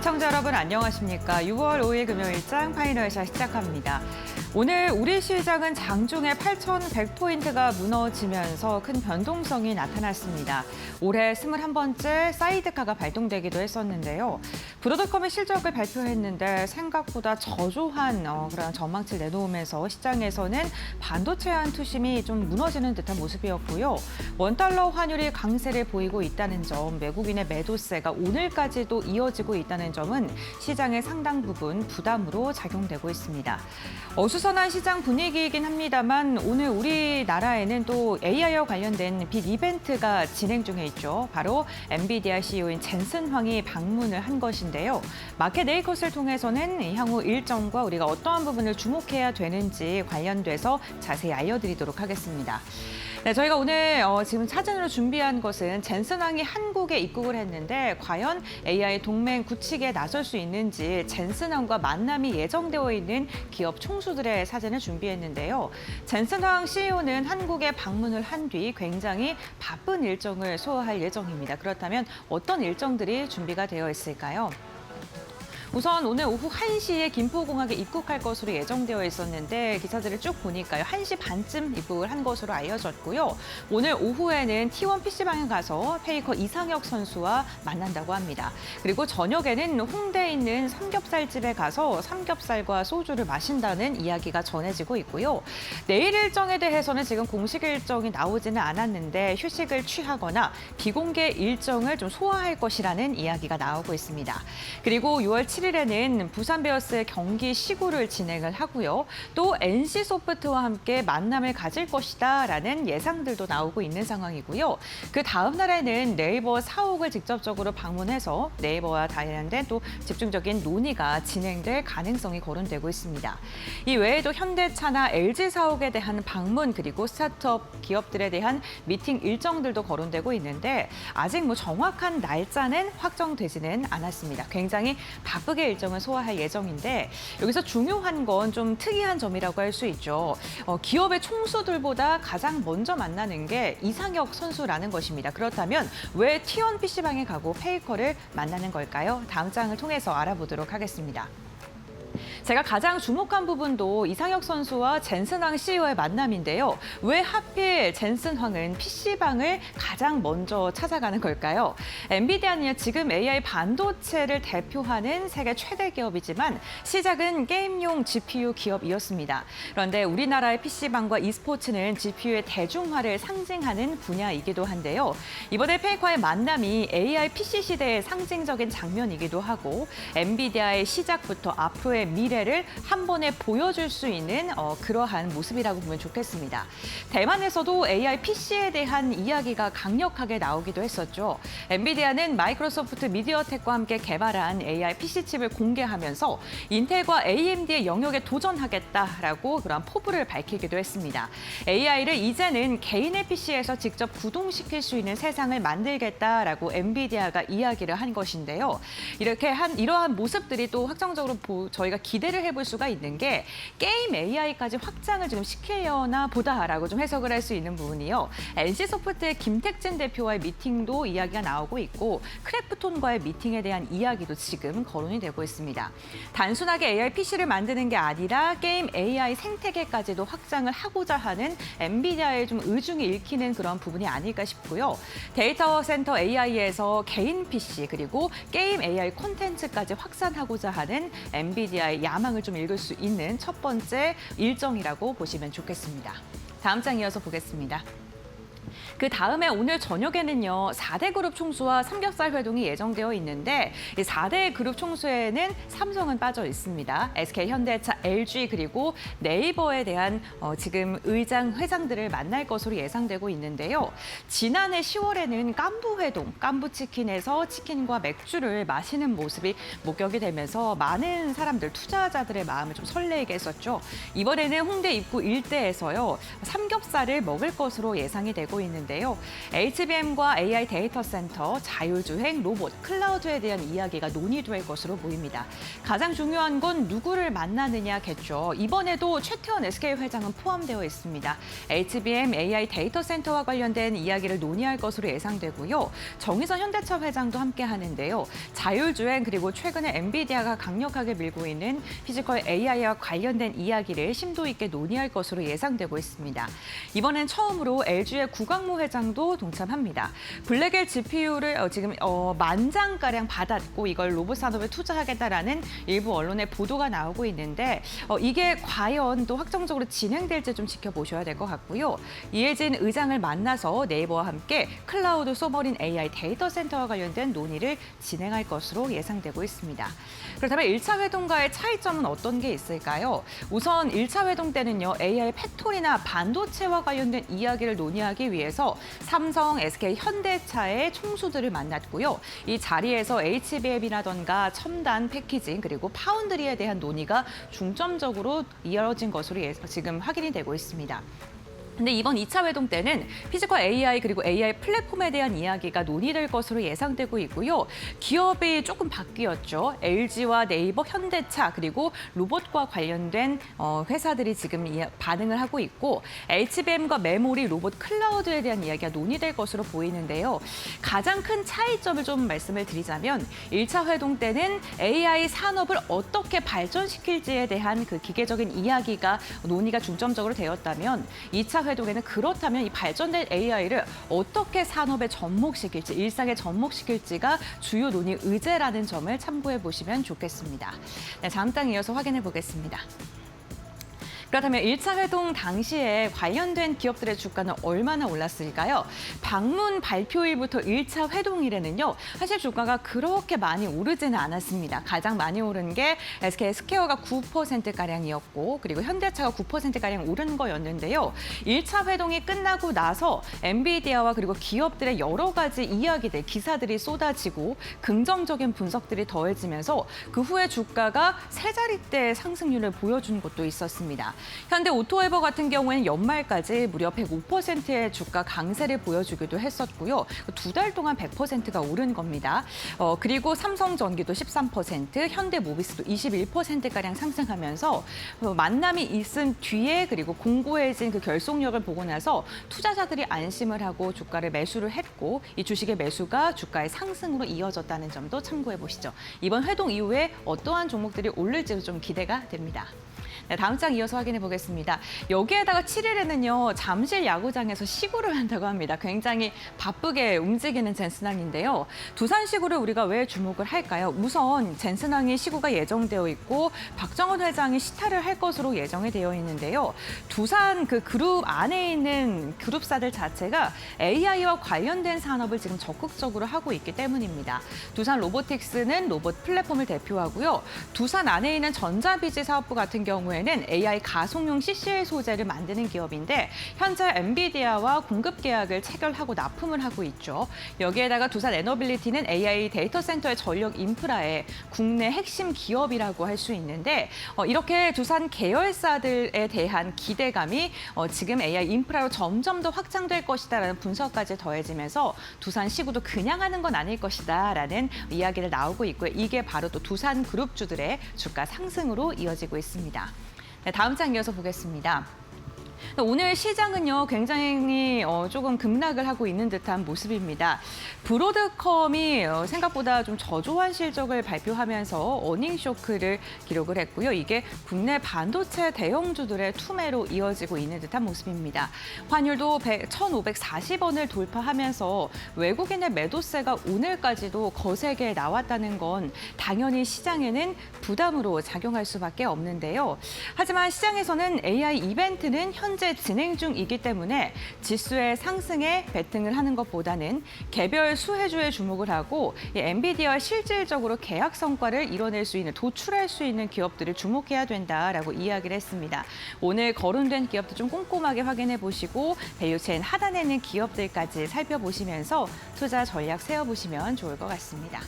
시청자 여러분 안녕하십니까. 6월 5일 금요일장 파이널샷 시작합니다. 오늘 우리 시장은 장중에 8,100포인트가 무너지면서 큰 변동성이 나타났습니다. 올해 21번째 사이드카가 발동되기도 했었는데요. 브로드컴이 실적을 발표했는데 생각보다 저조한 그런 전망치를 내놓으면서 시장에서는 반도체한 투심이 좀 무너지는 듯한 모습이었고요. 원달러 환율이 강세를 보이고 있다는 점, 외국인의 매도세가 오늘까지도 이어지고 있다는 점은 시장의 상당 부분 부담으로 작용되고 있습니다. 어수선한 시장 분위기이긴 합니다만 오늘 우리나라에는 또 AI와 관련된 빅 이벤트가 진행 중에 있죠. 바로 엔비디아 CEO인 젠슨 황이 방문을 한 것인데요. 마켓 네이컷을 통해서는 향후 일정과 우리가 어떠한 부분을 주목해야 되는지 관련돼서 자세히 알려드리도록 하겠습니다. 네, 저희가 오늘 지금 사진으로 준비한 것은 젠슨 황이 한국에 입국을 했는데 과연 AI 동맹 구축에 나설 수 있는지 젠슨 황과 만남이 예정되어 있는 기업 총수들의 사진을 준비했는데요. 젠슨 황 CEO는 한국에 방문을 한 뒤 굉장히 바쁜 일정을 소화할 예정입니다. 그렇다면 어떤 일정들이 준비가 되어 있을까요? 우선 오늘 오후 1시에 김포공항에 입국할 것으로 예정되어 있었는데 기사들을 쭉 보니까요. 1시 반쯤 입국을 한 것으로 알려졌고요. 오늘 오후에는 T1 PC방에 가서 페이커 이상혁 선수와 만난다고 합니다. 그리고 저녁에는 홍대에 있는 삼겹살집에 가서 삼겹살과 소주를 마신다는 이야기가 전해지고 있고요. 내일 일정에 대해서는 지금 공식 일정이 나오지는 않았는데 휴식을 취하거나 비공개 일정을 좀 소화할 것이라는 이야기가 나오고 있습니다. 그리고 6월 7일에는 부산 베어스의 경기 시구를 진행을 하고요. 또 NC소프트와 함께 만남을 가질 것이다라는 예상들도 나오고 있는 상황이고요. 그 다음 날에는 네이버 사옥을 직접적으로 방문해서 네이버와 관련된 또 집중적인 논의가 진행될 가능성이 거론되고 있습니다. 이 외에도 현대차나 LG 사옥에 대한 방문 그리고 스타트업 기업들에 대한 미팅 일정들도 거론되고 있는데 아직 정확한 날짜는 확정되지는 않았습니다. 굉장히 바쁘게 일정을 소화할 예정인데 여기서 중요한 건 좀 특이한 점이라고 할 수 있죠. 기업의 총수들보다 가장 먼저 만나는 게 이상혁 선수라는 것입니다. 그렇다면 왜 T1 PC방에 가고 페이커를 만나는 걸까요? 다음 장을 통해서 알아보도록 하겠습니다. 제가 가장 주목한 부분도 이상혁 선수와 젠슨 황 CEO의 만남인데요. 왜 하필 젠슨 황은 PC방을 가장 먼저 찾아가는 걸까요? 엔비디아는 지금 AI 반도체를 대표하는 세계 최대 기업이지만 시작은 게임용 GPU 기업이었습니다. 그런데 우리나라의 PC방과 e스포츠는 GPU의 대중화를 상징하는 분야이기도 한데요. 이번에 페이커의 만남이 AI PC 시대의 상징적인 장면이기도 하고 엔비디아의 시작부터 앞으로의 미래를 한 번에 보여줄 수 있는 그러한 모습이라고 보면 좋겠습니다. 대만에서도 AI PC에 대한 이야기가 강력하게 나오기도 했었죠. 엔비디아는 마이크로소프트 미디어텍과 함께 개발한 AI PC 칩을 공개하면서 인텔과 AMD의 영역에 도전하겠다라고 그런 포부를 밝히기도 했습니다. AI를 이제는 개인의 PC에서 직접 구동시킬 수 있는 세상을 만들겠다라고 엔비디아가 이야기를 한 것인데요. 이러한 모습들이 또 확정적으로 저희가 기대를 해볼 수가 있는 게 게임 AI까지 확장을 지금 시키려나 보다라고 좀 해석을 할 수 있는 부분이요. NC소프트의 김택진 대표와의 미팅도 이야기가 나오고 있고 크래프톤과의 미팅에 대한 이야기도 지금 거론이 되고 있습니다. 단순하게 AI PC를 만드는 게 아니라 게임 AI 생태계까지도 확장을 하고자 하는 엔비디아의 좀 의중이 읽히는 그런 부분이 아닐까 싶고요. 데이터 센터 AI에서 개인 PC 그리고 게임 AI 콘텐츠까지 확산하고자 하는 엔비디아의 야망을 좀 읽을 수 있는 첫 번째 일정이라고 보시면 좋겠습니다. 다음 장 이어서 보겠습니다. 그 다음에 오늘 저녁에는요. 4대 그룹 총수와 삼겹살 회동이 예정되어 있는데 이 4대 그룹 총수에는 삼성은 빠져 있습니다. SK, 현대차, LG 그리고 네이버에 대한 지금 회장들을 만날 것으로 예상되고 있는데요. 지난해 10월에는 깐부 회동, 깐부치킨에서 치킨과 맥주를 마시는 모습이 목격이 되면서 많은 사람들, 투자자들의 마음을 좀 설레게 했었죠. 이번에는 홍대 입구 일대에서요. 삼겹살을 먹을 것으로 예상이 되고 있는데 있는데요. HBM과 AI 데이터 센터, 자율주행, 로봇, 클라우드에 대한 이야기가 논의될 것으로 보입니다. 가장 중요한 건 누구를 만나느냐겠죠. 이번에도 최태원 SK 회장은 포함되어 있습니다. HBM, AI 데이터 센터와 관련된 이야기를 논의할 것으로 예상되고요. 정의선 현대차 회장도 함께 하는데요. 자율주행 그리고 최근에 엔비디아가 강력하게 밀고 있는 피지컬 AI와 관련된 이야기를 심도 있게 논의할 것으로 예상되고 있습니다. 이번엔 처음으로 LG의 구광모 회장도 동참합니다. 블랙엘 GPU를 지금 10,000장가량 받았고 이걸 로봇 산업에 투자하겠다라는 일부 언론의 보도가 나오고 있는데 이게 과연 또 확정적으로 진행될지 좀 지켜보셔야 될 것 같고요. 이해진 의장을 만나서 네이버와 함께 클라우드 소버린 AI 데이터 센터와 관련된 논의를 진행할 것으로 예상되고 있습니다. 그렇다면 1차 회동과의 차이점은 어떤 게 있을까요? 우선 1차 회동 때는요. AI 팩토리나 반도체와 관련된 이야기를 논의하기 위해서 삼성, SK, 현대차의 총수들을 만났고요. 이 자리에서 HBM이라던가 첨단 패키징 그리고 파운드리에 대한 논의가 중점적으로 이어진 것으로 지금 확인이 되고 있습니다. 근데 이번 2차 회동 때는 피지컬 AI 그리고 AI 플랫폼에 대한 이야기가 논의될 것으로 예상되고 있고요. 기업이 조금 바뀌었죠. LG와 네이버, 현대차 그리고 로봇과 관련된 회사들이 지금 반응을 하고 있고 HBM과 메모리, 로봇, 클라우드에 대한 이야기가 논의될 것으로 보이는데요. 가장 큰 차이점을 좀 말씀을 드리자면 1차 회동 때는 AI 산업을 어떻게 발전시킬지에 대한 그 기계적인 이야기가 논의가 중점적으로 되었다면 2차 회동에는 그렇다면 이 발전된 AI를 어떻게 산업에 접목시킬지, 일상에 접목시킬지가 주요 논의 의제라는 점을 참고해 보시면 좋겠습니다. 네, 다음 장 이어서 확인해 보겠습니다. 그렇다면 1차 회동 당시에 관련된 기업들의 주가는 얼마나 올랐을까요? 방문 발표일부터 1차 회동일에는요. 사실 주가가 그렇게 많이 오르지는 않았습니다. 가장 많이 오른 게 SK 스퀘어가 9%가량이었고 그리고 현대차가 9%가량 오른 거였는데요. 1차 회동이 끝나고 나서 엔비디아와 그리고 기업들의 여러 가지 이야기들, 기사들이 쏟아지고 긍정적인 분석들이 더해지면서 그 후에 주가가 세 자릿대 상승률을 보여준 것도 있었습니다. 현대 오토에버 같은 경우에는 연말까지 무려 105%의 주가 강세를 보여주기도 했었고요. 2달 동안 100%가 오른 겁니다. 그리고 삼성전기도 13%, 현대모비스도 21%가량 상승하면서 만남이 있은 뒤에 그리고 공고해진 그 결속력을 보고 나서 투자자들이 안심을 하고 주가를 매수를 했고 이 주식의 매수가 주가의 상승으로 이어졌다는 점도 참고해 보시죠. 이번 회동 이후에 어떠한 종목들이 오를지 좀 기대가 됩니다. 네, 다음 장 이어서 확인해 보겠습니다. 여기에다가 7일에는요. 잠실 야구장에서 시구를 한다고 합니다. 굉장히 바쁘게 움직이는 젠슨항인데요. 두산 시구를 우리가 왜 주목을 할까요? 우선 젠슨항이 시구가 예정되어 있고 박정원 회장이 시타를 할 것으로 예정이 되어 있는데요. 두산 그 그룹 안에 있는 그룹사들 자체가 AI와 관련된 산업을 지금 적극적으로 하고 있기 때문입니다. 두산 로보틱스는 로봇 플랫폼을 대표하고요. 두산 안에 있는 전자비지 사업부 같은 경우에는 AI 가속용 CCL 소재를 만드는 기업인데 현재 엔비디아와 공급 계약을 체결하고 납품을 하고 있죠. 여기에다가 두산 에너빌리티는 AI 데이터 센터의 전력 인프라의 국내 핵심 기업이라고 할 수 있는데 이렇게 두산 계열사들에 대한 기대감이 지금 AI 인프라로 점점 더 확장될 것이다라는 분석까지 더해지면서 두산 시구도 그냥 하는 건 아닐 것이다라는 이야기를 나오고 있고요. 이게 바로 또 두산 그룹주들의 주가 상승으로 이어지고 있습니다. 네, 다음 장 이어서 보겠습니다. 오늘 시장은요 굉장히 조금 급락을 하고 있는 듯한 모습입니다. 브로드컴이 생각보다 좀 저조한 실적을 발표하면서 어닝 쇼크를 기록을 했고요. 이게 국내 반도체 대형주들의 투매로 이어지고 있는 듯한 모습입니다. 환율도 1,540원을 돌파하면서 외국인의 매도세가 오늘까지도 거세게 나왔다는 건 당연히 시장에는 부담으로 작용할 수밖에 없는데요. 하지만 시장에서는 AI 이벤트는 현재 진행 중이기 때문에 지수의 상승에 베팅을 하는 것보다는 개별 수혜주에 주목을 하고 엔비디아와 실질적으로 계약 성과를 이뤄낼 수 있는, 도출할 수 있는 기업들을 주목해야 된다라고 이야기를 했습니다. 오늘 거론된 기업도 좀 꼼꼼하게 확인해 보시고 밸류체인 하단에 있는 기업들까지 살펴보시면서 투자 전략 세워보시면 좋을 것 같습니다.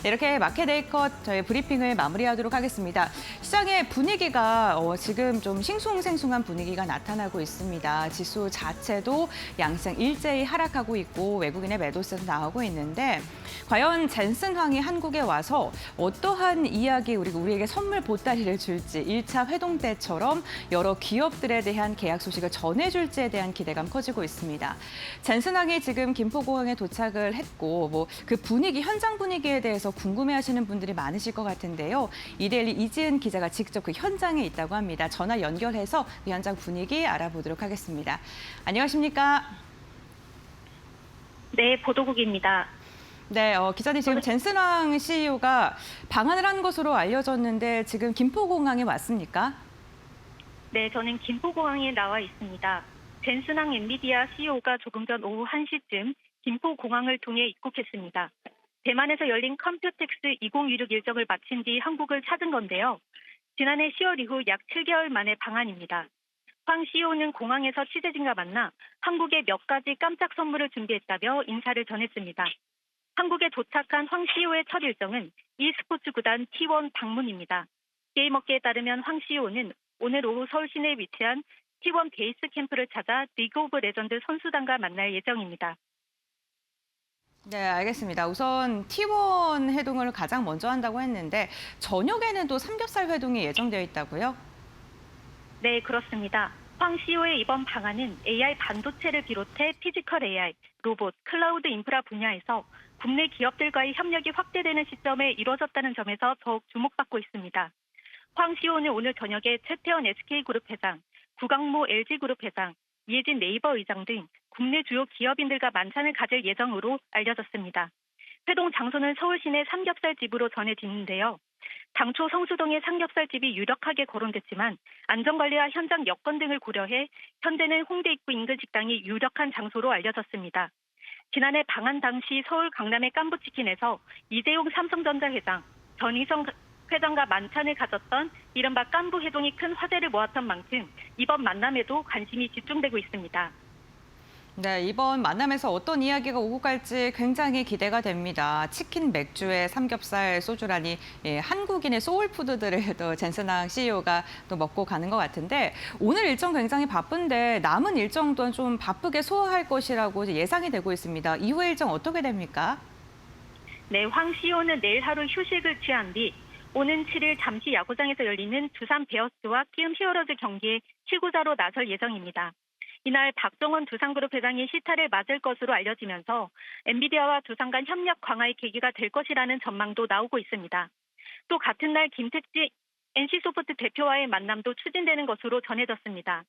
네, 이렇게 마켓데이컷 저희 브리핑을 마무리하도록 하겠습니다. 시장의 분위기가 지금 좀 싱숭생숭한 분위기가 나타나고 있습니다. 지수 자체도 양상 일제히 하락하고 있고 외국인의 매도세도 나오고 있는데 과연 젠슨 황이 한국에 와서 어떠한 이야기 우리에게 선물 보따리를 줄지 1차 회동 때처럼 여러 기업들에 대한 계약 소식을 전해줄지에 대한 기대감 커지고 있습니다. 젠슨 황이 지금 김포공항에 도착을 했고 그 분위기, 현장 분위기에 대해서 궁금해하시는 분들이 많으실 것 같은데요. 이데일리 이지은 기자가 직접 그 현장에 있다고 합니다. 전화 연결해서 그 현장 분위기 알아보도록 하겠습니다. 안녕하십니까? 네, 보도국입니다. 네, 기자님 지금 젠슨 황 CEO가 방한을 한 것으로 알려졌는데 지금 김포공항에 왔습니까? 네, 저는 김포공항에 나와 있습니다. 젠슨 황 엔비디아 CEO가 조금 전 오후 1시쯤 김포공항을 통해 입국했습니다. 대만에서 열린 컴퓨텍스 2026 일정을 마친 뒤 한국을 찾은 건데요. 지난해 10월 이후 약 7개월 만의 방한입니다. 황 CEO는 공항에서 취재진과 만나 한국에 몇 가지 깜짝 선물을 준비했다며 인사를 전했습니다. 한국에 도착한 황 CEO의 첫 일정은 e스포츠 구단 T1 방문입니다. 게임업계에 따르면 황 CEO는 오늘 오후 서울 시내에 위치한 T1 베이스 캠프를 찾아 리그 오브 레전드 선수단과 만날 예정입니다. 네, 알겠습니다. 우선 T1 회동을 가장 먼저 한다고 했는데 저녁에는 또 삼겹살 회동이 예정되어 있다고요? 네, 그렇습니다. 황 CEO의 이번 방안은 AI 반도체를 비롯해 피지컬 AI, 로봇, 클라우드 인프라 분야에서 국내 기업들과의 협력이 확대되는 시점에 이루어졌다는 점에서 더욱 주목받고 있습니다. 황 CEO는 오늘 저녁에 최태원 SK그룹 회장, 구강모 LG그룹 회장, 이해진 네이버 의장 등 국내 주요 기업인들과 만찬을 가질 예정으로 알려졌습니다. 회동 장소는 서울 시내 삼겹살집으로 전해지는데요. 당초 성수동의 삼겹살집이 유력하게 거론됐지만 안전관리와 현장 여건 등을 고려해 현재는 홍대 입구 인근 식당이 유력한 장소로 알려졌습니다. 지난해 방한 당시 서울 강남의 깐부치킨에서 이재용 삼성전자 회장, 전희성 회장과 만찬을 가졌던 이른바 깐부 회동이 큰 화제를 모았던 만큼 이번 만남에도 관심이 집중되고 있습니다. 네, 이번 만남에서 어떤 이야기가 오고 갈지 굉장히 기대가 됩니다. 치킨, 맥주에 삼겹살, 소주라니 한국인의 소울푸드들을 또 젠슨 황 CEO가 또 먹고 가는 것 같은데 오늘 일정 굉장히 바쁜데 남은 일정 또한 좀 바쁘게 소화할 것이라고 예상이 되고 있습니다. 이후 일정 어떻게 됩니까? 네, 황 CEO는 내일 하루 휴식을 취한 뒤 오는 7일 잠시 야구장에서 열리는 두산 베어스와 키움 히어로즈 경기에 실구자로 나설 예정입니다. 이날 박정원 두산그룹 회장이 시타를 맞을 것으로 알려지면서 엔비디아와 두산 간 협력 강화의 계기가 될 것이라는 전망도 나오고 있습니다. 또 같은 날 김택지 NC소프트 대표와의 만남도 추진되는 것으로 전해졌습니다.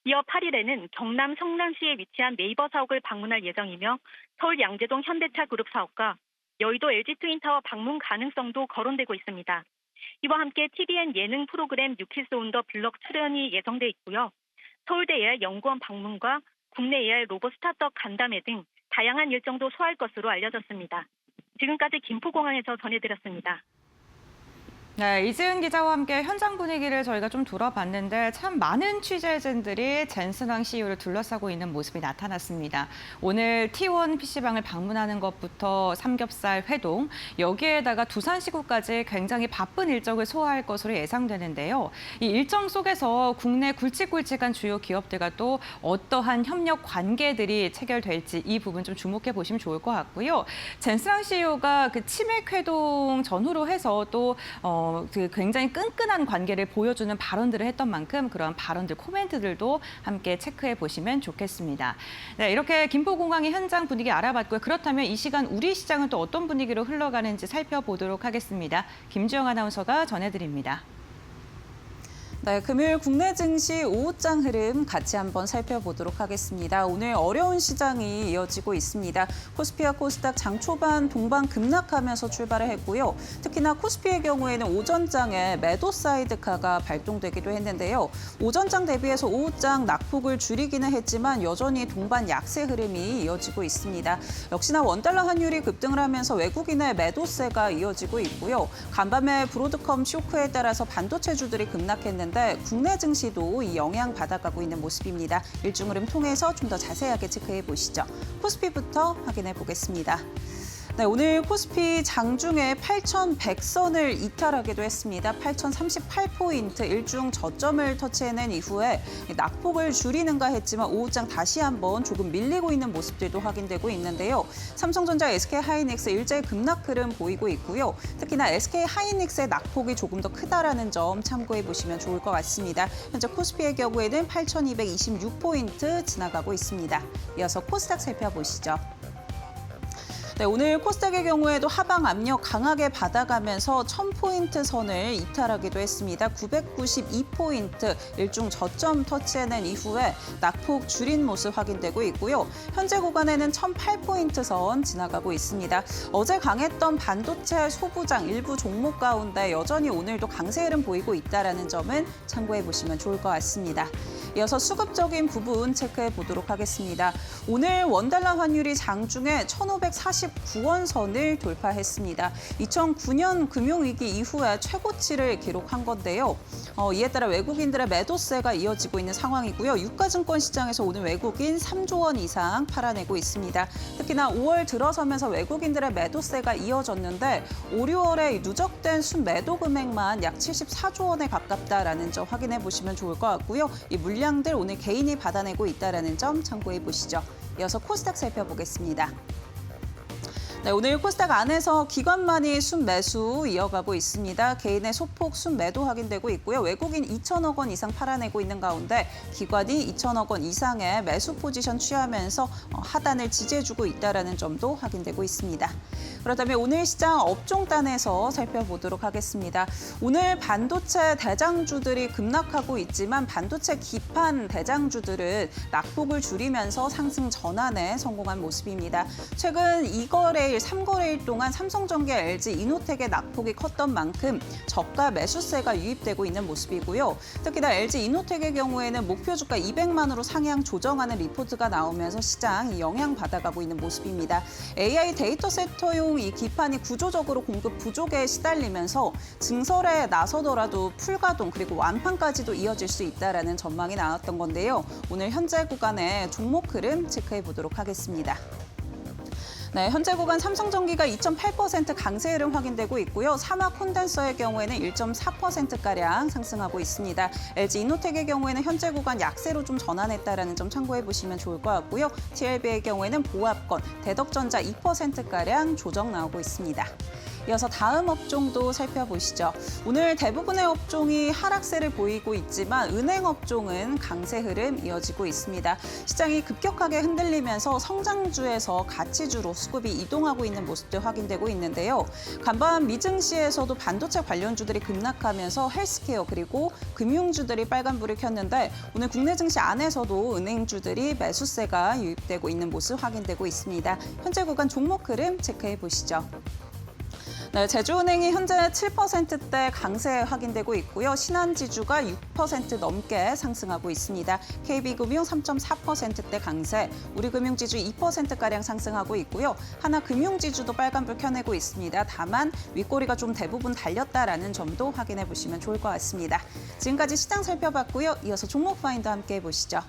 이어 8일에는 경남 성남시에 위치한 네이버 사옥을 방문할 예정이며 서울 양재동 현대차 그룹 사옥과 여의도 LG트윈타워 방문 가능성도 거론되고 있습니다. 이와 함께 TVN 예능 프로그램 뉴키스 온 더 블럭 출연이 예정돼 있고요. 서울대 AI 연구원 방문과 국내 AI 로봇 스타트업 간담회 등 다양한 일정도 소화할 것으로 알려졌습니다. 지금까지 김포공항에서 전해드렸습니다. 네, 이지은 기자와 함께 현장 분위기를 저희가 좀 돌아봤는데 참 많은 취재진들이 젠슨 황 CEO를 둘러싸고 있는 모습이 나타났습니다. 오늘 T1 PC방을 방문하는 것부터 삼겹살 회동, 여기에다가 두산시구까지 굉장히 바쁜 일정을 소화할 것으로 예상되는데요. 이 일정 속에서 국내 굵직굵직한 주요 기업들과 또 어떠한 협력 관계들이 체결될지 이 부분 좀 주목해 보시면 좋을 것 같고요. 젠슨 황 CEO가 그 치맥 회동 전후로 해서 또 그 굉장히 끈끈한 관계를 보여주는 발언들을 했던 만큼 그런 발언들, 코멘트들도 함께 체크해 보시면 좋겠습니다. 네, 이렇게 김포공항의 현장 분위기 알아봤고요. 그렇다면 이 시간 우리 시장은 또 어떤 분위기로 흘러가는지 살펴보도록 하겠습니다. 김주영 아나운서가 전해드립니다. 네, 금요일 국내 증시 오후장 흐름 같이 한번 살펴보도록 하겠습니다. 오늘 어려운 시장이 이어지고 있습니다. 코스피와 코스닥 장 초반 동반 급락하면서 출발을 했고요. 특히나 코스피의 경우에는 오전장에 매도 사이드카가 발동되기도 했는데요. 오전장 대비해서 오후장 낙폭을 줄이기는 했지만 여전히 동반 약세 흐름이 이어지고 있습니다. 역시나 원달러 환율이 급등을 하면서 외국인의 매도세가 이어지고 있고요. 간밤에 브로드컴 쇼크에 따라서 반도체주들이 급락했는데 국내 증시도 이 영향 받아가고 있는 모습입니다. 일중 흐름 통해서 좀 더 자세하게 체크해 보시죠. 코스피부터 확인해 보겠습니다. 네, 오늘 코스피 장중에 8,100선을 이탈하기도 했습니다. 8,038포인트 일중 저점을 터치해낸 이후에 낙폭을 줄이는가 했지만 오후장 다시 한번 조금 밀리고 있는 모습들도 확인되고 있는데요. 삼성전자, SK하이닉스 일제 급락 흐름 보이고 있고요. 특히나 SK하이닉스의 낙폭이 조금 더 크다라는 점 참고해 보시면 좋을 것 같습니다. 현재 코스피의 경우에는 8,226포인트 지나가고 있습니다. 이어서 코스닥 살펴보시죠. 네, 오늘 코스닥의 경우에도 하방 압력 강하게 받아가면서 1000포인트 선을 이탈하기도 했습니다. 992포인트 일중 저점 터치해낸 이후에 낙폭 줄인 모습 확인되고 있고요. 현재 구간에는 1008포인트 선 지나가고 있습니다. 어제 강했던 반도체 소부장 일부 종목 가운데 여전히 오늘도 강세 흐름 보이고 있다는 점은 참고해 보시면 좋을 것 같습니다. 이어서 수급적인 부분 체크해 보도록 하겠습니다. 오늘 원달러 환율이 장중에 1,549원 선을 돌파했습니다. 2009년 금융위기 이후에 최고치를 기록한 건데요. 이에 따라 외국인들의 매도세가 이어지고 있는 상황이고요. 유가증권 시장에서 오늘 외국인 3조 원 이상 팔아내고 있습니다. 특히나 5월 들어서면서 외국인들의 매도세가 이어졌는데 5, 6월에 누적된 순매도 금액만 약 74조 원에 가깝다라는 점 확인해 보시면 좋을 것 같고요. 이 물량들 오늘 개인이 받아내고 있다는 점 참고해 보시죠. 이어서 코스닥 살펴보겠습니다. 네, 오늘 코스닥 안에서 기관만이 순매수 이어가고 있습니다. 개인의 소폭 순매도 확인되고 있고요. 외국인 2천억 원 이상 팔아내고 있는 가운데 기관이 2천억 원 이상의 매수 포지션 취하면서 하단을 지지해주고 있다는 점도 확인되고 있습니다. 그렇다면 오늘 시장 업종단에서 살펴보도록 하겠습니다. 오늘 반도체 대장주들이 급락하고 있지만 반도체 기판 대장주들은 낙폭을 줄이면서 상승 전환에 성공한 모습입니다. 최근 2거래일, 3거래일 동안 삼성전기, LG, 이노텍의 낙폭이 컸던 만큼 저가 매수세가 유입되고 있는 모습이고요. 특히나 LG 이노텍의 경우에는 목표 주가 200만으로 상향 조정하는 리포트가 나오면서 시장이 영향받아가고 있는 모습입니다. AI 데이터 센터용 이 기판이 구조적으로 공급 부족에 시달리면서 증설에 나서더라도 풀가동 그리고 완판까지도 이어질 수 있다는 전망이 나왔던 건데요. 오늘 현재 구간의 종목 흐름 체크해 보도록 하겠습니다. 네, 현재 구간 삼성전기가 2.8% 강세 흐름 확인되고 있고요. 사막 콘덴서의 경우에는 1.4%가량 상승하고 있습니다. LG 이노텍의 경우에는 현재 구간 약세로 좀 전환했다는 점 참고해 보시면 좋을 것 같고요. TLB의 경우에는 보합권, 대덕전자 2%가량 조정 나오고 있습니다. 이어서 다음 업종도 살펴보시죠. 오늘 대부분의 업종이 하락세를 보이고 있지만 은행 업종은 강세 흐름 이어지고 있습니다. 시장이 급격하게 흔들리면서 성장주에서 가치주로 수급이 이동하고 있는 모습도 확인되고 있는데요. 간밤 미증시에서도 반도체 관련주들이 급락하면서 헬스케어 그리고 금융주들이 빨간불을 켰는데 오늘 국내 증시 안에서도 은행주들이 매수세가 유입되고 있는 모습 확인되고 있습니다. 현재 구간 종목 흐름 체크해 보시죠. 네, 제주은행이 현재 7%대 강세 확인되고 있고요. 신한지주가 6% 넘게 상승하고 있습니다. KB금융 3.4%대 강세, 우리금융지주 2%가량 상승하고 있고요. 하나금융지주도 빨간불 켜내고 있습니다. 다만 윗꼬리가 좀 대부분 달렸다라는 점도 확인해 보시면 좋을 것 같습니다. 지금까지 시장 살펴봤고요. 이어서 종목 파인더 함께 해보시죠.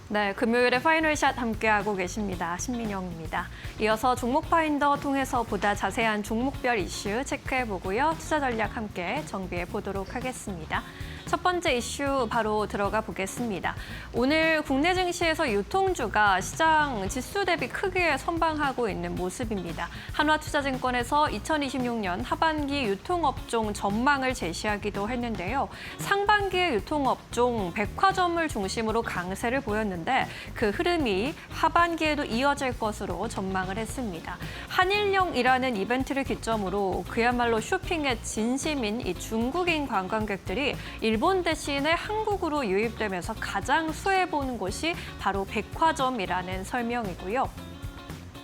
네, 금요일에 파이널샷 함께하고 계십니다. 신민영입니다. 이어서 종목 파인더 통해서 보다 자세한 종목별 이슈 체크해보고요. 투자 전략 함께 정비해 보도록 하겠습니다. 첫 번째 이슈 바로 들어가 보겠습니다. 오늘 국내 증시에서 유통주가 시장 지수 대비 크게 선방하고 있는 모습입니다. 한화투자증권에서 2026년 하반기 유통업종 전망을 제시하기도 했는데요. 상반기의 유통업종 백화점을 중심으로 강세를 보였는데 그 흐름이 하반기에도 이어질 것으로 전망을 했습니다. 한일령이라는 이벤트를 기점으로 그야말로 쇼핑의 진심인 이 중국인 관광객들이 일본 대신에 한국으로 유입되면서 가장 수혜보는 곳이 바로 백화점이라는 설명이고요.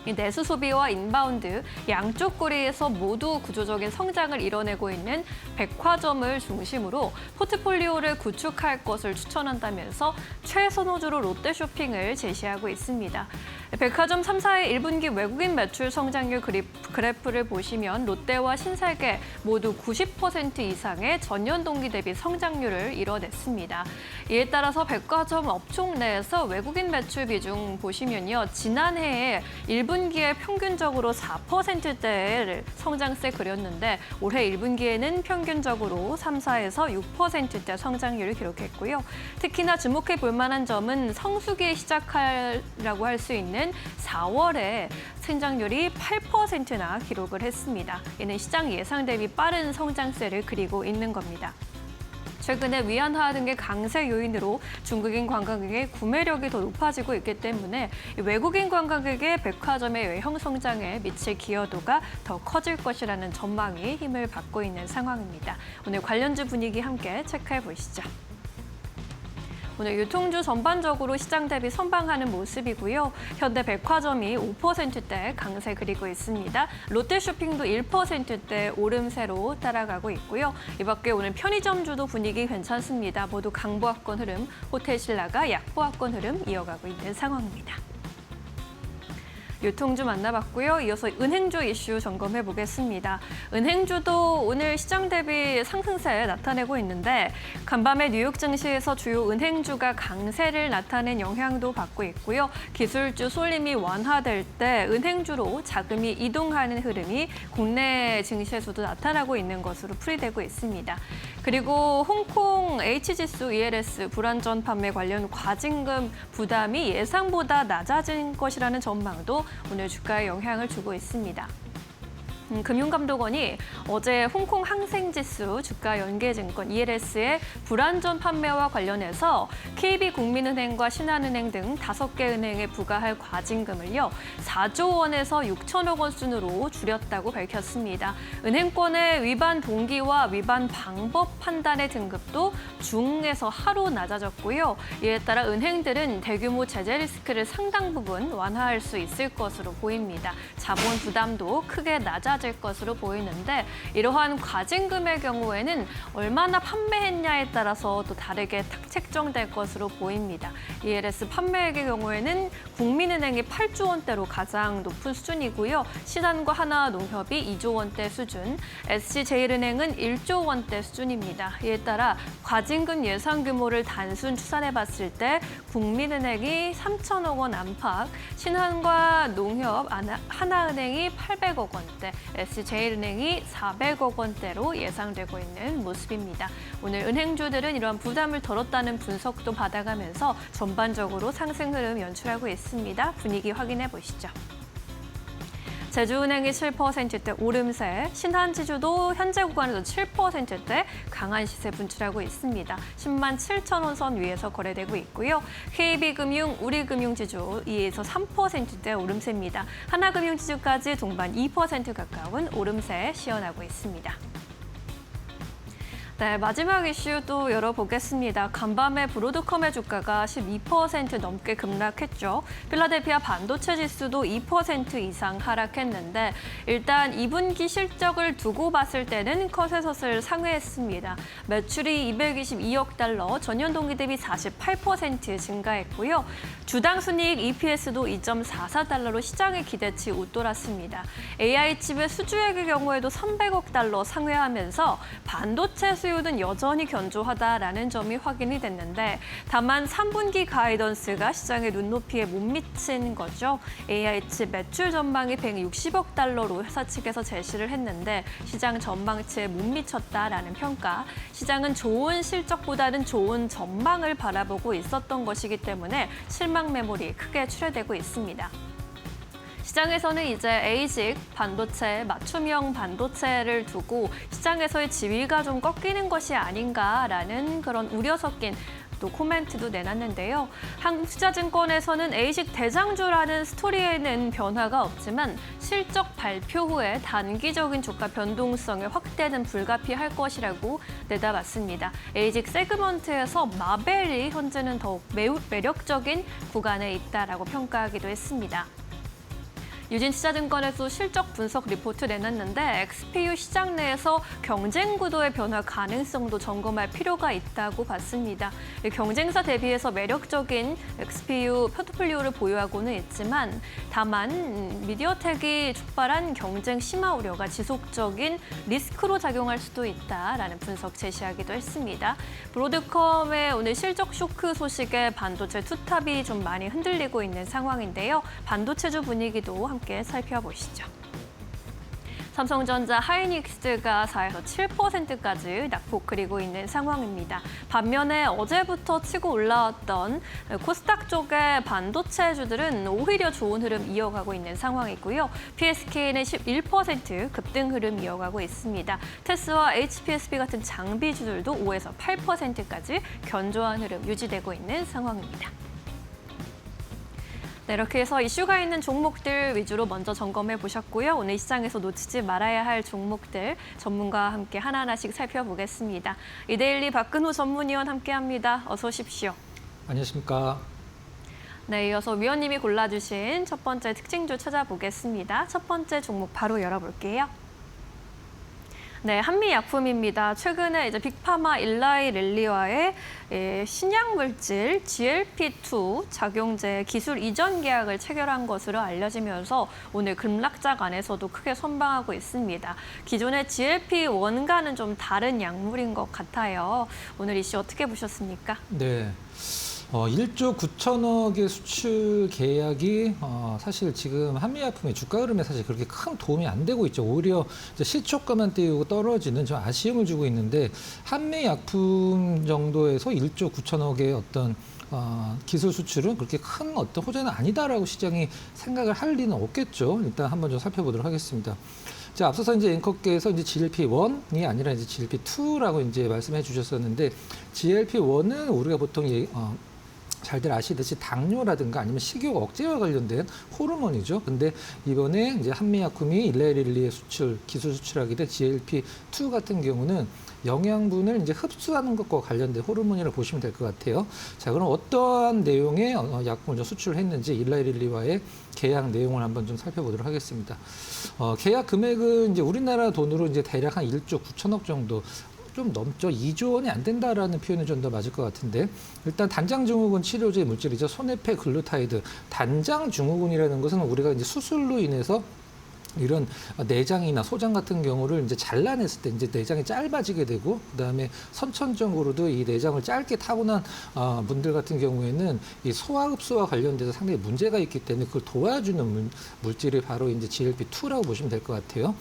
이 내수 소비와 인바운드 양쪽 고리에서 모두 구조적인 성장을 이뤄내고 있는 백화점을 중심으로 포트폴리오를 구축할 것을 추천한다면서 최선호주로 롯데쇼핑을 제시하고 있습니다. 백화점 3사의 1분기 외국인 매출 성장률 그래프를 보시면 롯데와 신세계 모두 90% 이상의 전년 동기 대비 성장률을 이뤄냈습니다. 이에 따라서 백화점 업종 내에서 외국인 매출 비중 보시면요. 지난해에 1분기 1분기에 평균적으로 4%대를 성장세 그렸는데 올해 1분기에는 평균적으로 3, 4에서 6%대 성장률을 기록했고요. 특히나 주목해 볼 만한 점은 성수기에 시작하라고 할 수 있는 4월에 성장률이 8%나 기록을 했습니다. 이는 시장 예상 대비 빠른 성장세를 그리고 있는 겁니다. 최근에 위안화 등의 강세 요인으로 중국인 관광객의 구매력이 더 높아지고 있기 때문에 외국인 관광객의 백화점의 외형 성장에 미칠 기여도가 더 커질 것이라는 전망이 힘을 받고 있는 상황입니다. 오늘 관련주 분위기 함께 체크해 보시죠. 오늘 유통주 전반적으로 시장 대비 선방하는 모습이고요. 현대백화점이 5%대 강세 그리고 있습니다. 롯데쇼핑도 1%대 오름세로 따라가고 있고요. 이 밖에 오늘 편의점주도 분위기 괜찮습니다. 모두 강보합권 흐름, 호텔신라가 약보합권 흐름 이어가고 있는 상황입니다. 유통주 만나봤고요. 이어서 은행주 이슈 점검해 보겠습니다. 은행주도 오늘 시장 대비 상승세 나타내고 있는데 간밤에 뉴욕 증시에서 주요 은행주가 강세를 나타낸 영향도 받고 있고요. 기술주 쏠림이 완화될 때 은행주로 자금이 이동하는 흐름이 국내 증시에서도 나타나고 있는 것으로 풀이되고 있습니다. 그리고 홍콩 H지수 ELS 불안전 판매 관련 과징금 부담이 예상보다 낮아진 것이라는 전망도 오늘 주가에 영향을 주고 있습니다. 금융감독원이 어제 홍콩 항생지수 주가 연계증권 ELS의 불안전 판매와 관련해서 KB국민은행과 신한은행 등 5개 은행에 부과할 과징금을요 4조 원에서 6천억 원 순으로 줄였다고 밝혔습니다. 은행권의 위반 동기와 위반 방법 판단의 등급도 중에서 하로 낮아졌고요. 이에 따라 은행들은 대규모 제재 리스크를 상당 부분 완화할 수 있을 것으로 보입니다. 자본 부담도 크게 낮아질 것으로 보이는데 이러한 과징금의 경우에는 얼마나 판매했냐에 따라서 또 다르게 책정될 것으로 보입니다. ELS 판매액의 경우에는 국민은행이 8조 원대로 가장 높은 수준이고요. 신한과 하나농협이 2조 원대 수준, SC제일은행은 1조 원대 수준입니다. 이에 따라 과징금 예상 규모를 단순 추산해봤을 때 국민은행이 3천억 원 안팎, 신한과 농협, 하나은행이 800억 원대, SC제일은행이 400억 원대로 예상되고 있는 모습입니다. 오늘 은행주들은 이러한 부담을 덜었다는 분석도 받아가면서 전반적으로 상승 흐름 연출하고 있습니다. 분위기 확인해 보시죠. 제주은행이 7%대 오름세, 신한지주도 현재 구간에서 7%대 강한 시세 분출하고 있습니다. 10만 7천 원 선 위에서 거래되고 있고요. KB금융, 우리금융지주 2에서 3%대 오름세입니다. 하나금융지주까지 동반 2% 가까운 오름세 시현하고 있습니다. 네, 마지막 이슈 또 열어보겠습니다. 간밤에 브로드컴의 주가가 12% 넘게 급락했죠. 필라델피아 반도체 지수도 2% 이상 하락했는데 일단 2분기 실적을 두고 봤을 때는 컷에서를 상회했습니다. 매출이 222억 달러, 전년 동기 대비 48% 증가했고요. 주당 순이익 EPS도 2.44달러로 시장의 기대치 웃돌았습니다. AI칩의 수주액의 경우에도 300억 달러 상회하면서 반도체 수요는 여전히 견조하다라는 점이 확인이 됐는데 다만 3분기 가이던스가 시장의 눈높이에 못 미친 거죠. AI칩 매출 전망이 160억 달러로 회사 측에서 제시를 했는데 시장 전망치에 못 미쳤다라는 평가. 시장은 좋은 실적보다는 좋은 전망을 바라보고 있었던 것이기 때문에 실망 매물이 크게 출현되고 있습니다. 시장에서는 이제 ASIC 반도체, 맞춤형 반도체를 두고 시장에서의 지위가 좀 꺾이는 것이 아닌가라는 그런 우려 섞인 또 코멘트도 내놨는데요. 한국투자증권에서는 ASIC 대장주라는 스토리에는 변화가 없지만 실적 발표 후에 단기적인 주가 변동성의 확대는 불가피할 것이라고 내다봤습니다. ASIC 세그먼트에서 마벨이 현재는 더욱 매우 매력적인 구간에 있다라고 평가하기도 했습니다. 유진투자증권에서 실적 분석 리포트 내놨는데 XPU 시장 내에서 경쟁 구도의 변화 가능성도 점검할 필요가 있다고 봤습니다. 경쟁사 대비해서 매력적인 XPU 포트폴리오를 보유하고는 있지만 다만 미디어텍이 촉발한 경쟁 심화 우려가 지속적인 리스크로 작용할 수도 있다라는 분석 제시하기도 했습니다. 브로드컴의 오늘 실적 쇼크 소식에 반도체 투탑이 좀 많이 흔들리고 있는 상황인데요. 반도체주 분위기도 함께 함께 살펴보시죠. 삼성전자, 하이닉스가 4에서 7%까지 낙폭 그리고 있는 상황입니다. 반면에 어제부터 치고 올라왔던 코스닥 쪽의 반도체주들은 오히려 좋은 흐름 이어가고 있는 상황이고요. PSK는 11% 급등 흐름 이어가고 있습니다. 테스와 HPSB 같은 장비주들도 5에서 8%까지 견조한 흐름 유지되고 있는 상황입니다. 네, 이렇게 해서 이슈가 있는 종목들 위주로 먼저 점검해 보셨고요. 오늘 시장에서 놓치지 말아야 할 종목들 전문가와 함께 하나하나씩 살펴보겠습니다. 이데일리 박근호 전문위원 함께합니다. 어서 오십시오. 안녕하십니까. 네, 이어서 위원님이 골라주신 첫 번째 특징주 찾아보겠습니다. 첫 번째 종목 바로 열어볼게요. 네, 한미약품입니다. 최근에 이제 빅파마 일라이 릴리와의 신약물질 GLP-2 작용제 기술 이전 계약을 체결한 것으로 알려지면서 오늘 급락작 안에서도 크게 선방하고 있습니다. 기존의 GLP-1과는 좀 다른 약물인 것 같아요. 오늘 이슈 어떻게 보셨습니까? 네. 1조 9천억의 수출 계약이 사실 지금 한미약품의 주가 흐름에 사실 그렇게 큰 도움이 안 되고 있죠. 오히려 이제 시초가만 띄우고 떨어지는 좀 아쉬움을 주고 있는데 한미약품 정도에서 1조 9천억의 어떤 기술 수출은 그렇게 큰 어떤 호재는 아니다라고 시장이 생각을 할 리는 없겠죠. 일단 한번 좀 살펴보도록 하겠습니다. 자, 앞서서 이제 앵커께서 이제 GLP-1이 아니라 이제 GLP-2라고 이제 말씀해 주셨었는데 GLP-1은 우리가 보통 잘들 아시듯이 당뇨라든가 아니면 식욕 억제와 관련된 호르몬이죠. 근데 이번에 이제 한미약품이 일라이릴리의 기술 수출하게 된 GLP-2 같은 경우는 영양분을 이제 흡수하는 것과 관련된 호르몬이라고 보시면 될 것 같아요. 자, 그럼 어떠한 내용의 약품을 좀 수출을 했는지 일라이릴리와의 계약 내용을 한번 좀 살펴보도록 하겠습니다. 계약 금액은 이제 우리나라 돈으로 이제 대략 한 1조 9천억 정도 좀 넘죠. 2조 원이 안 된다라는 표현이 좀 더 맞을 것 같은데 일단 단장 증후군 치료제 물질이죠. 소네페 글루타이드. 단장 증후군이라는 것은 우리가 이제 수술로 인해서 이런 내장이나 소장 같은 경우를 이제 잘라냈을 때 이제 내장이 짧아지게 되고 그다음에 선천적으로도 이 내장을 짧게 타고난 분들 같은 경우에는 이 소화 흡수와 관련돼서 상당히 문제가 있기 때문에 그걸 도와주는 물질이 바로 이제 GLP-2라고 보시면 될 것 같아요.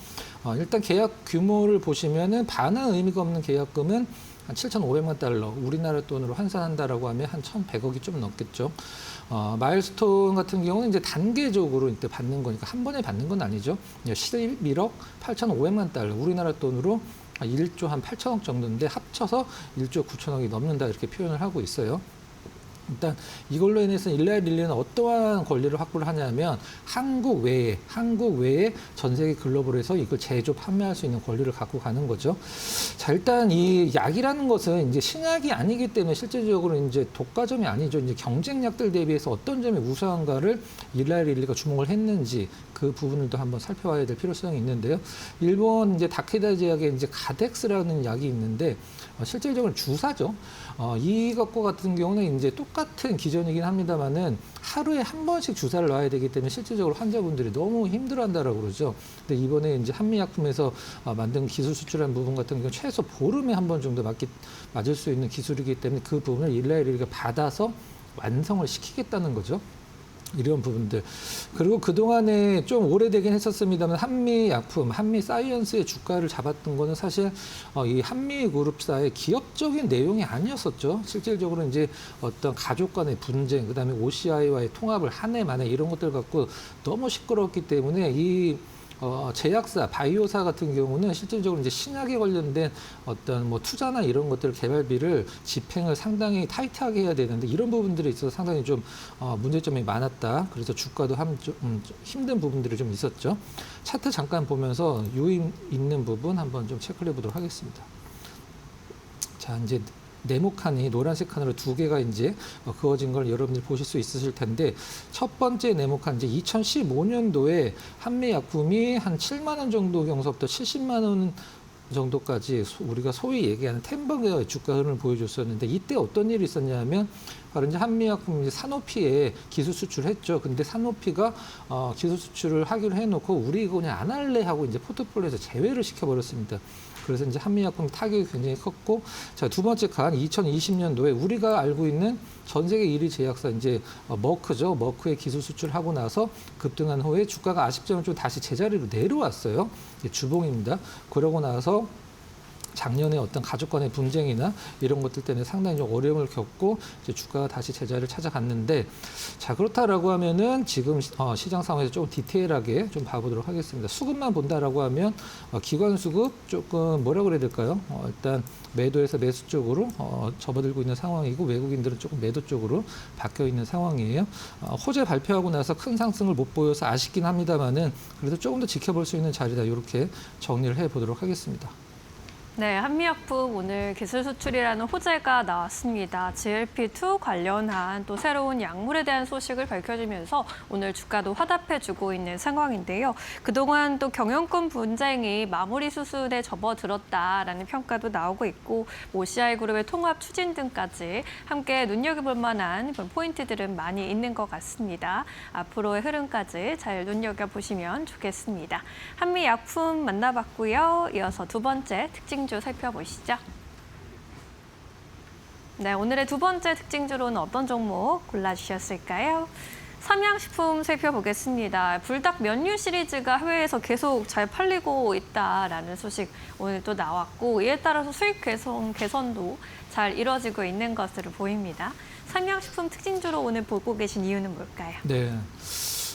일단 계약 규모를 보시면은 반은 의미가 없는 계약금은 한 7,500만 달러, 우리나라 돈으로 환산한다라고 하면 한 1,100억이 좀 넘겠죠. 마일스톤 같은 경우는 이제 단계적으로 이때 받는 거니까 한 번에 받는 건 아니죠. 11억 8,500만 달러, 우리나라 돈으로 1조 한 8천억 정도인데 합쳐서 1조 9천억이 넘는다 이렇게 표현을 하고 있어요. 일단 이걸로 인해서 일라이릴리는 어떠한 권리를 확보를 하냐면 한국 외에 전 세계 글로벌에서 이걸 제조 판매할 수 있는 권리를 갖고 가는 거죠. 자, 일단 이 약이라는 것은 이제 신약이 아니기 때문에 실제적으로 이제 독과점이 아니죠. 이제 경쟁약들 대비해서 어떤 점이 우수한가를 일라이릴리가 주목을 했는지 그 부분을 또 한번 살펴봐야 될 필요성이 있는데요. 일본 이제 다케다 제약의 이제 가덱스라는 약이 있는데 실질적으로 주사죠. 이것과 같은 경우는 이제 똑같은 기전이긴 합니다만은 하루에 한 번씩 주사를 놔야 되기 때문에 실질적으로 환자분들이 너무 힘들어한다라고 그러죠. 근데 이번에 이제 한미약품에서 만든 기술 수출한 부분 같은 경우 최소 보름에 한 번 정도 맞을 수 있는 기술이기 때문에 그 부분을 일라이릴리가 받아서 완성을 시키겠다는 거죠. 이런 부분들. 그리고 그동안에 좀 오래되긴 했었습니다만 한미약품, 한미사이언스의 주가를 잡았던 거는 사실 이 한미그룹사의 기업적인 내용이 아니었었죠. 실질적으로 이제 어떤 가족 간의 분쟁, 그다음에 OCI와의 통합을 한 해 만에 이런 것들 갖고 너무 시끄러웠기 때문에 이 제약사, 바이오사 같은 경우는 실질적으로 이제 신약에 관련된 어떤 뭐 투자나 이런 것들 개발비를 집행을 상당히 타이트하게 해야 되는데 이런 부분들에 있어서 상당히 좀 문제점이 많았다. 그래서 주가도 좀 힘든 부분들이 좀 있었죠. 차트 잠깐 보면서 요인 있는 부분 한번 좀 체크를 해보도록 하겠습니다. 자, 이제 네모칸이 노란색 칸으로 두 개가 이제 그어진 걸 여러분들 보실 수 있으실 텐데 첫 번째 네모칸 이제 2015년도에 한미약품이 한 7만 원 정도 경서부터 70만 원 정도까지 우리가 소위 얘기하는 템버그의 주가 흐름을 보여줬었는데 이때 어떤 일이 있었냐면 바로 이제 한미약품 사노피에 기술 수출했죠. 근데 사노피가 기술 수출을 하기로 해놓고 우리 이거 그냥 안 할래 하고 이제 포트폴리오에서 제외를 시켜버렸습니다. 그래서 이제 한미약품 타격이 굉장히 컸고, 자, 두 번째 칸 2020년도에 우리가 알고 있는 전 세계 1위 제약사 이제 머크죠. 머크의 기술 수출하고 나서 급등한 후에 주가가 아쉽지만 좀 다시 제자리로 내려왔어요. 주봉입니다. 그러고 나서 작년에 어떤 가족 간의 분쟁이나 이런 것들 때문에 상당히 좀 어려움을 겪고 이제 주가가 다시 제자리를 찾아갔는데, 자, 그렇다라고 하면은 지금 시장 상황에서 좀 디테일하게 좀 봐보도록 하겠습니다. 수급만 본다라고 하면 기관 수급 조금 뭐라 그래야 될까요? 일단 매도에서 매수 쪽으로 접어들고 있는 상황이고, 외국인들은 조금 매도 쪽으로 바뀌어 있는 상황이에요. 호재 발표하고 나서 큰 상승을 못 보여서 아쉽긴 합니다만은 그래도 조금 더 지켜볼 수 있는 자리다, 이렇게 정리를 해보도록 하겠습니다. 네, 한미약품 오늘 기술 수출이라는 호재가 나왔습니다. GLP-2 관련한 또 새로운 약물에 대한 소식을 밝혀지면서 오늘 주가도 화답해주고 있는 상황인데요. 그동안 또 경영권 분쟁이 마무리 수순에 접어들었다라는 평가도 나오고 있고, OCI그룹의 통합 추진 등까지 함께 눈여겨볼 만한 포인트들은 많이 있는 것 같습니다. 앞으로의 흐름까지 잘 눈여겨보시면 좋겠습니다. 한미약품 만나봤고요. 이어서 두 번째 특징 살펴보시죠. 네, 오늘의 두 번째 특징주로는 어떤 종목 골라주셨을까요? 삼양식품 살펴보겠습니다. 불닭 면류 시리즈가 해외에서 계속 잘 팔리고 있다라는 소식 오늘 또 나왔고, 이에 따라서 수익 개선도 잘 이뤄지고 있는 것으로 보입니다. 삼양식품 특징주로 오늘 보고 계신 이유는 뭘까요? 네.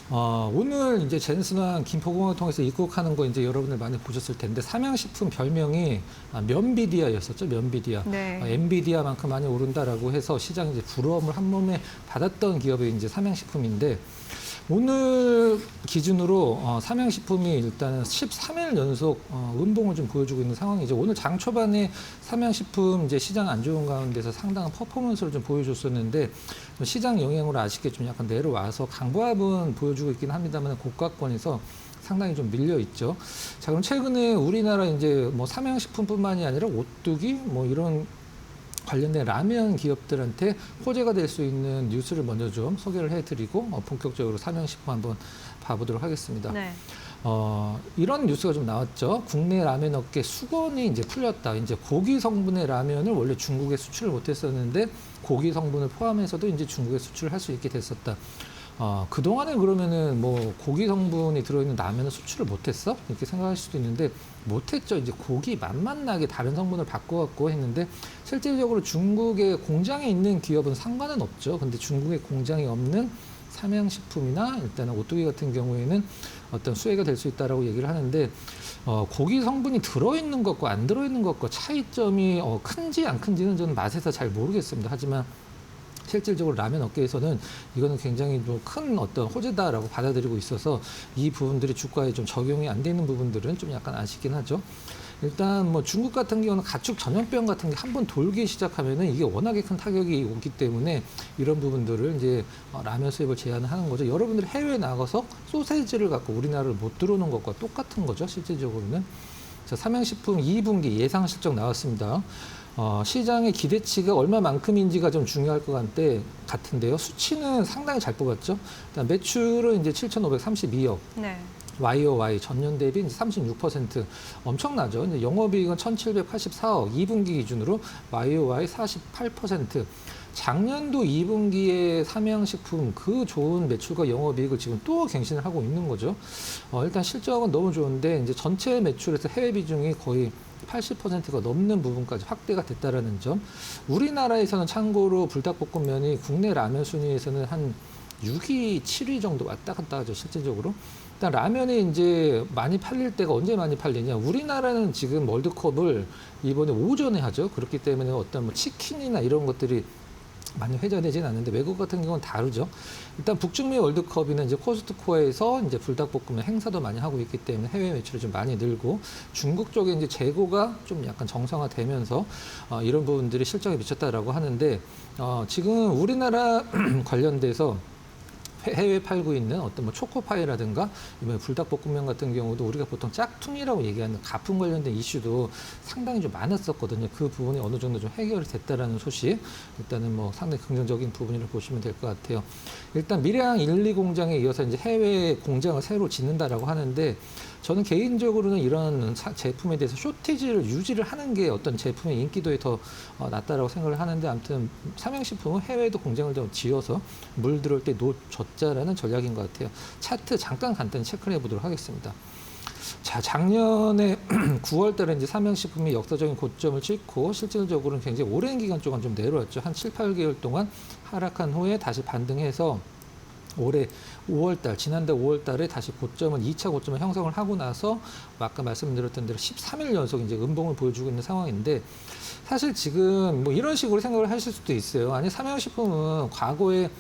오늘 이제 젠슨왕 김포공항을 통해서 입국하는 거 이제 여러분들 많이 보셨을 텐데, 삼양식품 별명이 면비디아였었죠. 면비디아. 네. 엔비디아만큼 많이 오른다라고 해서 시장이 이제 부러움을 한 몸에 받았던 기업이 이제 삼양식품인데, 오늘 기준으로 삼양식품이 일단은 13일 연속 음봉을 좀 보여주고 있는 상황이죠. 오늘 장 초반에 삼양식품 이제 시장 안 좋은 가운데서 상당한 퍼포먼스를 좀 보여줬었는데, 시장 영향으로 아쉽게 좀 약간 내려와서 강보합은 보여주고 있긴 합니다만 고가권에서 상당히 좀 밀려 있죠. 자, 그럼 최근에 우리나라 이제 뭐 삼양식품뿐만이 아니라 오뚜기 뭐 이런 관련된 라면 기업들한테 호재가 될 수 있는 뉴스를 먼저 좀 소개를 해드리고 본격적으로 삼양식품 한번 봐보도록 하겠습니다. 네. 이런 뉴스가 좀 나왔죠. 국내 라면 업계 수건이 이제 풀렸다. 이제 고기 성분의 라면을 원래 중국에 수출을 못했었는데 고기 성분을 포함해서도 이제 중국에 수출을 할 수 있게 됐었다. 그동안에 그러면은 뭐 고기 성분이 들어있는 라면을 수출을 못했어? 이렇게 생각할 수도 있는데 못했죠. 이제 고기 맛만 나게 다른 성분을 바꿔갖고 했는데, 실질적으로 중국의 공장에 있는 기업은 상관은 없죠. 근데 중국에 공장이 없는 삼양식품이나 일단은 오뚜기 같은 경우에는 어떤 수혜가 될 수 있다라고 얘기를 하는데, 고기 성분이 들어있는 것과 안 들어있는 것과 차이점이 큰지 안 큰지는 저는 맛에서 잘 모르겠습니다. 하지만 실질적으로 라면 업계에서는 이거는 굉장히 좀 큰 어떤 호재다라고 받아들이고 있어서 이 부분들이 주가에 좀 적용이 안 되는 부분들은 좀 약간 아쉽긴 하죠. 일단 뭐 중국 같은 경우는 가축 전염병 같은 게 한번 돌기 시작하면은 이게 워낙에 큰 타격이 오기 때문에 이런 부분들을 이제 라면 수입을 제한을 하는 거죠. 여러분들이 해외에 나가서 소세지를 갖고 우리나라를 못 들어오는 것과 똑같은 거죠. 실질적으로는. 자, 삼양식품 2분기 예상 실적 나왔습니다. 시장의 기대치가 얼마만큼인지가 좀 중요할 것 같은데요. 수치는 상당히 잘 뽑았죠. 일단 매출은 이제 7,532억. 네. YOY 전년 대비 이제 36% 엄청나죠. 이제 영업이익은 1,784억, 2분기 기준으로 YOY 48%. 작년도 2분기에 삼양식품 그 좋은 매출과 영업이익을 지금 또 갱신을 하고 있는 거죠. 일단 실적은 너무 좋은데 이제 전체 매출에서 해외 비중이 거의 80%가 넘는 부분까지 확대가 됐다라는 점. 우리나라에서는 참고로 불닭볶음면이 국내 라면 순위에서는 한 6위, 7위 정도 왔다 갔다 하죠, 실질적으로. 일단 라면이 이제 많이 팔릴 때가 언제 많이 팔리냐. 우리나라는 지금 월드컵을 이번에 오전에 하죠. 그렇기 때문에 어떤 뭐 치킨이나 이런 것들이 많이 회자되진 않는데 외국 같은 경우는 다르죠. 일단 북중미 월드컵이는 이제 코스트코에서 이제 불닭볶음면 행사도 많이 하고 있기 때문에 해외 매출이 좀 많이 늘고, 중국 쪽에 이제 재고가 좀 약간 정상화되면서 이런 부분들이 실적에 미쳤다라고 하는데, 지금 우리나라 관련돼서 해외에 팔고 있는 어떤 뭐 초코파이라든가 이번에 불닭볶음면 같은 경우도 우리가 보통 짝퉁이라고 얘기하는 가품 관련된 이슈도 상당히 좀 많았었거든요. 그 부분이 어느 정도 좀 해결이 됐다라는 소식, 일단은 뭐 상당히 긍정적인 부분이라고 보시면 될 것 같아요. 일단 밀양 1, 2 공장에 이어서 이제 해외 공장을 새로 짓는다라고 하는데, 저는 개인적으로는 이런 제품에 대해서 쇼티지를 유지를 하는 게 어떤 제품의 인기도에 더 낫다라고 생각을 하는데, 아무튼 삼양식품은 해외에도 공장을 좀 지어서 물 들어올 때 노젓자라는 전략인 것 같아요. 차트 잠깐 간단히 체크를 해보도록 하겠습니다. 자, 작년에 9월 달에 이제 삼양식품이 역사적인 고점을 찍고 실질적으로는 굉장히 오랜 기간 동안 좀 내려왔죠. 한 7, 8개월 동안 하락한 후에 다시 반등해서 올해 5월 달, 지난달 5월 달에 다시 고점을 2차 고점을 형성을 하고 나서 아까 말씀드렸던 대로 13일 연속 이제 음봉을 보여주고 있는 상황인데, 사실 지금 뭐 이런 식으로 생각을 하실 수도 있어요. 아니, 삼양식품은 과거에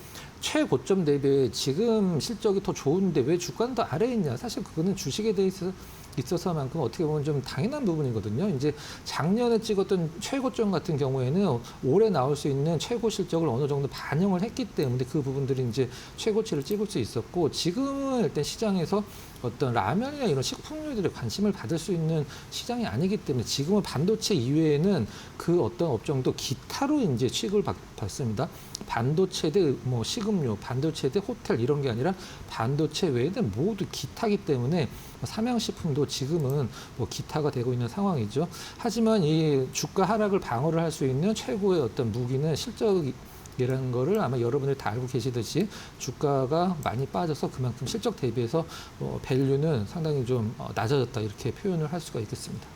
최고점 대비 지금 실적이 더 좋은데 왜 주가는 더 아래에 있냐. 사실 그거는 주식에 대해서 있어서만큼 어떻게 보면 좀 당연한 부분이거든요. 이제 작년에 찍었던 최고점 같은 경우에는 올해 나올 수 있는 최고 실적을 어느 정도 반영을 했기 때문에 그 부분들이 이제 최고치를 찍을 수 있었고, 지금은 일단 시장에서 어떤 라면이나 이런 식품류들에 관심을 받을 수 있는 시장이 아니기 때문에 지금은 반도체 이외에는 그 어떤 업종도 기타로 이제 취급을 받습니다. 반도체 대 뭐 식음료, 반도체 대 호텔 이런 게 아니라 반도체 외에는 모두 기타기 때문에 삼양식품도 지금은 뭐 기타가 되고 있는 상황이죠. 하지만 이 주가 하락을 방어를 할 수 있는 최고의 어떤 무기는 실적이라는 거를 아마 여러분들이 다 알고 계시듯이 주가가 많이 빠져서 그만큼 실적 대비해서 밸류는 상당히 좀 낮아졌다, 이렇게 표현을 할 수가 있겠습니다.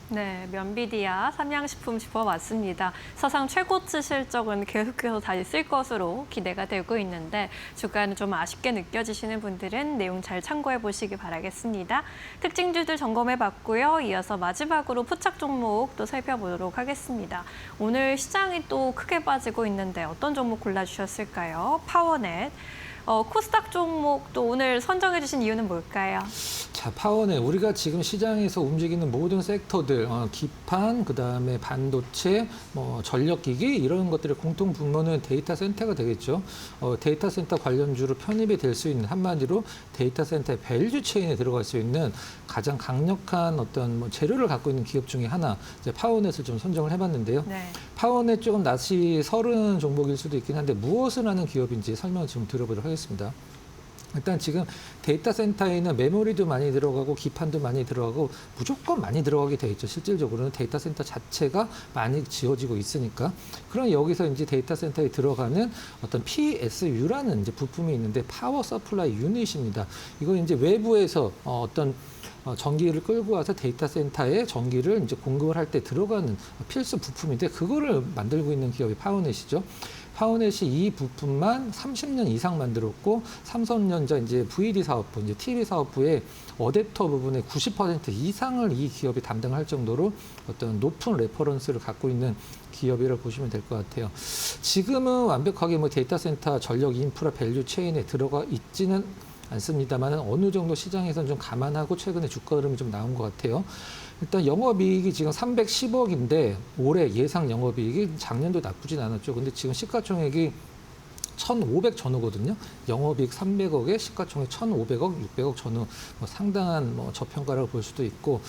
네, 면비디아 삼양식품 짚어봤습니다. 사상 최고치 실적은 계속해서 다시 쓸 것으로 기대가 되고 있는데, 주가는 좀 아쉽게 느껴지시는 분들은 내용 잘 참고해 보시기 바라겠습니다. 특징주들 점검해봤고요. 이어서 마지막으로 포착 종목 또 살펴보도록 하겠습니다. 오늘 시장이 또 크게 빠지고 있는데 어떤 종목 골라주셨을까요? 파워넷. 코스닥 종목도 오늘 선정해 주신 이유는 뭘까요? 자, 파워넷, 우리가 지금 시장에서 움직이는 모든 섹터들, 기판, 그다음에 반도체, 뭐 전력기기 이런 것들의 공통 분모는 데이터 센터가 되겠죠. 데이터 센터 관련주로 편입이 될 수 있는, 한마디로 데이터 센터의 밸류 체인에 들어갈 수 있는 가장 강력한 어떤 뭐 재료를 갖고 있는 기업 중에 하나, 이제 파워넷을 좀 선정을 해봤는데요. 네. 파워넷 조금 낯이 서른 종목일 수도 있긴 한데 무엇을 하는 기업인지 설명을 좀 들어보도록 하겠습니다. 일단 지금 데이터 센터에는 메모리도 많이 들어가고 기판도 많이 들어가고 무조건 많이 들어가게 돼 있죠. 실질적으로는 데이터 센터 자체가 많이 지어지고 있으니까. 그럼 여기서 이제 데이터 센터에 들어가는 어떤 PSU라는 이제 부품이 있는데, 파워 서플라이 유닛입니다. 이거 이제 외부에서 어떤 전기를 끌고 와서 데이터 센터에 전기를 이제 공급을 할 때 들어가는 필수 부품인데, 그거를 만들고 있는 기업이 파워넷이죠. 파워넷이 이 부품만 30년 이상 만들었고, 삼성전자 이제 VD 사업부, 이제 TV 사업부의 어댑터 부분의 90% 이상을 이 기업이 담당할 정도로 어떤 높은 레퍼런스를 갖고 있는 기업이라고 보시면 될 것 같아요. 지금은 완벽하게 뭐 데이터 센터 전력 인프라 밸류 체인에 들어가 있지는 않습니다만 어느 정도 시장에서는 좀 감안하고 최근에 주가 흐름이 좀 나온 것 같아요. 일단 영업이익이 지금 310억인데 올해 예상 영업이익이 작년도 나쁘진 않았죠. 근데 지금 시가총액이 1,500 전후거든요. 영업이익 300억에 시가총액 1,500억, 600억 전후, 뭐 상당한 뭐 저평가라고 볼 수도 있고,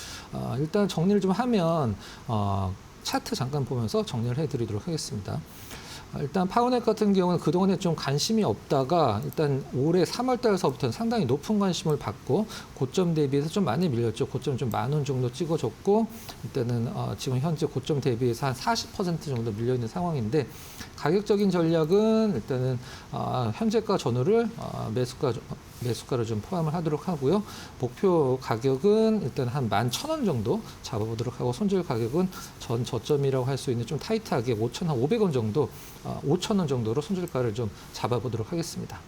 일단 정리를 좀 하면 차트 잠깐 보면서 정리를 해드리도록 하겠습니다. 일단 파워넷 같은 경우는 그동안에 좀 관심이 없다가 일단 올해 3월 달서부터는 상당히 높은 관심을 받고 고점 대비해서 좀 많이 밀렸죠. 고점 좀 10,000원 정도 찍어줬고, 일단은 지금 현재 고점 대비해서 한 40% 정도 밀려 있는 상황인데, 가격적인 전략은 일단은 현재가 전후를 매수가를 좀 포함을 하도록 하고요. 목표 가격은 일단 한 11,000원 정도 잡아보도록 하고, 손절 가격은 전 저점이라고 할 수 있는 좀 타이트하게 5,500원 정도, 5,000원 정도로 손절가를 좀 잡아보도록 하겠습니다.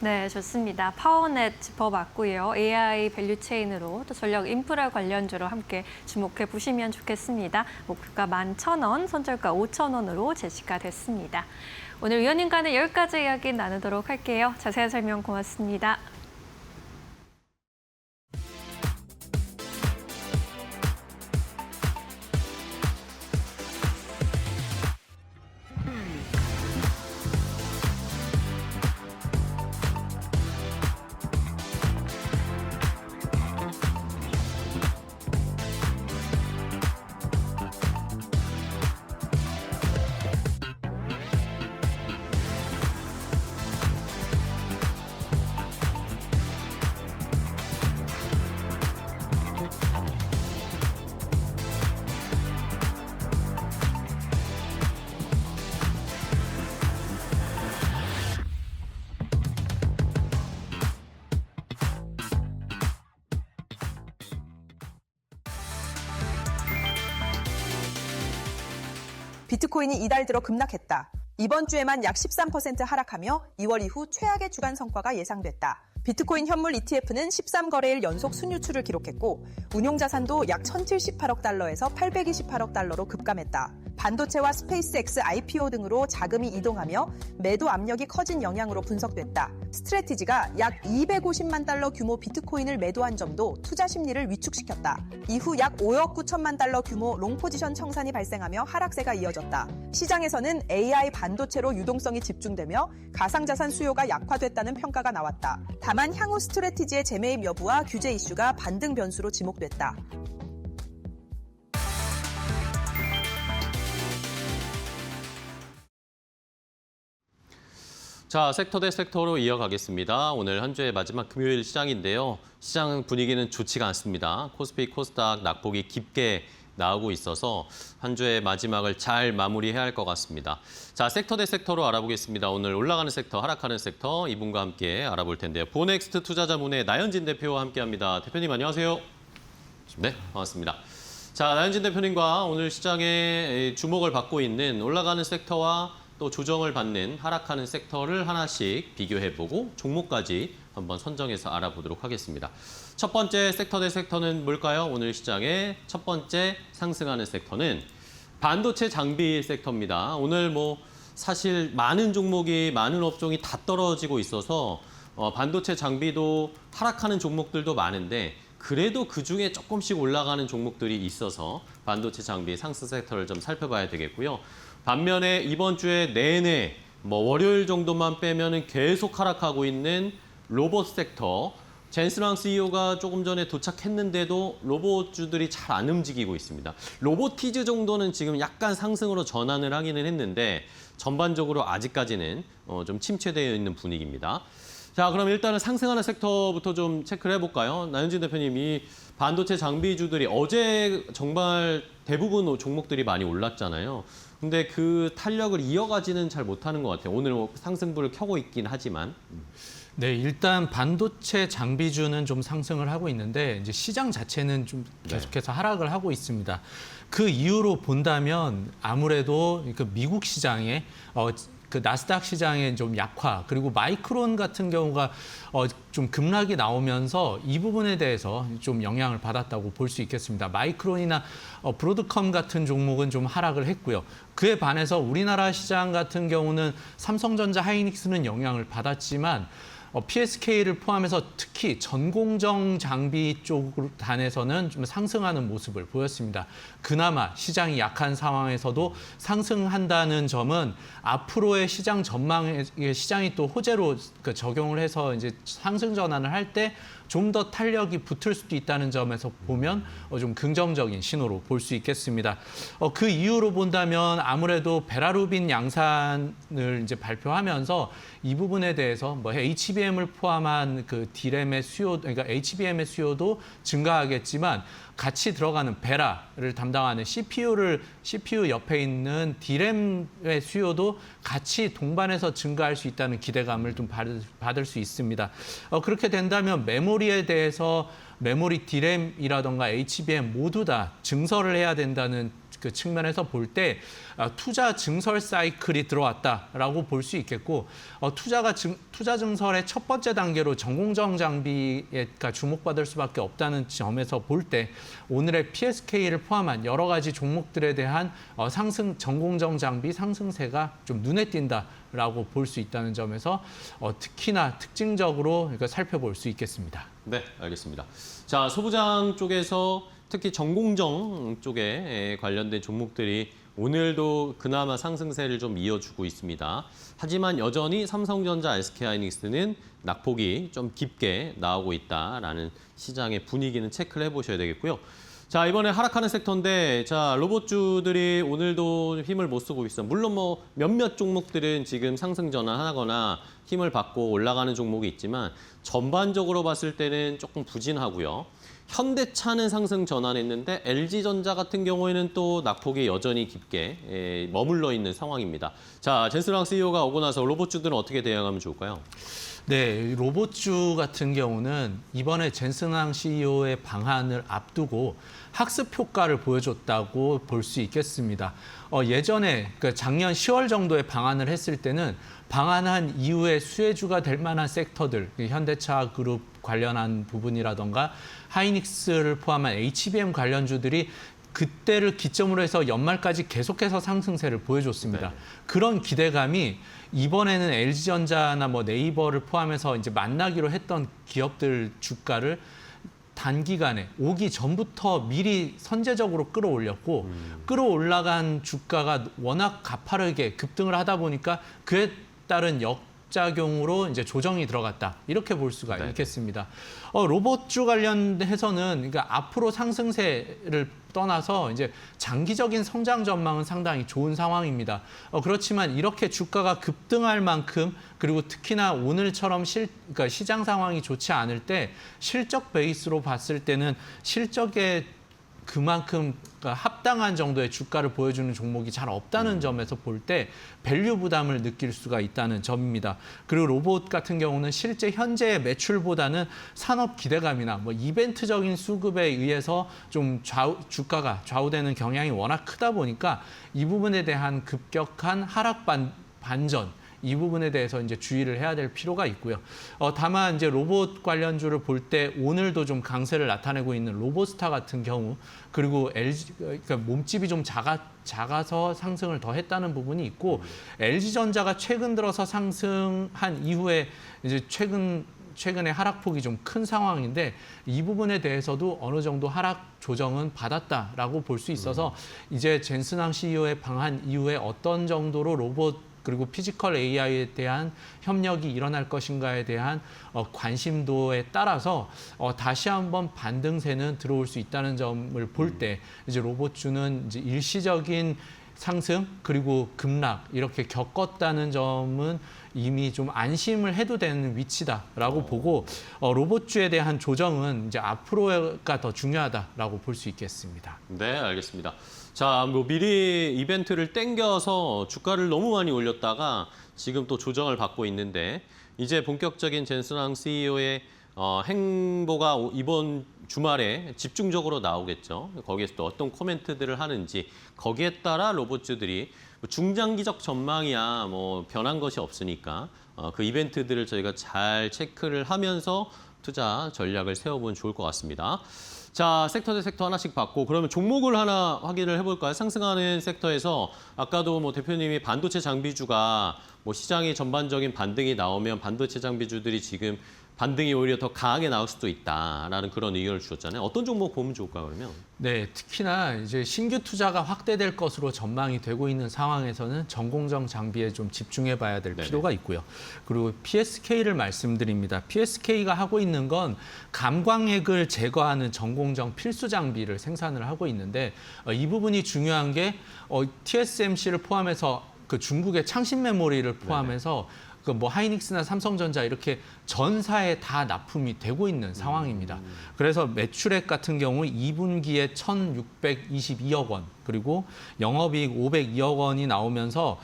네, 좋습니다. 파워넷 짚어봤고요. AI 밸류 체인으로 또 전력 인프라 관련주로 함께 주목해 보시면 좋겠습니다. 목표가 11,000원, 손절가 5,000원으로 제시가 됐습니다. 오늘 위원님과는 여기까지 이야기 나누도록 할게요. 자세한 설명 고맙습니다. 비트코인이 이달 들어 급락했다. 이번 주에만 약 13% 하락하며 2월 이후 최악의 주간 성과가 예상됐다. 비트코인 현물 ETF는 13거래일 연속 순유출을 기록했고 운용 자산도 약 1,078억 달러에서 828억 달러로 급감했다. 반도체와 스페이스X IPO 등으로 자금이 이동하며 매도 압력이 커진 영향으로 분석됐다. 스트래티지가 약 250만 달러 규모 비트코인을 매도한 점도 투자 심리를 위축시켰다. 이후 약 5억 9천만 달러 규모 롱포지션 청산이 발생하며 하락세가 이어졌다. 시장에서는 AI 반도체로 유동성이 집중되며 가상자산 수요가 약화됐다는 평가가 나왔다. 다만 향후 스트래티지의 재매입 여부와 규제 이슈가 반등 변수로 지목됐다. 자, 섹터 대 섹터로 이어가겠습니다. 오늘 한 주의 마지막 금요일 시장인데요. 시장 분위기는 좋지가 않습니다. 코스피, 코스닥 낙폭이 깊게 나오고 있어서 한 주의 마지막을 잘 마무리해야 할 것 같습니다. 자, 섹터 대 섹터로 알아보겠습니다. 오늘 올라가는 섹터, 하락하는 섹터 이분과 함께 알아볼 텐데요. 보넥스트 투자자문의 나현진 대표와 함께합니다. 대표님 안녕하세요. 네, 반갑습니다. 자, 나현진 대표님과 오늘 시장에 주목을 받고 있는 올라가는 섹터와 또 조정을 받는 하락하는 섹터를 하나씩 비교해보고 종목까지 한번 선정해서 알아보도록 하겠습니다. 첫 번째 섹터 대 섹터는 뭘까요? 오늘 시장의 첫 번째 상승하는 섹터는 반도체 장비 섹터입니다. 오늘 사실 많은 종목이, 많은 업종이 다 떨어지고 있어서 반도체 장비도 하락하는 종목들도 많은데 그래도 그중에 조금씩 올라가는 종목들이 있어서 반도체 장비 상승 섹터를 좀 살펴봐야 되겠고요. 반면에 이번 주에 내내 월요일 정도만 빼면은 계속 하락하고 있는 로봇 섹터, 젠스랑 CEO가 조금 전에 도착했는데도 로봇주들이 잘 안 움직이고 있습니다. 로보티즈 정도는 지금 약간 상승으로 전환을 하기는 했는데 전반적으로 아직까지는 좀 침체되어 있는 분위기입니다. 자, 그럼 일단은 상승하는 섹터부터 좀 체크를 해볼까요? 나현진 대표님, 이 반도체 장비주들이 어제 정말 대부분 종목들이 많이 올랐잖아요. 근데 그 탄력을 이어가지는 잘 못하는 것 같아요. 오늘 상승부를 켜고 있긴 하지만. 네, 일단 반도체 장비주는 좀 상승을 하고 있는데 이제 시장 자체는 좀 계속해서 하락을 하고 있습니다. 그 이유로 본다면 아무래도 그 미국 시장에 그 나스닥 시장의 좀 약화, 그리고 마이크론 같은 경우가 좀 급락이 나오면서 이 부분에 대해서 좀 영향을 받았다고 볼 수 있겠습니다. 마이크론이나 브로드컴 같은 종목은 좀 하락을 했고요. 그에 반해서 우리나라 시장 같은 경우는 삼성전자, 하이닉스는 영향을 받았지만 PSK를 포함해서 특히 전공정 장비 쪽 단에서는 좀 상승하는 모습을 보였습니다. 그나마 시장이 약한 상황에서도 상승한다는 점은 앞으로의 시장 전망에 시장이 또 호재로 적용을 해서 이제 상승 전환을 할 때 좀 더 탄력이 붙을 수도 있다는 점에서 보면 좀 긍정적인 신호로 볼 수 있겠습니다. 그 이유로 본다면 아무래도 베라루빈 양산을 이제 발표하면서 이 부분에 대해서 HBM을 포함한 그 D램의 수요, 그러니까 HBM의 수요도 증가하겠지만 같이 들어가는 베라를 담당하는 CPU 옆에 있는 D램의 수요도 같이 동반해서 증가할 수 있다는 기대감을 좀 받을 수 있습니다. 그렇게 된다면 메모리에 대해서 메모리 D램이라던가 HBM 모두 다 증설을 해야 된다는 그 측면에서 볼 때 투자 증설 사이클이 들어왔다라고 볼 수 있겠고 투자 증설의 첫 번째 단계로 전공정 장비가 주목받을 수밖에 없다는 점에서 볼 때 오늘의 PSK를 포함한 여러 가지 종목들에 대한 전공정 장비 상승세가 좀 눈에 띈다라고 볼 수 있다는 점에서 특히나 특징적으로 살펴볼 수 있겠습니다. 네, 알겠습니다. 자, 소부장 쪽에서 특히 전공정 쪽에 관련된 종목들이 오늘도 그나마 상승세를 좀 이어주고 있습니다. 하지만 여전히 삼성전자, SK하이닉스는 낙폭이 좀 깊게 나오고 있다라는 시장의 분위기는 체크를 해보셔야 되겠고요. 자, 이번에 하락하는 섹터인데, 자, 로봇주들이 오늘도 힘을 못 쓰고 있어. 물론 몇몇 종목들은 지금 상승 전환하거나 힘을 받고 올라가는 종목이 있지만 전반적으로 봤을 때는 조금 부진하고요. 현대차는 상승 전환했는데 LG전자 같은 경우에는 또 낙폭이 여전히 깊게 머물러 있는 상황입니다. 자, 젠스랑 CEO가 오고 나서 로봇주들은 어떻게 대응하면 좋을까요? 네, 로봇주 같은 경우는 이번에 젠슨왕 CEO의 방한을 앞두고 학습 효과를 보여줬다고 볼 수 있겠습니다. 예전에 작년 10월 정도에 방한을 했을 때는 방한한 이후에 수혜주가 될 만한 섹터들, 현대차 그룹 관련한 부분이라던가 하이닉스를 포함한 HBM 관련주들이 그때를 기점으로 해서 연말까지 계속해서 상승세를 보여줬습니다. 네. 그런 기대감이 이번에는 LG전자나 뭐 네이버를 포함해서 이제 만나기로 했던 기업들 주가를 단기간에 오기 전부터 미리 선제적으로 끌어올렸고 끌어올라간 주가가 워낙 가파르게 급등을 하다 보니까 그에 따른 역작용으로 이제 조정이 들어갔다. 이렇게 볼 수가 네. 있겠습니다. 로봇주 관련해서는 그러니까 앞으로 상승세를 떠나서 이제 장기적인 성장 전망은 상당히 좋은 상황입니다. 그렇지만 이렇게 주가가 급등할 만큼 그리고 특히나 오늘처럼 그러니까 시장 상황이 좋지 않을 때 실적 베이스로 봤을 때는 실적에 그만큼 합당한 정도의 주가를 보여주는 종목이 잘 없다는 점에서 볼 때 밸류 부담을 느낄 수가 있다는 점입니다. 그리고 로봇 같은 경우는 실제 현재의 매출보다는 산업 기대감이나 뭐 이벤트적인 수급에 의해서 좀 주가가 좌우되는 경향이 워낙 크다 보니까 이 부분에 대한 급격한 하락 반전 이 부분에 대해서 이제 주의를 해야 될 필요가 있고요. 다만 이제 로봇 관련주를 볼 때 오늘도 좀 강세를 나타내고 있는 로보스타 같은 경우 그리고 LG 그러니까 몸집이 좀 작아서 상승을 더 했다는 부분이 있고 LG전자가 최근 들어서 상승한 이후에 이제 최근에 하락폭이 좀 큰 상황인데 이 부분에 대해서도 어느 정도 하락 조정은 받았다라고 볼 수 있어서 이제 젠슨왕 CEO의 방한 이후에 어떤 정도로 로봇 그리고 피지컬 AI에 대한 협력이 일어날 것인가에 대한 관심도에 따라서 다시 한번 반등세는 들어올 수 있다는 점을 볼 때 이제 로봇주는 이제 일시적인 상승 그리고 급락 이렇게 겪었다는 점은 이미 좀 안심을 해도 되는 위치다라고 보고 로봇주에 대한 조정은 이제 앞으로가 더 중요하다라고 볼 수 있겠습니다. 네, 알겠습니다. 자, 뭐 미리 이벤트를 땡겨서 주가를 너무 많이 올렸다가 지금 또 조정을 받고 있는데 이제 본격적인 젠슨왕 CEO의 행보가 이번 주말에 집중적으로 나오겠죠. 거기에서 또 어떤 코멘트들을 하는지 거기에 따라 로봇주들이 중장기적 전망이야 뭐 변한 것이 없으니까 그 이벤트들을 저희가 잘 체크를 하면서 투자 전략을 세워보면 좋을 것 같습니다. 자, 섹터 대 섹터 하나씩 봤고 그러면 종목을 하나 확인을 해볼까요? 상승하는 섹터에서 아까도 뭐 대표님이 반도체 장비주가 뭐 시장의 전반적인 반등이 나오면 반도체 장비주들이 지금 반등이 오히려 더 강하게 나올 수도 있다라는 그런 의견을 주셨잖아요. 어떤 종목 보면 좋을까요, 그러면? 네, 특히나 이제 신규 투자가 확대될 것으로 전망이 되고 있는 상황에서는 전공정 장비에 좀 집중해 봐야 될 네네. 필요가 있고요. 그리고 PSK를 말씀드립니다. PSK가 하고 있는 건 감광핵을 제거하는 전공정 필수 장비를 생산을 하고 있는데 이 부분이 중요한 게 TSMC를 포함해서 그 중국의 창신 메모리를 포함해서 그 뭐 하이닉스나 삼성전자 이렇게 전사에 다 납품이 되고 있는 상황입니다. 그래서 매출액 같은 경우 2분기에 1,622억 원 그리고 영업이익 502억 원이 나오면서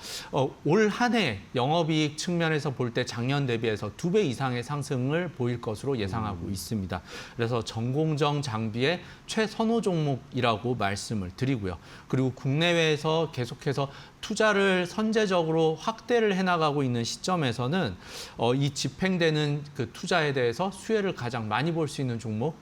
올 한 해 영업이익 측면에서 볼 때 작년 대비해서 2배 이상의 상승을 보일 것으로 예상하고 있습니다. 그래서 전공정 장비의 최선호 종목이라고 말씀을 드리고요. 그리고 국내외에서 계속해서 투자를 선제적으로 확대를 해나가고 있는 시점에서는 이 집행되는 그 투자에 대해서 수혜를 가장 많이 볼 수 있는 종목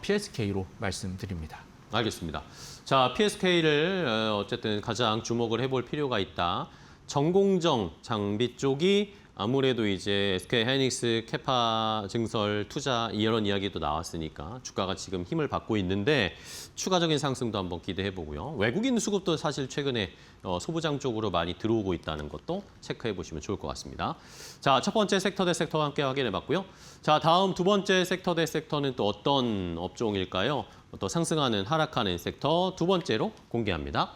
PSK로 말씀드립니다. 알겠습니다. 자, PSK를 어쨌든 가장 주목을 해볼 필요가 있다. 전공정 장비 쪽이 아무래도 이제 SK 하이닉스 캐파 증설 투자 이런 이야기도 나왔으니까 주가가 지금 힘을 받고 있는데 추가적인 상승도 한번 기대해 보고요. 외국인 수급도 사실 최근에 소부장 쪽으로 많이 들어오고 있다는 것도 체크해 보시면 좋을 것 같습니다. 자, 첫 번째 섹터 대 섹터와 함께 확인해 봤고요. 자, 다음 두 번째 섹터 대 섹터는 또 어떤 업종일까요? 또 상승하는 하락하는 섹터 두 번째로 공개합니다.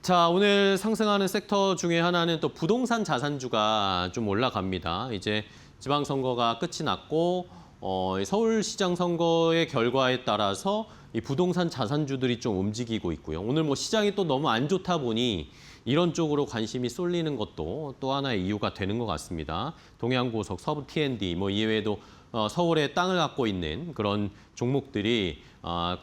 자, 오늘 상승하는 섹터 중에 하나는 또 부동산 자산주가 좀 올라갑니다. 이제 지방선거가 끝이 났고 서울시장 선거의 결과에 따라서 이 부동산 자산주들이 좀 움직이고 있고요. 오늘 뭐 시장이 또 너무 안 좋다 보니 이런 쪽으로 관심이 쏠리는 것도 또 하나의 이유가 되는 것 같습니다. 동양고속, 서부 T&D 뭐 이외에도 서울에 땅을 갖고 있는 그런 종목들이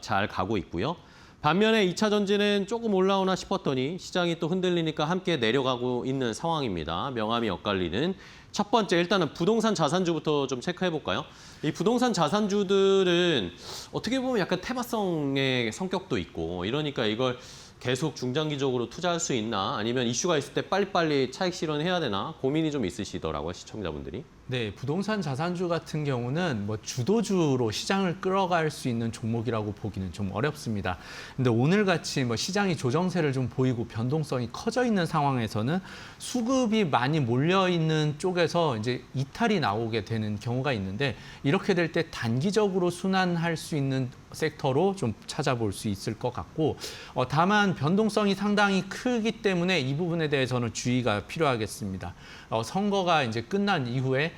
잘 가고 있고요. 반면에 2차 전지는 조금 올라오나 싶었더니 시장이 또 흔들리니까 함께 내려가고 있는 상황입니다. 명암이 엇갈리는 첫 번째 일단은 부동산 자산주부터 좀 체크해 볼까요? 이 부동산 자산주들은 어떻게 보면 약간 테마성의 성격도 있고 이러니까 이걸 계속 중장기적으로 투자할 수 있나 아니면 이슈가 있을 때 빨리빨리 차익 실현해야 되나 고민이 좀 있으시더라고요, 시청자분들이. 네, 부동산 자산주 같은 경우는 뭐 주도주로 시장을 끌어갈 수 있는 종목이라고 보기는 좀 어렵습니다. 근데 오늘같이 뭐 시장이 조정세를 좀 보이고 변동성이 커져 있는 상황에서는 수급이 많이 몰려 있는 쪽에서 이제 이탈이 나오게 되는 경우가 있는데 이렇게 될 때 단기적으로 순환할 수 있는 섹터로 좀 찾아볼 수 있을 것 같고 다만 변동성이 상당히 크기 때문에 이 부분에 대해서는 주의가 필요하겠습니다. 선거가 이제 끝난 이후에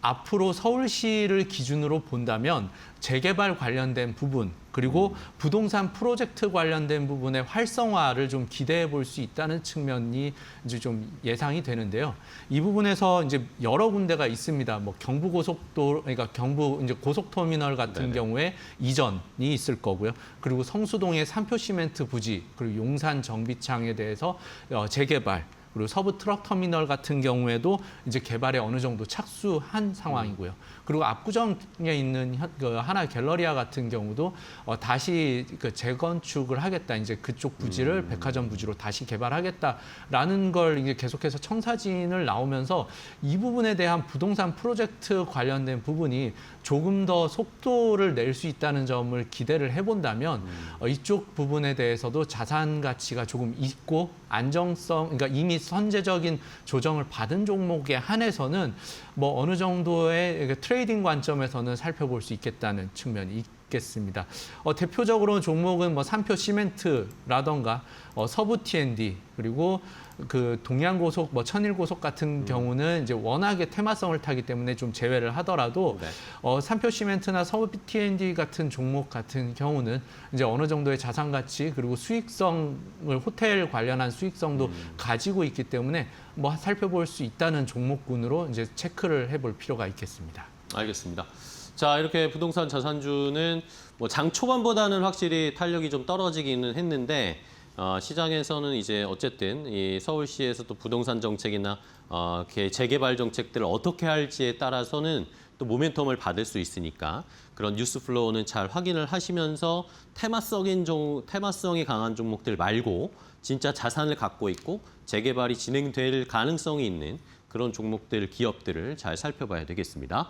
앞으로 서울시를 기준으로 본다면 재개발 관련된 부분 그리고 부동산 프로젝트 관련된 부분의 활성화를 좀 기대해 볼 수 있다는 측면이 이제 좀 예상이 되는데요. 이 부분에서 이제 여러 군데가 있습니다. 뭐 경부고속도로, 그러니까 경부 이제 고속터미널 같은 네네. 경우에 이전이 있을 거고요. 그리고 성수동의 삼표시멘트 부지 그리고 용산 정비창에 대해서 재개발. 그리고 서부 트럭터미널 같은 경우에도 이제 개발에 어느 정도 착수한 상황이고요. 그리고 압구정에 있는 하나 갤러리아 같은 경우도 다시 재건축을 하겠다. 이제 그쪽 부지를 백화점 부지로 다시 개발하겠다라는 걸 이제 계속해서 청사진을 나오면서 이 부분에 대한 부동산 프로젝트 관련된 부분이 조금 더 속도를 낼 수 있다는 점을 기대를 해본다면 이쪽 부분에 대해서도 자산 가치가 조금 있고 안정성, 그러니까 이미 선제적인 조정을 받은 종목에 한해서는 뭐 어느 정도의 트레이딩 관점에서는 살펴볼 수 있겠다는 측면이 있겠습니다. 대표적으로 종목은 뭐 삼표 시멘트라던가 서부 T&D 그리고 그 동양고속, 뭐 천일고속 같은 경우는 이제 워낙에 테마성을 타기 때문에 좀 제외를 하더라도 네. 삼표 시멘트나 서부 T&D 같은 종목 같은 경우는 이제 어느 정도의 자산 가치 그리고 수익성을 호텔 관련한 수익성도 가지고 있기 때문에 뭐 살펴볼 수 있다는 종목군으로 이제 체크를 해볼 필요가 있겠습니다. 알겠습니다. 자, 이렇게 부동산 자산주는 뭐 장 초반보다는 확실히 탄력이 좀 떨어지기는 했는데 시장에서는 이제 어쨌든 이 서울시에서 또 부동산 정책이나 재개발 정책들을 어떻게 할지에 따라서는 또 모멘텀을 받을 수 있으니까 그런 뉴스 플로우는 잘 확인을 하시면서 테마성이 강한 종목들 말고 진짜 자산을 갖고 있고 재개발이 진행될 가능성이 있는 그런 종목들, 기업들을 잘 살펴봐야 되겠습니다.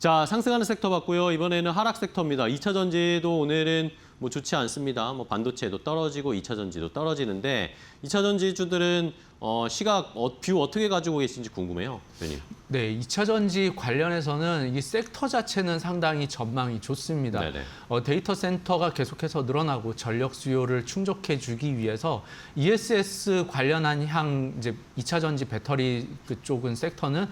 자, 상승하는 섹터 봤고요. 이번에는 하락 섹터입니다. 2차 전지도 오늘은 뭐 좋지 않습니다. 뭐 반도체도 떨어지고 2차 전지도 떨어지는데 2차 전지주들은 뷰 어떻게 가지고 계신지 궁금해요, 대표님. 네, 2차 전지 관련해서는 이 섹터 자체는 상당히 전망이 좋습니다. 네네. 데이터 센터가 계속해서 늘어나고 전력 수요를 충족해 주기 위해서 ESS 관련한 이제 2차 전지 배터리 그쪽은 섹터는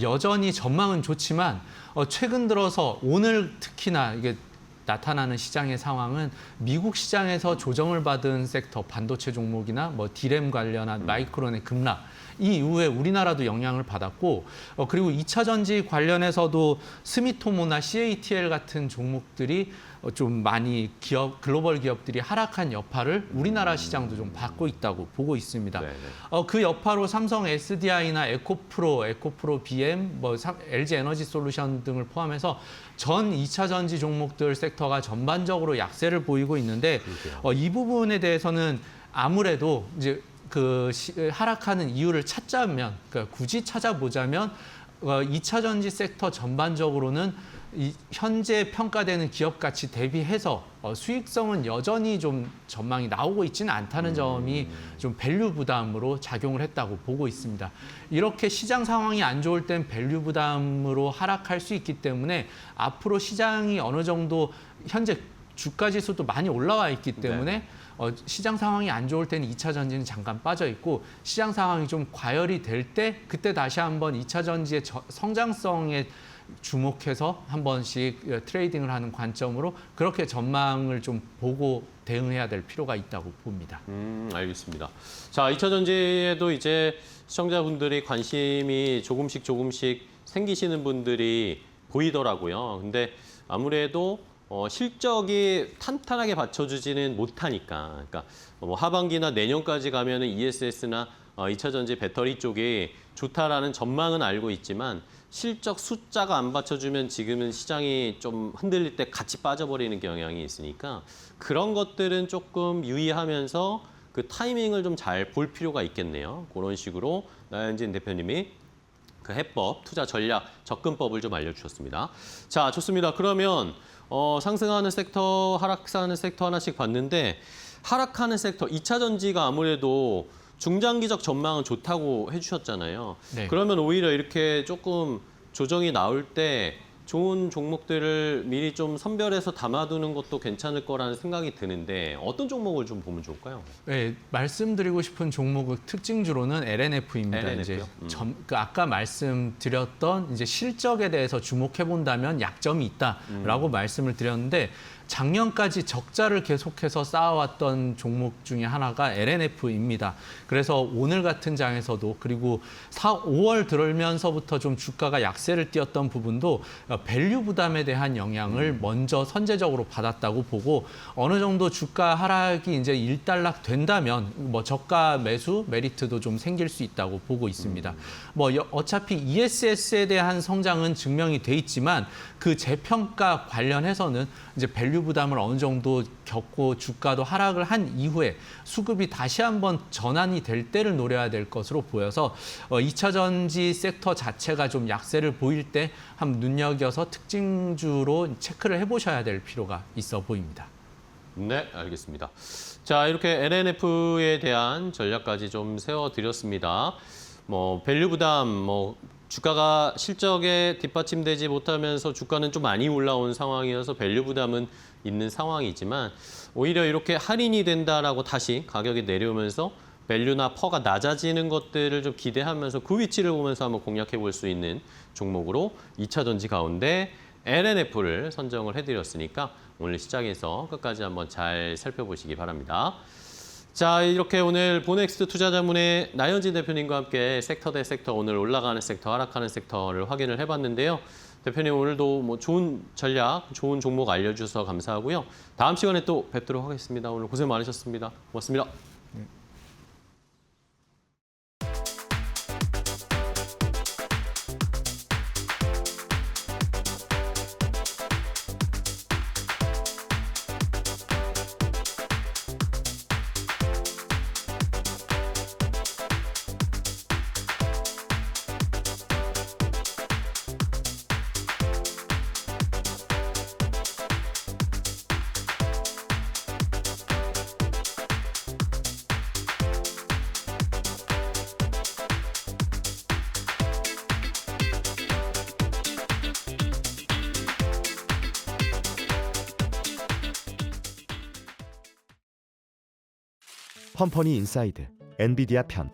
여전히 전망은 좋지만 최근 들어서 오늘 특히나 이게 나타나는 시장의 상황은 미국 시장에서 조정을 받은 섹터 반도체 종목이나 뭐 디램 관련한 마이크론의 급락 이 이후에 우리나라도 영향을 받았고 그리고 2차 전지 관련해서도 스미토모나 CATL 같은 종목들이 좀 많이 글로벌 기업들이 하락한 여파를 우리나라 시장도 좀 받고 있다고 보고 있습니다. 그 여파로 삼성 SDI나 에코프로 BM, 뭐 LG 에너지 솔루션 등을 포함해서 전 2차 전지 종목들 섹터가 전반적으로 약세를 보이고 있는데 이 부분에 대해서는 아무래도 이제 하락하는 이유를 찾자면, 그러니까 굳이 찾아보자면 2차 전지 sek터 전반적으로는 현재 평가되는 기업 가치 대비해서 수익성은 여전히 좀 전망이 나오고 있지는 않다는 점이 좀 밸류 부담으로 작용을 했다고 보고 있습니다. 이렇게 시장 상황이 안 좋을 땐 밸류 부담으로 하락할 수 있기 때문에 앞으로 시장이 어느 정도 현재 주가 지수도 많이 올라와 있기 때문에 시장 상황이 안 좋을 때는 2차 전지는 잠깐 빠져 있고 시장 상황이 좀 과열이 될 때 그때 다시 한번 2차 전지의 성장성에 주목해서 한 번씩 트레이딩을 하는 관점으로 그렇게 전망을 좀 보고 대응해야 될 필요가 있다고 봅니다. 알겠습니다. 자, 2차 전지에도 이제 시청자분들이 관심이 조금씩 생기시는 분들이 보이더라고요. 근데 아무래도 실적이 탄탄하게 받쳐주지는 못하니까, 그러니까 뭐 하반기나 내년까지 가면은 ESS나 2차 전지 배터리 쪽이 좋다라는 전망은 알고 있지만 실적 숫자가 안 받쳐주면 지금은 시장이 좀 흔들릴 때 같이 빠져버리는 경향이 있으니까 그런 것들은 조금 유의하면서 그 타이밍을 좀 잘 볼 필요가 있겠네요. 그런 식으로 나현진 대표님이 그 해법, 투자 전략, 접근법을 좀 알려주셨습니다. 자, 좋습니다. 그러면 상승하는 섹터, 하락하는 섹터 하나씩 봤는데 하락하는 섹터, 2차 전지가 아무래도 중장기적 전망은 좋다고 해주셨잖아요. 네. 그러면 오히려 이렇게 조금 조정이 나올 때 좋은 종목들을 미리 좀 선별해서 담아두는 것도 괜찮을 거라는 생각이 드는데 어떤 종목을 좀 보면 좋을까요? 네, 말씀드리고 싶은 종목의 특징주로는 LNF입니다. LNF 요? 아까 말씀드렸던 이제 실적에 대해서 주목해 본다면 약점이 있다라고 말씀을 드렸는데 작년까지 적자를 계속해서 쌓아왔던 종목 중에 하나가 LNF입니다. 그래서 오늘 같은 장에서도 그리고 5월 들면서부터 좀 주가가 약세를 띄었던 부분도 밸류 부담에 대한 영향을 먼저 선제적으로 받았다고 보고 어느 정도 주가 하락이 이제 일단락 된다면 뭐 저가 매수 메리트도 좀 생길 수 있다고 보고 있습니다. 뭐 어차피 ESS에 대한 성장은 증명이 돼 있지만 그 재평가 관련해서는 이제 밸류 부담을 어느 정도 겪고 주가도 하락을 한 이후에 수급이 다시 한번 전환이 될 때를 노려야 될 것으로 보여서 2차 전지 섹터 자체가 좀 약세를 보일 때 한번 눈여겨서 특징주로 체크를 해보셔야 될 필요가 있어 보입니다. 네, 알겠습니다. 자, 이렇게 LNF에 대한 전략까지 좀 세워드렸습니다. 뭐 밸류 부담, 주가가 실적에 뒷받침되지 못하면서 주가는 좀 많이 올라온 상황이어서 밸류 부담은 있는 상황이지만 오히려 이렇게 할인이 된다라고 다시 가격이 내려오면서 밸류나 퍼가 낮아지는 것들을 좀 기대하면서 그 위치를 보면서 한번 공략해 볼 수 있는 종목으로 2차 전지 가운데 LNF를 선정을 해드렸으니까 오늘 시장에서 끝까지 한번 잘 살펴보시기 바랍니다. 자, 이렇게 오늘 보넥스트 투자자문의 나현진 대표님과 함께 섹터 대 섹터, 오늘 올라가는 섹터, 하락하는 섹터를 확인을 해봤는데요. 대표님 오늘도 뭐 좋은 전략, 좋은 종목 알려주셔서 감사하고요. 다음 시간에 또 뵙도록 하겠습니다. 오늘 고생 많으셨습니다. 고맙습니다. 컴퍼니 인사이드, 엔비디아 편.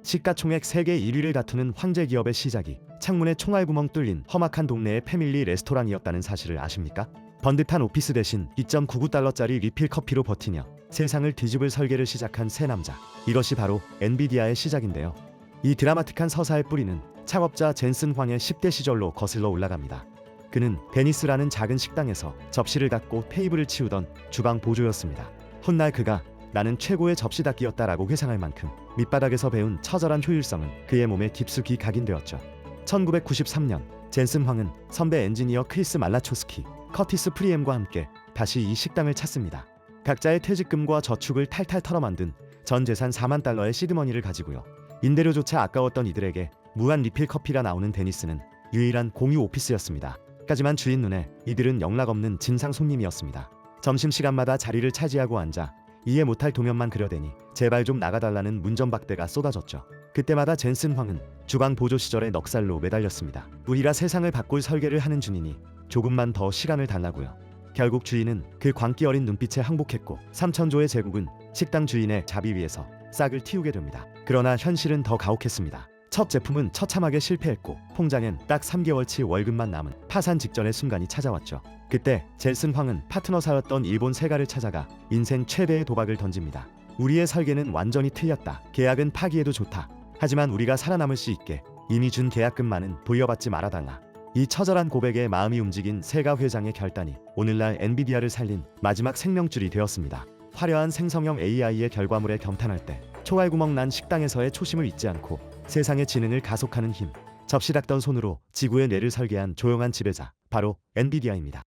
시가총액 세계 1위를 다투는 황제 기업의 시작이 창문에 총알구멍 뚫린 험악한 동네의 패밀리 레스토랑이었다는 사실을 아십니까? 번듯한 오피스 대신 2.99달러짜리 리필 커피로 버티며 세상을 뒤집을 설계를 시작한 새 남자. 이것이 바로 엔비디아의 시작인데요. 이 드라마틱한 서사의 뿌리는 창업자 젠슨 황의 10대 시절로 거슬러 올라갑니다. 그는 베니스라는 작은 식당에서 접시를 닦고 테이블을 치우던 주방 보조였습니다. 훗날 그가 나는 최고의 접시 닦기였다라고 회상할 만큼 밑바닥에서 배운 처절한 효율성은 그의 몸에 깊숙이 각인되었죠. 1993년 젠슨 황은 선배 엔지니어 크리스 말라초스키, 커티스 프리엠과 함께 다시 이 식당을 찾습니다. 각자의 퇴직금과 저축을 탈탈 털어 만든 전 재산 4만 달러의 시드머니를 가지고요. 임대료조차 아까웠던 이들에게 무한 리필 커피가 나오는 데니스는 유일한 공유 오피스였습니다. 하지만 주인 눈에 이들은 영락없는 진상 손님이었습니다. 점심시간마다 자리를 차지하고 앉아 이해 못할 도면만 그려대니 제발 좀 나가달라는 문전박대가 쏟아졌죠. 그때마다 젠슨 황은 주방 보조 시절의 넉살로 매달렸습니다. 우리가 세상을 바꿀 설계를 하는 주인이 조금만 더 시간을 달라고요. 결국 주인은 그 광기 어린 눈빛에 항복했고 3,000조의 제국은 식당 주인의 자비 위에서 싹을 틔우게 됩니다. 그러나 현실은 더 가혹했습니다. 첫 제품은 처참하게 실패했고 통장엔 딱 3개월치 월급만 남은 파산 직전의 순간이 찾아왔죠. 그때 젠슨 황은 파트너사였던 일본 세가를 찾아가 인생 최대의 도박을 던집니다. 우리의 설계는 완전히 틀렸다. 계약은 파기해도 좋다. 하지만 우리가 살아남을 수 있게 이미 준 계약금만은 돌려받지 말아달라. 이 처절한 고백에 마음이 움직인 세가 회장의 결단이 오늘날 엔비디아를 살린 마지막 생명줄이 되었습니다. 화려한 생성형 AI의 결과물에 경탄할 때 초알구멍 난 식당에서의 초심을 잊지 않고 세상의 진흥을 가속하는 힘, 접시 닦던 손으로 지구의 뇌를 설계한 조용한 지배자, 바로 엔비디아입니다.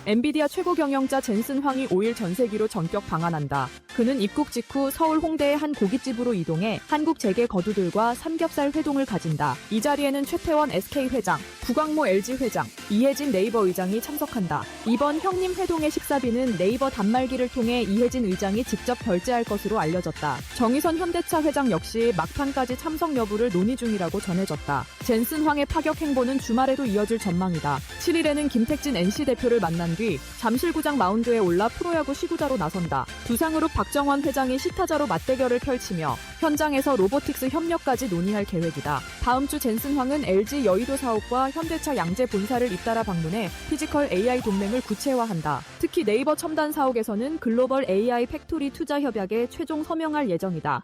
엔비디아 최고 경영자 젠슨 황이 5일 전세기로 전격 방한한다. 그는 입국 직후 서울 홍대의 한 고깃집으로 이동해 한국 재계 거두들과 삼겹살 회동을 가진다. 이 자리에는 최태원 SK 회장, 구광모 LG 회장, 이혜진 네이버 의장이 참석한다. 이번 형님 회동의 식사비는 네이버 단말기를 통해 이혜진 의장이 직접 결제할 것으로 알려졌다. 정의선 현대차 회장 역시 막판까지 참석 여부를 논의 중이라고 전해졌다. 젠슨 황의 파격 행보는 주말에도 이어질 전망이다. 7일에는 김택진 NC 대표를 만난 뒤 잠실구장 마운드에 올라 프로야구 시구자로 나선다. 두상으로 박정원 회장이 시타자로 맞대결을 펼치며 현장에서 로보틱스 협력까지 논의할 계획이다. 다음 주 젠슨 황은 LG 여의도 사옥과 현대차 양재 본사를 잇따라 방문해 피지컬 AI 동맹을 구체화한다. 특히 네이버 첨단 사옥에서는 글로벌 AI 팩토리 투자 협약에 최종 서명할 예정이다.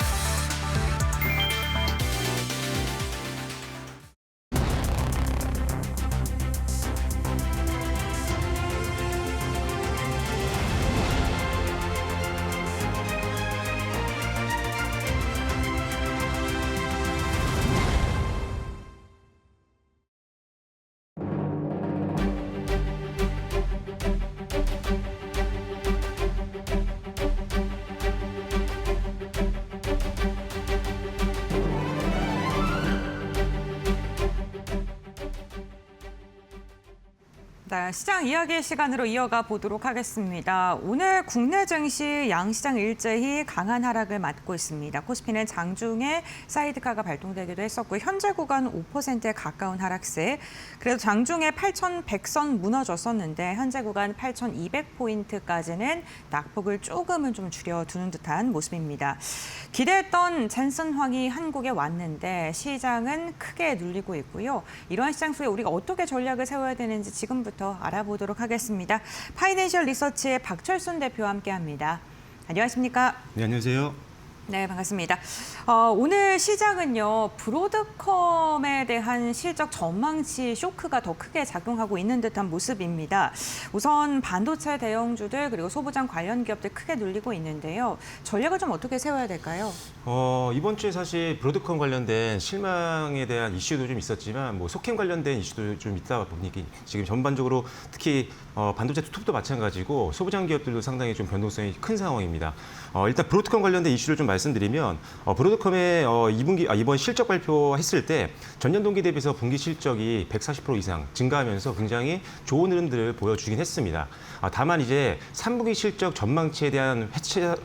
네, 시장 이야기 시간으로 이어가 보도록 하겠습니다. 오늘 국내 증시 양시장 일제히 강한 하락을 맞고 있습니다. 코스피는 장중에 사이드카가 발동되기도 했었고 현재 구간 5%에 가까운 하락세. 그래도 장중에 8,100선 무너졌었는데 현재 구간 8,200포인트까지는 낙폭을 조금은 좀 줄여두는 듯한 모습입니다. 기대했던 젠슨 황이 한국에 왔는데 시장은 크게 눌리고 있고요. 이러한 시장 속에 우리가 어떻게 전략을 세워야 되는지 지금부터 알아보도록 하겠습니다. 파이낸셜 리서치의 박철순 대표와 함께합니다. 안녕하십니까? 네, 안녕하세요. 네, 반갑습니다. 오늘 시장은요, 브로드컴에 대한 실적 전망치 쇼크가 더 크게 작용하고 있는 듯한 모습입니다. 우선 반도체 대형주들 그리고 소부장 관련 기업들 크게 눌리고 있는데요. 전략을 좀 어떻게 세워야 될까요? 이번 주에 사실 브로드컴 관련된 실망에 대한 이슈도 좀 있었지만 뭐 소캠 관련된 이슈도 좀 있다 보니 지금 전반적으로 특히 반도체 투톱도 마찬가지고 소부장 기업들도 상당히 좀 변동성이 큰 상황입니다. 일단 브로드컴 관련된 이슈를 좀 말씀드리면 브로드컴의 이번 실적 발표했을 때 전년 동기 대비해서 분기 실적이 140% 이상 증가하면서 굉장히 좋은 흐름들을 보여주긴 했습니다. 다만 이제 3분기 실적 전망치에 대한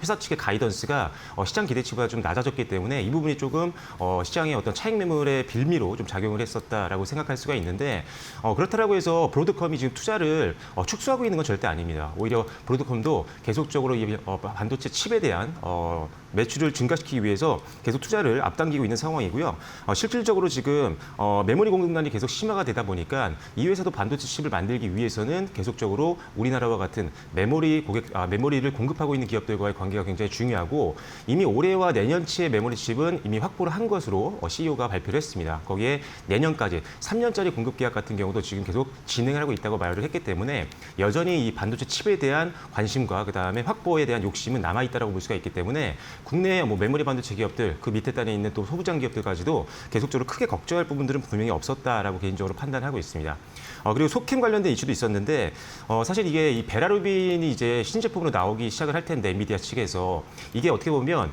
회사 측의 가이던스가 시장 기대치보다 좀 낮아졌기 때문에 이 부분이 조금 시장의 어떤 차익 매물의 빌미로 좀 작용을 했었다라고 생각할 수가 있는데 그렇다라고 해서 브로드컴이 지금 투자를 축소하고 있는 건 절대 아닙니다. 오히려 브로드컴도 계속적으로 이 반도체 칩에 대한 매출을 증가시키기 위해서 계속 투자를 앞당기고 있는 상황이고요. 실질적으로 지금 메모리 공급난이 계속 심화가 되다 보니까 이 회사도 반도체 칩을 만들기 위해서는 계속적으로 우리나라와 같은 메모리를 공급하고 있는 기업들과의 관계가 굉장히 중요하고 이미 올해와 내년치의 메모리 칩은 이미 확보를 한 것으로 CEO가 발표를 했습니다. 거기에 내년까지 3년짜리 공급 계약 같은 경우도 지금 계속 진행을 하고 있다고 말을 했기 때문에 여전히 이 반도체 칩에 대한 관심과 그다음에 확보에 대한 욕심은 남아있다고 볼 수가 있기 때문에 국내 메모리 반도체 기업들 그 밑에 단에 있는 또 소부장 기업들까지도 계속적으로 크게 걱정할 부분들은 분명히 없었다라고 개인적으로 판단하고 있습니다. 그리고 소캠 관련된 이슈도 있었는데 사실 이게 이 베라루빈이 이제 신제품으로 나오기 시작을 할 텐데 엔비디아 측에서 이게 어떻게 보면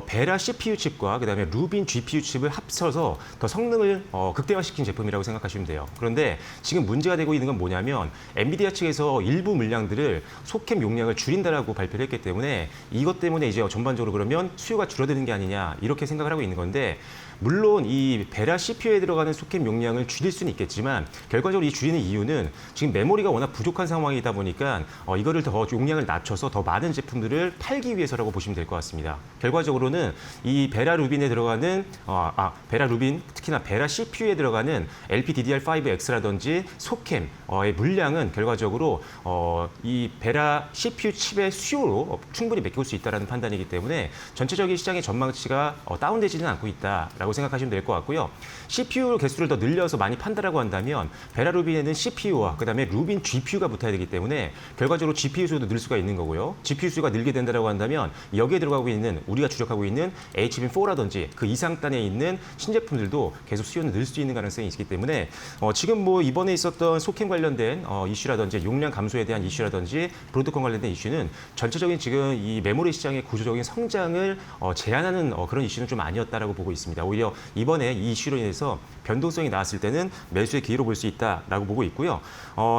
베라 CPU 칩과 그다음에 루빈 GPU 칩을 합쳐서 더 성능을 극대화시킨 제품이라고 생각하시면 돼요. 그런데 지금 문제가 되고 있는 건 뭐냐면 엔비디아 측에서 일부 물량들을 소캠 용량을 줄인다라고 발표를 했기 때문에 이것 때문에 이제 전반적으로 그러면 수요가 줄어드는 게 아니냐 이렇게 생각을 하고 있는 건데 물론 이 베라 CPU에 들어가는 소켓 용량을 줄일 수는 있겠지만 결과적으로 이 줄이는 이유는 지금 메모리가 워낙 부족한 상황이다 보니까 이거를 더 용량을 낮춰서 더 많은 제품들을 팔기 위해서라고 보시면 될 것 같습니다. 결과적으로는 이 베라 루빈에 들어가는 베라 루빈 특히나 베라 CPU에 들어가는 LPDDR5X라든지 소캠의 물량은 결과적으로 이 베라 CPU 칩의 수요로 충분히 메꿀 수 있다는 판단이기 때문에 전체적인 시장의 전망치가 다운되지는 않고 있다라고 생각하시면 될 것 같고요. CPU 개수를 더 늘려서 많이 판다라고 한다면 베라 루빈에는 CPU와 그다음에 루빈 GPU가 붙어야 되기 때문에 결과적으로 GPU 수도 늘 수가 있는 거고요. GPU 수가 늘게 된다라고 한다면 여기에 들어가고 있는 우리가 주력하고 있는 HBM4라든지 그 이상단에 있는 신제품들도 계속 수요는 늘 수 있는 가능성이 있기 때문에 지금 뭐 이번에 있었던 소캠 관련된 이슈라든지 용량 감소에 대한 이슈라든지 브로드컴 관련된 이슈는 전체적인 지금 이 메모리 시장의 구조적인 성장을 제한하는 그런 이슈는 좀 아니었다라고 보고 있습니다. 오히려 이번에 이 이슈로 인해서 변동성이 나왔을 때는 매수의 기회로 볼 수 있다라고 보고 있고요.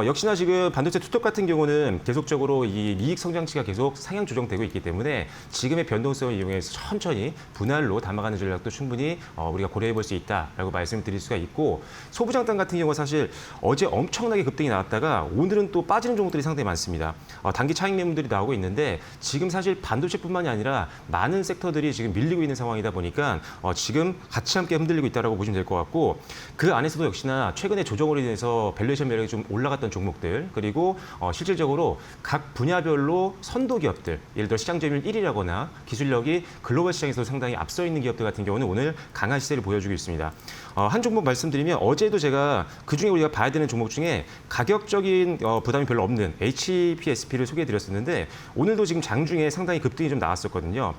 역시나 지금 반도체 투톱 같은 경우는 계속적으로 이 이익 성장치가 계속 상향 조정되고 있기 때문에 지금의 변동성을 이용해서 천천히 분할로 담아가는 전략도 충분히 우리가 고려해 볼 수 있다라고 말씀을 드릴 수가 있고 소부장단 같은 경우가 사실 어제 엄청나게 급등이 나왔다가 오늘은 또 빠지는 종목들이 상당히 많습니다. 단기 차익 매물들이 나오고 있는데 지금 사실 반도체뿐만이 아니라 많은 섹터들이 지금 밀리고 있는 상황이다 보니까 지금 같이 함께 흔들리고 있다라고 보시면 될 것 같고 그 안에서도 역시나 최근에 조정으로 인해서 밸류에이션 매력이 좀 올라갔던 종목들 그리고 실질적으로 각 분야별로 선도 기업들 예를 들어 시장 점유율 1위라거나 기술력이 글로벌 시장에서 상당히 앞서 있는 기업들 같은 경우는 오늘 강한 시세를 보여주고 있습니다. 한 종목 말씀드리면 어제도 제가 그중에 우리가 봐야 되는 종목 중에 가격적인 부담이 별로 없는 HPSP를 소개해드렸었는데 오늘도 지금 장중에 상당히 급등이 좀 나왔었거든요.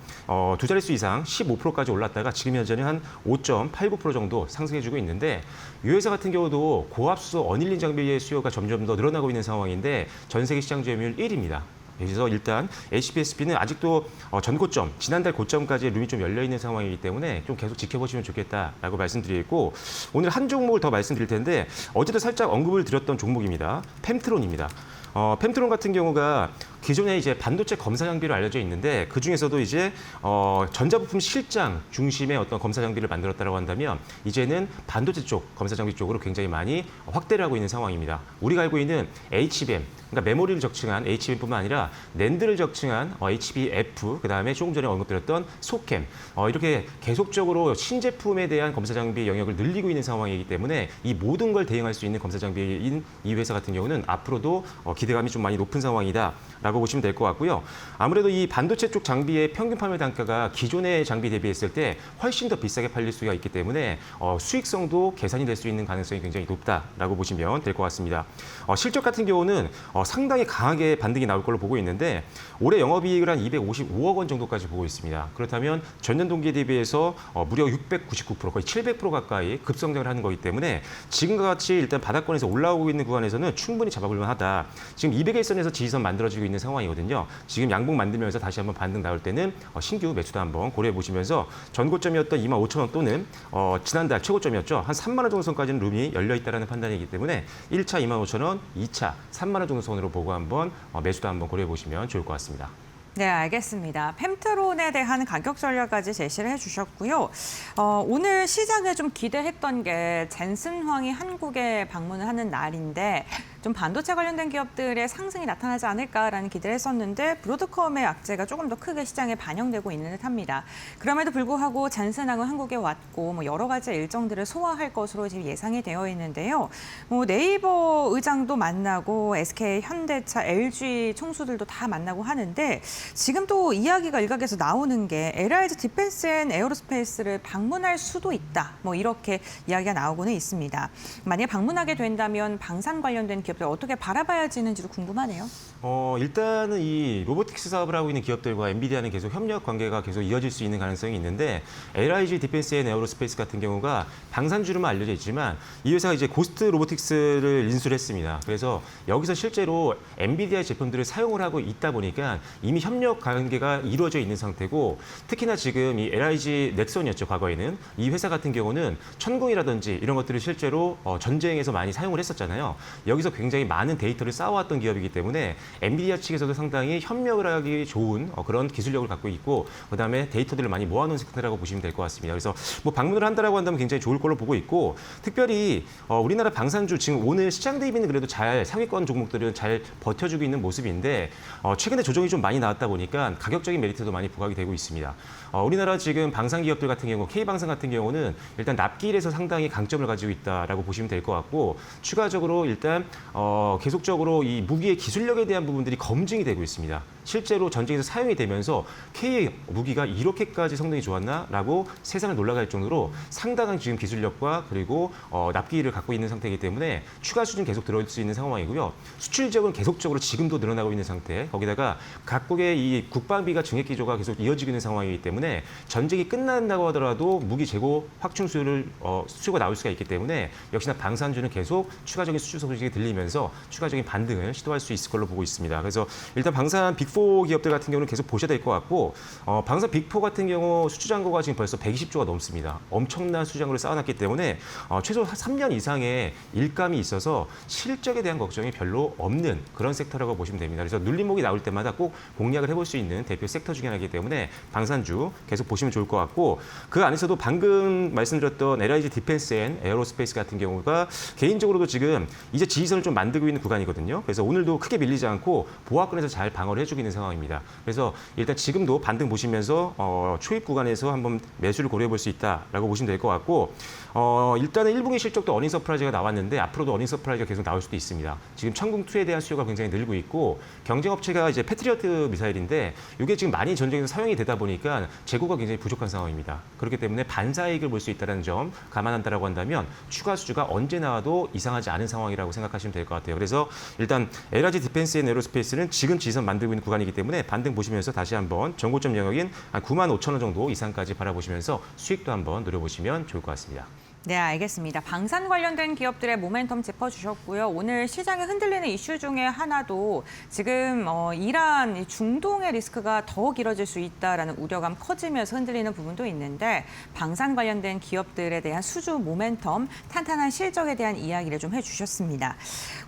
두 자릿수 이상 15%까지 올랐다가 지금 현재는 한 5.89% 정도 상승해주고 있는데 이 회사 같은 경우도 고압수소 어닐린 장비의 수요가 점점 더 늘어나고 있는 상황인데 전 세계 시장 점유율 1위입니다. 그래서 일단 HPSP는 아직도 전고점, 지난달 고점까지의 룸이 좀 열려있는 상황이기 때문에 좀 계속 지켜보시면 좋겠다라고 말씀드리고 오늘 한 종목을 더 말씀드릴 텐데 어제도 살짝 언급을 드렸던 종목입니다. 펨트론입니다. 펨트론 같은 경우가 기존에 이제 반도체 검사 장비로 알려져 있는데 그 중에서도 이제 전자부품 실장 중심의 어떤 검사 장비를 만들었다고 한다면 이제는 반도체 쪽 검사 장비 쪽으로 굉장히 많이 확대를 하고 있는 상황입니다. 우리가 알고 있는 HBM 그러니까 메모리를 적층한 HBM뿐만 아니라 낸드를 적층한 HBF 그다음에 조금 전에 언급드렸던 소캠 이렇게 계속적으로 신제품에 대한 검사 장비 영역을 늘리고 있는 상황이기 때문에 이 모든 걸 대응할 수 있는 검사 장비인 이 회사 같은 경우는 앞으로도 기대감이 좀 많이 높은 상황이다라고 보시면 될 것 같고요. 아무래도 이 반도체 쪽 장비의 평균 판매 단가가 기존의 장비 대비했을 때 훨씬 더 비싸게 팔릴 수가 있기 때문에 수익성도 개선이 될 수 있는 가능성이 굉장히 높다라고 보시면 될 것 같습니다. 실적 같은 경우는 상당히 강하게 반등이 나올 걸로 보고 있는데 올해 영업이익을 한 255억 원 정도까지 보고 있습니다. 그렇다면 전년 동기에 대비해서 무려 699% 거의 700% 가까이 급성장을 하는 거기 때문에 지금과 같이 일단 바닥권에서 올라오고 있는 구간에서는 충분히 잡아볼 만하다. 지금 200일선에서 지지선 만들어지고 있는 상황이거든요. 지금 양봉 만들면서 다시 한번 반등 나올 때는 신규 매수도 한번 고려해 보시면서 전고점이었던 25,000원 또는 지난달 최고점이었죠. 한 3만 원 정도 선까지는 룸이 열려 있다는 판단이기 때문에 1차 25,000원, 2차 3만 원 정도 선으로 보고 한번 매수도 한번 고려해 보시면 좋을 것 같습니다. 네, 알겠습니다. 펨트론에 대한 가격 전략까지 제시를 해주셨고요. 오늘 시장에 좀 기대했던 게 젠슨 황이 한국에 방문을 하는 날인데 좀 반도체 관련된 기업들의 상승이 나타나지 않을까라는 기대를 했었는데 브로드컴의 악재가 조금 더 크게 시장에 반영되고 있는 듯합니다. 그럼에도 불구하고 젠슨 황은 한국에 왔고 여러 가지 일정들을 소화할 것으로 지금 예상이 되어 있는데요. 네이버 의장도 만나고 SK, 현대차, LG 총수들도 다 만나고 하는데 지금 또 이야기가 일각에서 나오는 게 LIG 디펜스 앤 에어로스페이스를 방문할 수도 있다. 이렇게 이야기가 나오고는 있습니다. 만약에 방문하게 된다면 방산 관련된 기업들 어떻게 바라봐야 지는지도 궁금하네요. 일단은 이 로보틱스 사업을 하고 있는 기업들과 엔비디아는 계속 협력 관계가 계속 이어질 수 있는 가능성이 있는데 LIG 디펜스 앤 에어로스페이스 같은 경우가 방산주로만 알려져 있지만 이 회사가 이제 고스트 로보틱스를 인수를 했습니다. 그래서 여기서 실제로 엔비디아 제품들을 사용을 하고 있다 보니까 이미 협력 관계가 이루어져 있는 상태고 특히나 지금 이 LIG 넥슨이었죠. 과거에는 이 회사 같은 경우는 천궁이라든지 이런 것들을 실제로 전쟁에서 많이 사용을 했었잖아요. 여기서 굉장히 많은 데이터를 쌓아왔던 기업이기 때문에 엔비디아 측에서도 상당히 협력을 하기 좋은 그런 기술력을 갖고 있고 그다음에 데이터들을 많이 모아놓은 섹터라고 보시면 될 것 같습니다. 그래서 뭐 방문을 한다라고 한다면 굉장히 좋을 걸로 보고 있고 특별히 우리나라 방산주 지금 오늘 시장 대비는 그래도 잘 상위권 종목들은 잘 버텨주고 있는 모습인데 최근에 조정이 좀 많이 나왔다 보니까 가격적인 메리트도 많이 부각이 되고 있습니다. 우리나라 지금 방산 기업들 같은 경우 K방산 같은 경우는 일단 납기일에서 상당히 강점을 가지고 있다라고 보시면 될 것 같고 추가적으로 일단 계속적으로 이 무기의 기술력에 대한 부분들이 검증이 되고 있습니다. 실제로 전쟁에서 사용이 되면서 K 무기가 이렇게까지 성능이 좋았나라고 세상을 놀라갈 정도로 상당한 지금 기술력과 그리고 납기일을 갖고 있는 상태이기 때문에 추가 수준 계속 들어올 수 있는 상황이고요. 수출 지역은 계속적으로 지금도 늘어나고 있는 상태. 거기다가 각국의 이 국방비가 증액 기조가 계속 이어지고 있는 상황이기 때문에 전쟁이 끝난다고 하더라도 무기 재고 확충 수요가 나올 수가 있기 때문에 역시나 방산주는 계속 추가적인 수출 소식이 들리면서 추가적인 반등을 시도할 수 있을 걸로 보고 있습니다. 그래서 일단 방산 빅4 기업들 같은 경우는 계속 보셔야 될 것 같고 방산 빅4 같은 경우 수주 잔고가 지금 벌써 120조가 넘습니다. 엄청난 수주 잔고를 쌓아놨기 때문에 최소 3년 이상의 일감이 있어서 실적에 대한 걱정이 별로 없는 그런 섹터라고 보시면 됩니다. 그래서 눌림목이 나올 때마다 꼭 공략을 해볼 수 있는 대표 섹터 중에 하나이기 때문에 방산주 계속 보시면 좋을 것 같고 그 안에서도 방금 말씀드렸던 LIG 디펜스 앤 에어로스페이스 같은 경우가 개인적으로도 지금 이제 지지선을 좀 만들고 있는 구간이거든요. 그래서 오늘도 크게 밀리지 않고 보합권에서 잘 방어를 해주고 있는 상황입니다. 그래서 일단 지금도 반등 보시면서 초입 구간에서 한번 매수를 고려해 볼 수 있다라고 보시면 될 것 같고 일단은 1분기 실적도 어닝 서프라이즈가 나왔는데 앞으로도 어닝 서프라이즈가 계속 나올 수도 있습니다. 지금 천궁2에 대한 수요가 굉장히 늘고 있고 경쟁업체가 이제 패트리어트 미사일인데 이게 지금 많이 전쟁에서 사용이 되다 보니까 재고가 굉장히 부족한 상황입니다. 그렇기 때문에 반사이익을 볼 수 있다는 점 감안한다라고 한다면 추가 수주가 언제 나와도 이상하지 않은 상황이라고 생각하시면 될 것 같아요. 그래서 일단 LIG 디펜스 앤 에어로스페이스는 지금 지지선 만들고 있는 구간이기 때문에 반등 보시면서 다시 한번 전고점 영역인 한 95,000원 정도 이상까지 바라보시면서 수익도 한번 노려보시면 좋을 것 같습니다. 네, 알겠습니다. 방산 관련된 기업들의 모멘텀 짚어주셨고요. 오늘 시장에 흔들리는 이슈 중에 하나도 지금 이란, 중동의 리스크가 더 길어질 수 있다라는 우려감 커지면서 흔들리는 부분도 있는데 방산 관련된 기업들에 대한 수주 모멘텀, 탄탄한 실적에 대한 이야기를 좀 해주셨습니다.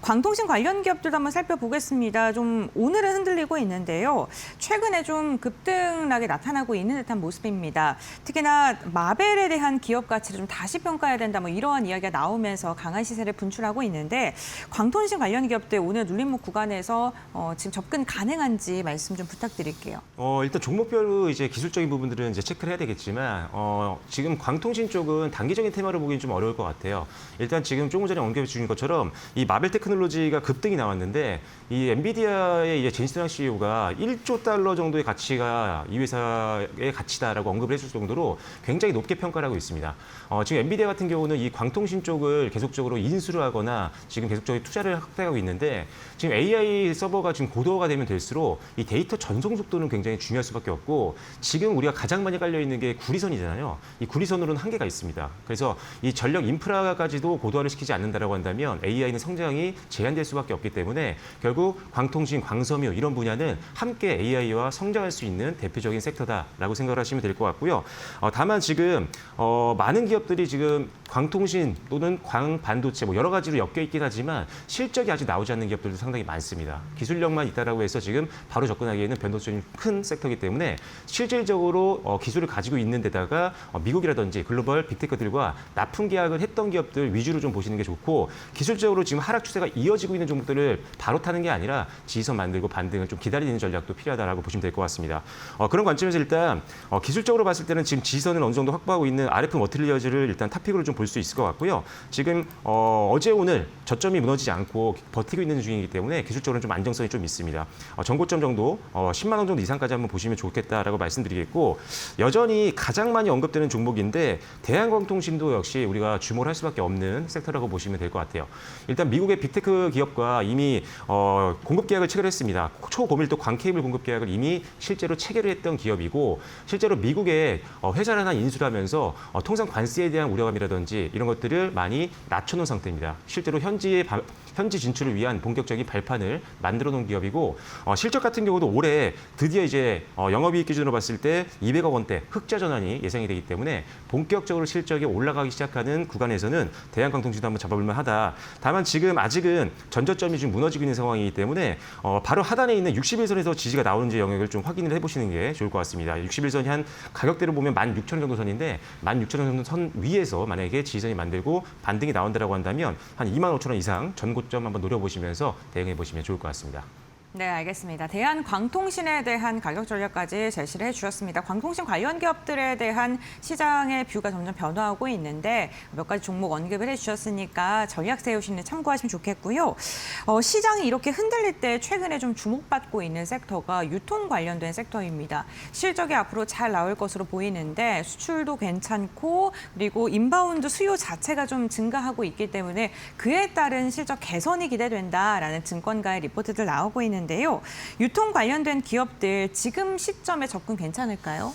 광통신 관련 기업들도 한번 살펴보겠습니다. 좀 오늘은 흔들리고 있는데요. 최근에 좀 급등락이 나타나고 있는 듯한 모습입니다. 특히나 마벨에 대한 기업 가치를 좀 다시 평가해야 된다, 뭐 이러한 이야기가 나오면서 강한 시세를 분출하고 있는데 광통신 관련 기업들 오늘 눌림목 구간에서 지금 접근 가능한지 말씀 좀 부탁드릴게요. 일단 종목별로 이제 기술적인 부분들은 이제 체크를 해야 되겠지만 지금 광통신 쪽은 단기적인 테마로 보기는 좀 어려울 것 같아요. 일단 지금 조금 전에 언급해 주신 것처럼 이 마벨 테크놀로지가 급등이 나왔는데 이 엔비디아의 이제 제인스랑 CEO가 1조 달러 정도의 가치가 이 회사의 가치다라고 언급을 해줄 정도로 굉장히 높게 평가를 하고 있습니다. 지금 엔비디아 같은 경우는 이 광통신 쪽을 계속적으로 인수를 하거나 지금 계속적으로 투자를 확대하고 있는데 지금 AI 서버가 지금 고도화가 되면 될수록 이 데이터 전송 속도는 굉장히 중요할 수밖에 없고 지금 우리가 가장 많이 깔려 있는 게 구리선이잖아요. 이 구리선으로는 한계가 있습니다. 그래서 이 전력 인프라까지도 고도화를 시키지 않는다라고 한다면 AI는 성장이 제한될 수밖에 없기 때문에 결국 광통신, 광섬유 이런 분야는 함께 AI와 성장할 수 있는 대표적인 섹터다라고 생각을 하시면 될 것 같고요. 다만 지금 많은 기업들이 지금 광통신 또는 광반도체 뭐 여러 가지로 엮여 있긴 하지만 실적이 아직 나오지 않는 기업들도 상당히 많습니다. 기술력만 있다라고 해서 지금 바로 접근하기에는 변동성이 큰 섹터이기 때문에 실질적으로 기술을 가지고 있는 데다가 미국이라든지 글로벌 빅테크들과 납품 계약을 했던 기업들 위주로 좀 보시는 게 좋고 기술적으로 지금 하락 추세가 이어지고 있는 종목들을 바로 타는 게 아니라 지지선 만들고 반등을 좀 기다리는 전략도 필요하다라고 보시면 될 것 같습니다. 그런 관점에서 일단 기술적으로 봤을 때는 지금 지지선을 어느 정도 확보하고 있는 RF 머티리얼즈를 일단 탑픽으로 좀 볼 수 있을 것 같고요. 지금 어제 오늘 저점이 무너지지 않고 버티고 있는 중이기 때문에 기술적으로는 좀 안정성이 좀 있습니다. 전고점 정도 10만 원 정도 이상까지 한번 보시면 좋겠다라고 말씀드리겠고 여전히 가장 많이 언급되는 종목인데 대한광통신도 역시 우리가 주목을 할 수밖에 없는 섹터라고 보시면 될 것 같아요. 일단 미국의 빅테크 기업과 이미 공급 계약을 체결했습니다. 초고밀도 광케이블 공급 계약을 이미 실제로 체결을 했던 기업이고 실제로 미국의 회사를 하나 인수를 하면서 통상 관세에 대한 우려감이라든지 부담이라든지 이런 것들을 많이 낮춰놓은 상태입니다. 실제로 현지 진출을 위한 본격적인 발판을 만들어 놓은 기업이고 실적 같은 경우도 올해 드디어 이제 영업이익 기준으로 봤을 때 200억 원대 흑자 전환이 예상이 되기 때문에 본격적으로 실적이 올라가기 시작하는 구간에서는 대한광통지도 한번 잡아볼 만하다. 다만 지금 아직은 전저점이 좀 무너지고 있는 상황이기 때문에 바로 하단에 있는 61선에서 지지가 나오는지 영역을 좀 확인을 해보시는 게 좋을 것 같습니다. 61선이 한 가격대로 보면 16,000원 정도 선인데 16,000원 정도 선 위에서 만약에 지지선이 만들고 반등이 나온다라고 한다면 한 25,000원 이상 전고점 한번 노려보시면서 대응해 보시면 좋을 것 같습니다. 네, 알겠습니다. 대한광통신에 대한 가격 전략까지 제시를 해주셨습니다. 광통신 관련 기업들에 대한 시장의 뷰가 점점 변화하고 있는데 몇 가지 종목 언급을 해주셨으니까 전략 세우시는 데 참고하시면 좋겠고요. 시장이 이렇게 흔들릴 때 최근에 좀 주목받고 있는 섹터가 유통 관련된 섹터입니다. 실적이 앞으로 잘 나올 것으로 보이는데 수출도 괜찮고 그리고 인바운드 수요 자체가 좀 증가하고 있기 때문에 그에 따른 실적 개선이 기대된다라는 증권가의 리포트들 나오고 있는데요. 유통 관련된 기업들 지금 시점에 접근 괜찮을까요?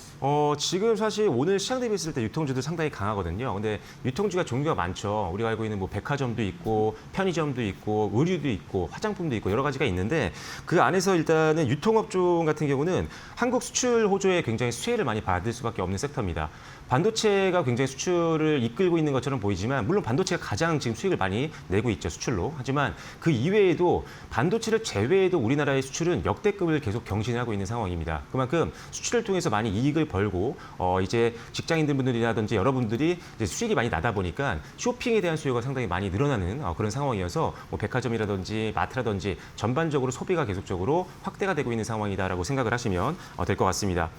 지금 사실 오늘 시장 대비했을 때 유통주도 상당히 강하거든요. 근데 유통주가 종류가 많죠. 우리가 알고 있는 뭐 백화점도 있고 편의점도 있고 의류도 있고 화장품도 있고 여러 가지가 있는데 그 안에서 일단은 유통업종 같은 경우는 한국 수출 호조에 굉장히 수혜를 많이 받을 수밖에 없는 섹터입니다. 반도체가 굉장히 수출을 이끌고 있는 것처럼 보이지만 물론 반도체가 가장 지금 수익을 많이 내고 있죠, 수출로. 하지만 그 이외에도 반도체를 제외해도 우리나라의 수출은 역대급을 계속 경신하고 있는 상황입니다. 그만큼 수출을 통해서 많이 이익을 벌고 이제 직장인분들이라든지 여러분들이 이제 수익이 많이 나다 보니까 쇼핑에 대한 수요가 상당히 많이 늘어나는 그런 상황이어서 뭐 백화점이라든지 마트라든지 전반적으로 소비가 계속적으로 확대가 되고 있는 상황이다라고 생각을 하시면 될 것 같습니다.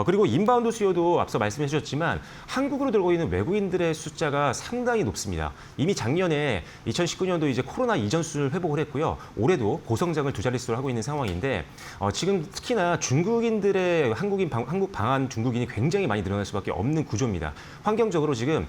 그리고 인바운드 수요도 앞서 말씀해 주셨지만 한국으로 들어오고 있는 외국인들의 숫자가 상당히 높습니다. 이미 작년에 2019년도 이제 코로나 이전 수준을 회복을 했고요. 올해도 고성장을 두 자릿수로 하고 있는 상황인데 지금 특히나 중국인들의 한국 방한 중국인이 굉장히 많이 늘어날 수밖에 없는 구조입니다. 환경적으로 지금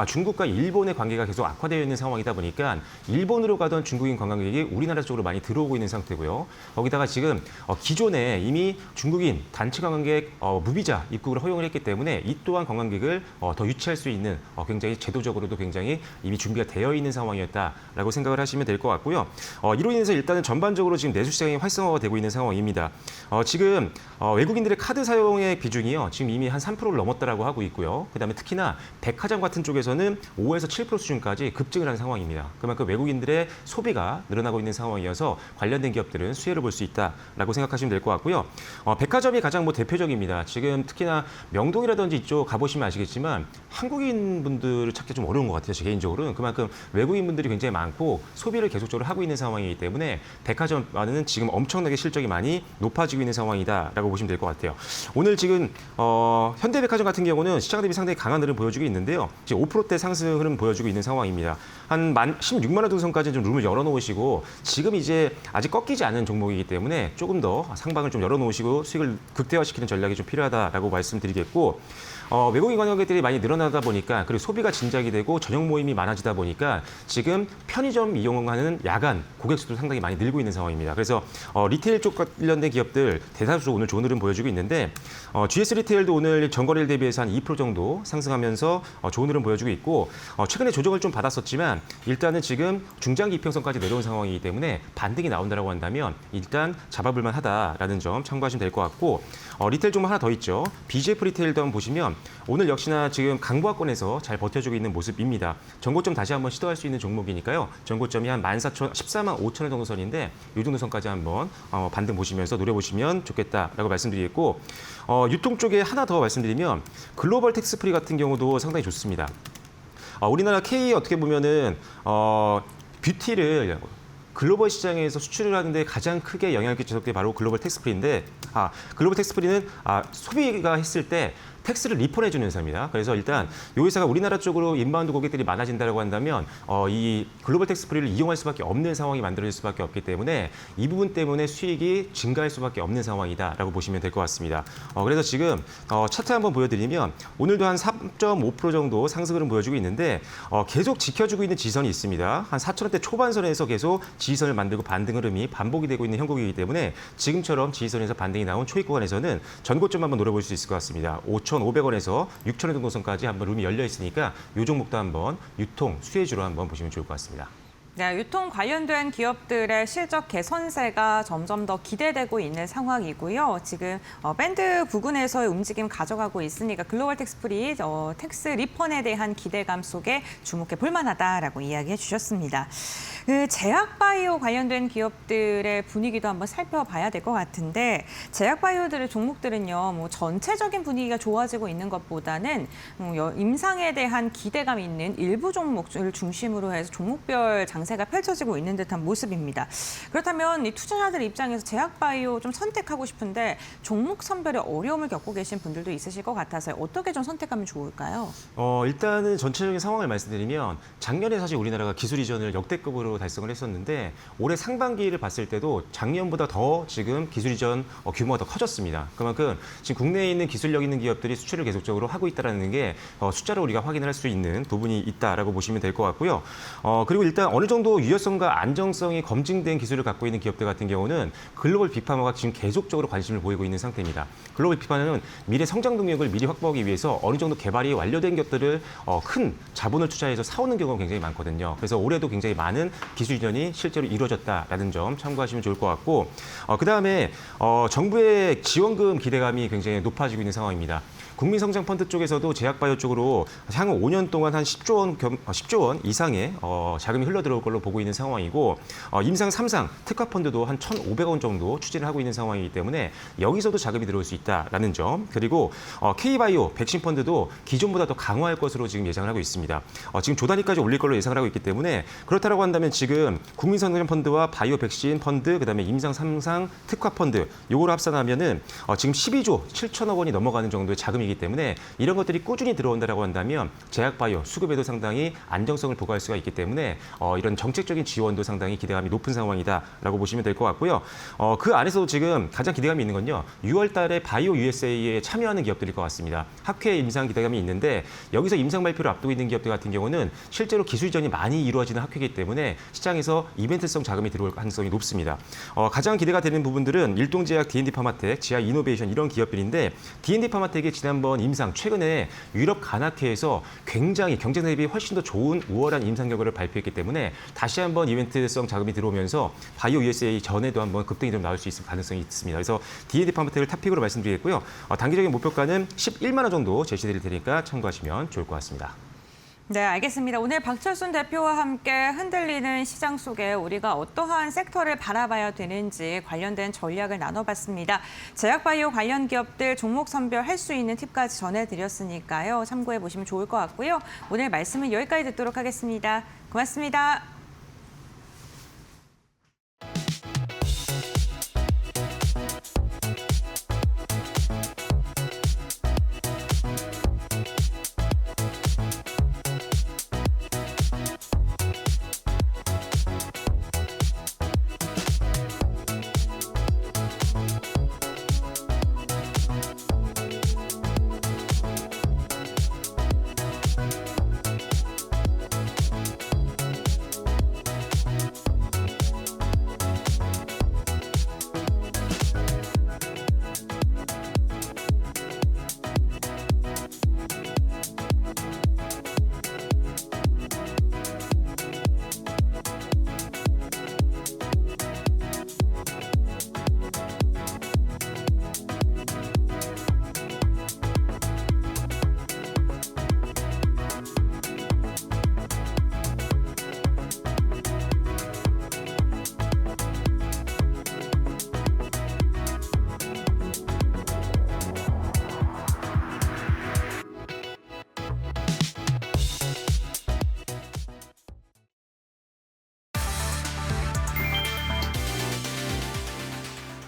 중국과 일본의 관계가 계속 악화되어 있는 상황이다 보니까 일본으로 가던 중국인 관광객이 우리나라 쪽으로 많이 들어오고 있는 상태고요. 거기다가 지금 기존에 이미 중국인 단체 관광객 무비자 입국을 허용을 했기 때문에 이 또한 관광객을 더 유치할 수 있는 굉장히 제도적으로도 굉장히 이미 준비가 되어 있는 상황이었다라고 생각을 하시면 될 것 같고요. 이로 인해서 일단은 전반적으로 지금 내수 시장이 활성화가 되고 있는 상황입니다. 지금 외국인들의 카드 사용의 비중이요. 지금 이미 한 3%를 넘었다라고 하고 있고요. 그다음에 특히나 백화점 같은 쪽에서는 5에서 7% 수준까지 급증을 한 상황입니다. 그만큼 외국인들의 소비가 늘어나고 있는 상황이어서 관련된 기업들은 수혜를 볼 수 있다라고 생각하시면 될 것 같고요. 백화점이 가장 대표적입니다. 지금 특히나 명동이라든지 이쪽 가보시면 아시겠지만 한국인 분들을 찾기 좀 어려운 것 같아요. 제 개인적으로는. 그만큼 외국인 분들이 굉장히 많고 소비를 계속적으로 하고 있는 상황이기 때문에 백화점은 지금 엄청나게 실적이 많이 높아지고 있는 상황이다라고 보시면 될 것 같아요. 오늘 지금 현대백화점 같은 경우는 시장 대비 상당히 강한 흐름 보여주고 있는데요. 지금 5%대 상승 흐름 보여주고 있는 상황입니다. 한 16만 원 동선까지 좀 룸을 열어놓으시고 지금 이제 아직 꺾이지 않은 종목이기 때문에 조금 더 상방을 좀 열어놓으시고 수익을 극대화시키는 전략이 좀 필요하다라고 말씀드리겠고 외국인 관광객들이 많이 늘어나다 보니까 그리고 소비가 진작이 되고 저녁 모임이 많아지다 보니까 지금 편의점 이용하는 야간 고객 수도 상당히 많이 늘고 있는 상황입니다. 그래서 리테일 쪽 관련된 기업들 대다수 오늘 좋은 흐름 보여주고 있는데 GS 리테일도 오늘 전거래일 대비해서 한 2% 정도 상승하면서 좋은 흐름 보여주고 있고 최근에 조정을 좀 받았었지만 일단은 지금 중장기 이평선까지 내려온 상황이기 때문에 반등이 나온다라고 한다면 일단 잡아볼 만하다라는 점 참고하시면 될 것 같고 리테일 종목 하나 더 있죠. BGF 리테일도 한번 보시면 오늘 역시나 지금 강보합권에서 잘 버텨주고 있는 모습입니다. 전고점 다시 한번 시도할 수 있는 종목이니까요. 전고점이 한 14만 5천 원 정도 선인데 이 정도 선까지 한번 반등 보시면서 노려보시면 좋겠다라고 말씀드리겠고 유통 쪽에 하나 더 말씀드리면 글로벌 텍스프리 같은 경우도 상당히 좋습니다. 우리나라 K 어떻게 보면은 뷰티를 글로벌 시장에서 수출을 하는데 가장 크게 영향을 끼쳤던 게 바로 글로벌 텍스프리인데 글로벌 텍스프리는 소비가 했을 때 텍스를 리펀해주는 회사입니다. 그래서 일단 이 회사가 우리나라 쪽으로 인바운드 고객들이 많아진다고 한다면 이 글로벌 텍스프리를 이용할 수밖에 없는 상황이 만들어질 수밖에 없기 때문에 이 부분 때문에 수익이 증가할 수밖에 없는 상황이다라고 보시면 될 것 같습니다. 그래서 지금 차트 한번 보여드리면 오늘도 한 3.5% 정도 상승을 보여주고 있는데 계속 지켜주고 있는 지선이 있습니다. 한 4,000원대 초반선에서 계속 지지선을 만들고 반등 흐름이 반복이 되고 있는 형국이기 때문에 지금처럼 지지선에서 반등이 나온 초입 구간에서는 전고점 한번 노려볼 수 있을 것 같습니다. 5,000원 5,500원에서 6,000원 정도 선까지 한번 룸이 열려 있으니까 이 종목도 한번 유통 수혜주로 한번 보시면 좋을 것 같습니다. 네, 유통 관련된 기업들의 실적 개선세가 점점 더 기대되고 있는 상황이고요. 지금 밴드 부근에서의 움직임 가져가고 있으니까 글로벌 텍스프리 텍스 리펀에 대한 기대감 속에 주목해 볼 만하다라고 이야기해 주셨습니다. 그 제약바이오 관련된 기업들의 분위기도 한번 살펴봐야 될 것 같은데 제약바이오들의 종목들은요, 뭐 전체적인 분위기가 좋아지고 있는 것보다는 임상에 대한 기대감 있는 일부 종목을 중심으로 해서 종목별 장세가 펼쳐지고 있는 듯한 모습입니다. 그렇다면 이 투자자들 입장에서 제약바이오 좀 선택하고 싶은데 종목 선별에 어려움을 겪고 계신 분들도 있으실 것 같아서요. 어떻게 좀 선택하면 좋을까요? 일단은 전체적인 상황을 말씀드리면 작년에 사실 우리나라가 기술 이전을 역대급으로 달성을 했었는데 올해 상반기를 봤을 때도 작년보다 더 지금 기술 이전 규모가 더 커졌습니다. 그만큼 지금 국내에 있는 기술력 있는 기업들이 수출을 계속적으로 하고 있다는 게 숫자로 우리가 확인을 할 수 있는 부분이 있다라고 보시면 될 것 같고요. 그리고 일단 어느 정도 유효성과 안정성이 검증된 기술을 갖고 있는 기업들 같은 경우는 글로벌 빅파마가 지금 계속적으로 관심을 보이고 있는 상태입니다. 글로벌 빅파마는 미래 성장 동력을 미리 확보하기 위해서 어느 정도 개발이 완료된 것들을 큰 자본을 투자해서 사오는 경우가 굉장히 많거든요. 그래서 올해도 굉장히 많은 기술 이전이 실제로 이루어졌다라는 점 참고하시면 좋을 것 같고, 그다음에 정부의 지원금 기대감이 굉장히 높아지고 있는 상황입니다. 국민성장펀드 쪽에서도 제약바이오 쪽으로 향후 5년 동안 한 10조 원 이상의 자금이 흘러들어올 걸로 보고 있는 상황이고, 임상 3상 특화펀드도 한 1,500원 정도 추진을 하고 있는 상황이기 때문에 여기서도 자금이 들어올 수 있다라는 점, 그리고 K바이오 백신펀드도 기존보다 더 강화할 것으로 지금 예상을 하고 있습니다. 지금 조 단위까지 올릴 걸로 예상을 하고 있기 때문에 그렇다고 한다면 지금 국민성장펀드와 바이오 백신 펀드, 그다음에 임상 3상 특화펀드 요거를 합산하면은 지금 12조 7천억 원이 넘어가는 정도의 자금이 이기 때문에 이런 것들이 꾸준히 들어온다라고 한다면 제약바이오 수급에도 상당히 안정성을 보고할 수가 있기 때문에 이런 정책적인 지원도 상당히 기대감이 높은 상황이다라고 보시면 될 것 같고요. 그 안에서도 지금 가장 기대감이 있는 건요, 6월 달에 바이오 USA에 참여하는 기업들일 것 같습니다. 학회 임상 기대감이 있는데 여기서 임상 발표를 앞두고 있는 기업들 같은 경우는 실제로 기술 이전이 많이 이루어지는 학회이기 때문에 시장에서 이벤트성 자금이 들어올 가능성이 높습니다. 가장 기대가 되는 부분들은 일동제약, D&D 파마텍, 지아 이노베이션 이런 기업들인데 D&D 파마텍이 지난번 임상 최근에 유럽 간학회에서 굉장히 경쟁 대비 훨씬 더 좋은 우월한 임상 결과를 발표했기 때문에 다시 한번 이벤트성 자금이 들어오면서 바이오 USA 전에도 한번 급등이 좀 나올 수 있을 가능성이 있습니다. 그래서 D&D 파마텍을 탑픽으로 말씀드리겠고요. 단기적인 목표가는 11만 원 정도 제시드릴 테니까 참고하시면 좋을 것 같습니다. 네, 알겠습니다. 오늘 박철순 대표와 함께 흔들리는 시장 속에 우리가 어떠한 섹터를 바라봐야 되는지 관련된 전략을 나눠봤습니다. 제약바이오 관련 기업들 종목 선별할 수 있는 팁까지 전해드렸으니까요. 참고해 보시면 좋을 것 같고요. 오늘 말씀은 여기까지 듣도록 하겠습니다. 고맙습니다.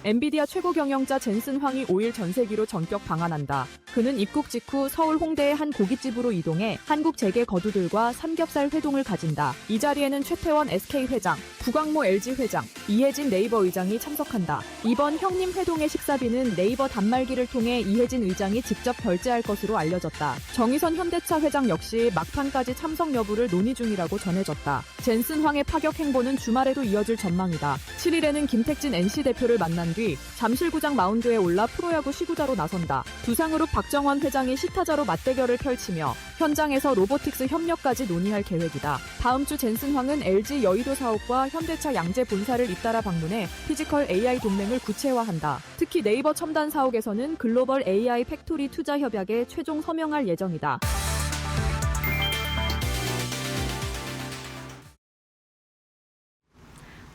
엔비디아 최고 경영자 젠슨 황이 5일 전세기로 전격 방한한다. 그는 입국 직후 서울 홍대의 한 고깃집으로 이동해 한국 재계 거두들과 삼겹살 회동을 가진다. 이 자리에는 최태원 SK 회장, 구광모 LG 회장, 이혜진 네이버 의장이 참석한다. 이번 형님 회동의 식사비는 네이버 단말기를 통해 이혜진 의장이 직접 결제할 것으로 알려졌다. 정의선 현대차 회장 역시 막판까지 참석 여부를 논의 중이라고 전해졌다. 젠슨 황의 파격 행보는 주말에도 이어질 전망이다. 7일에는 김택진 NC 대표를 만난 뒤 뒤 잠실구장 마운드에 올라 프로야구 시구자로 나선다. 두상으로 박정원 회장이 시타자로 맞대결을 펼치며 현장에서 로보틱스 협력까지 논의할 계획이다. 다음 주 젠슨황은 LG 여의도 사옥과 현대차 양재 본사를 잇따라 방문해 피지컬 AI 동맹을 구체화한다. 특히 네이버 첨단 사옥에서는 글로벌 AI 팩토리 투자 협약에 최종 서명할 예정이다.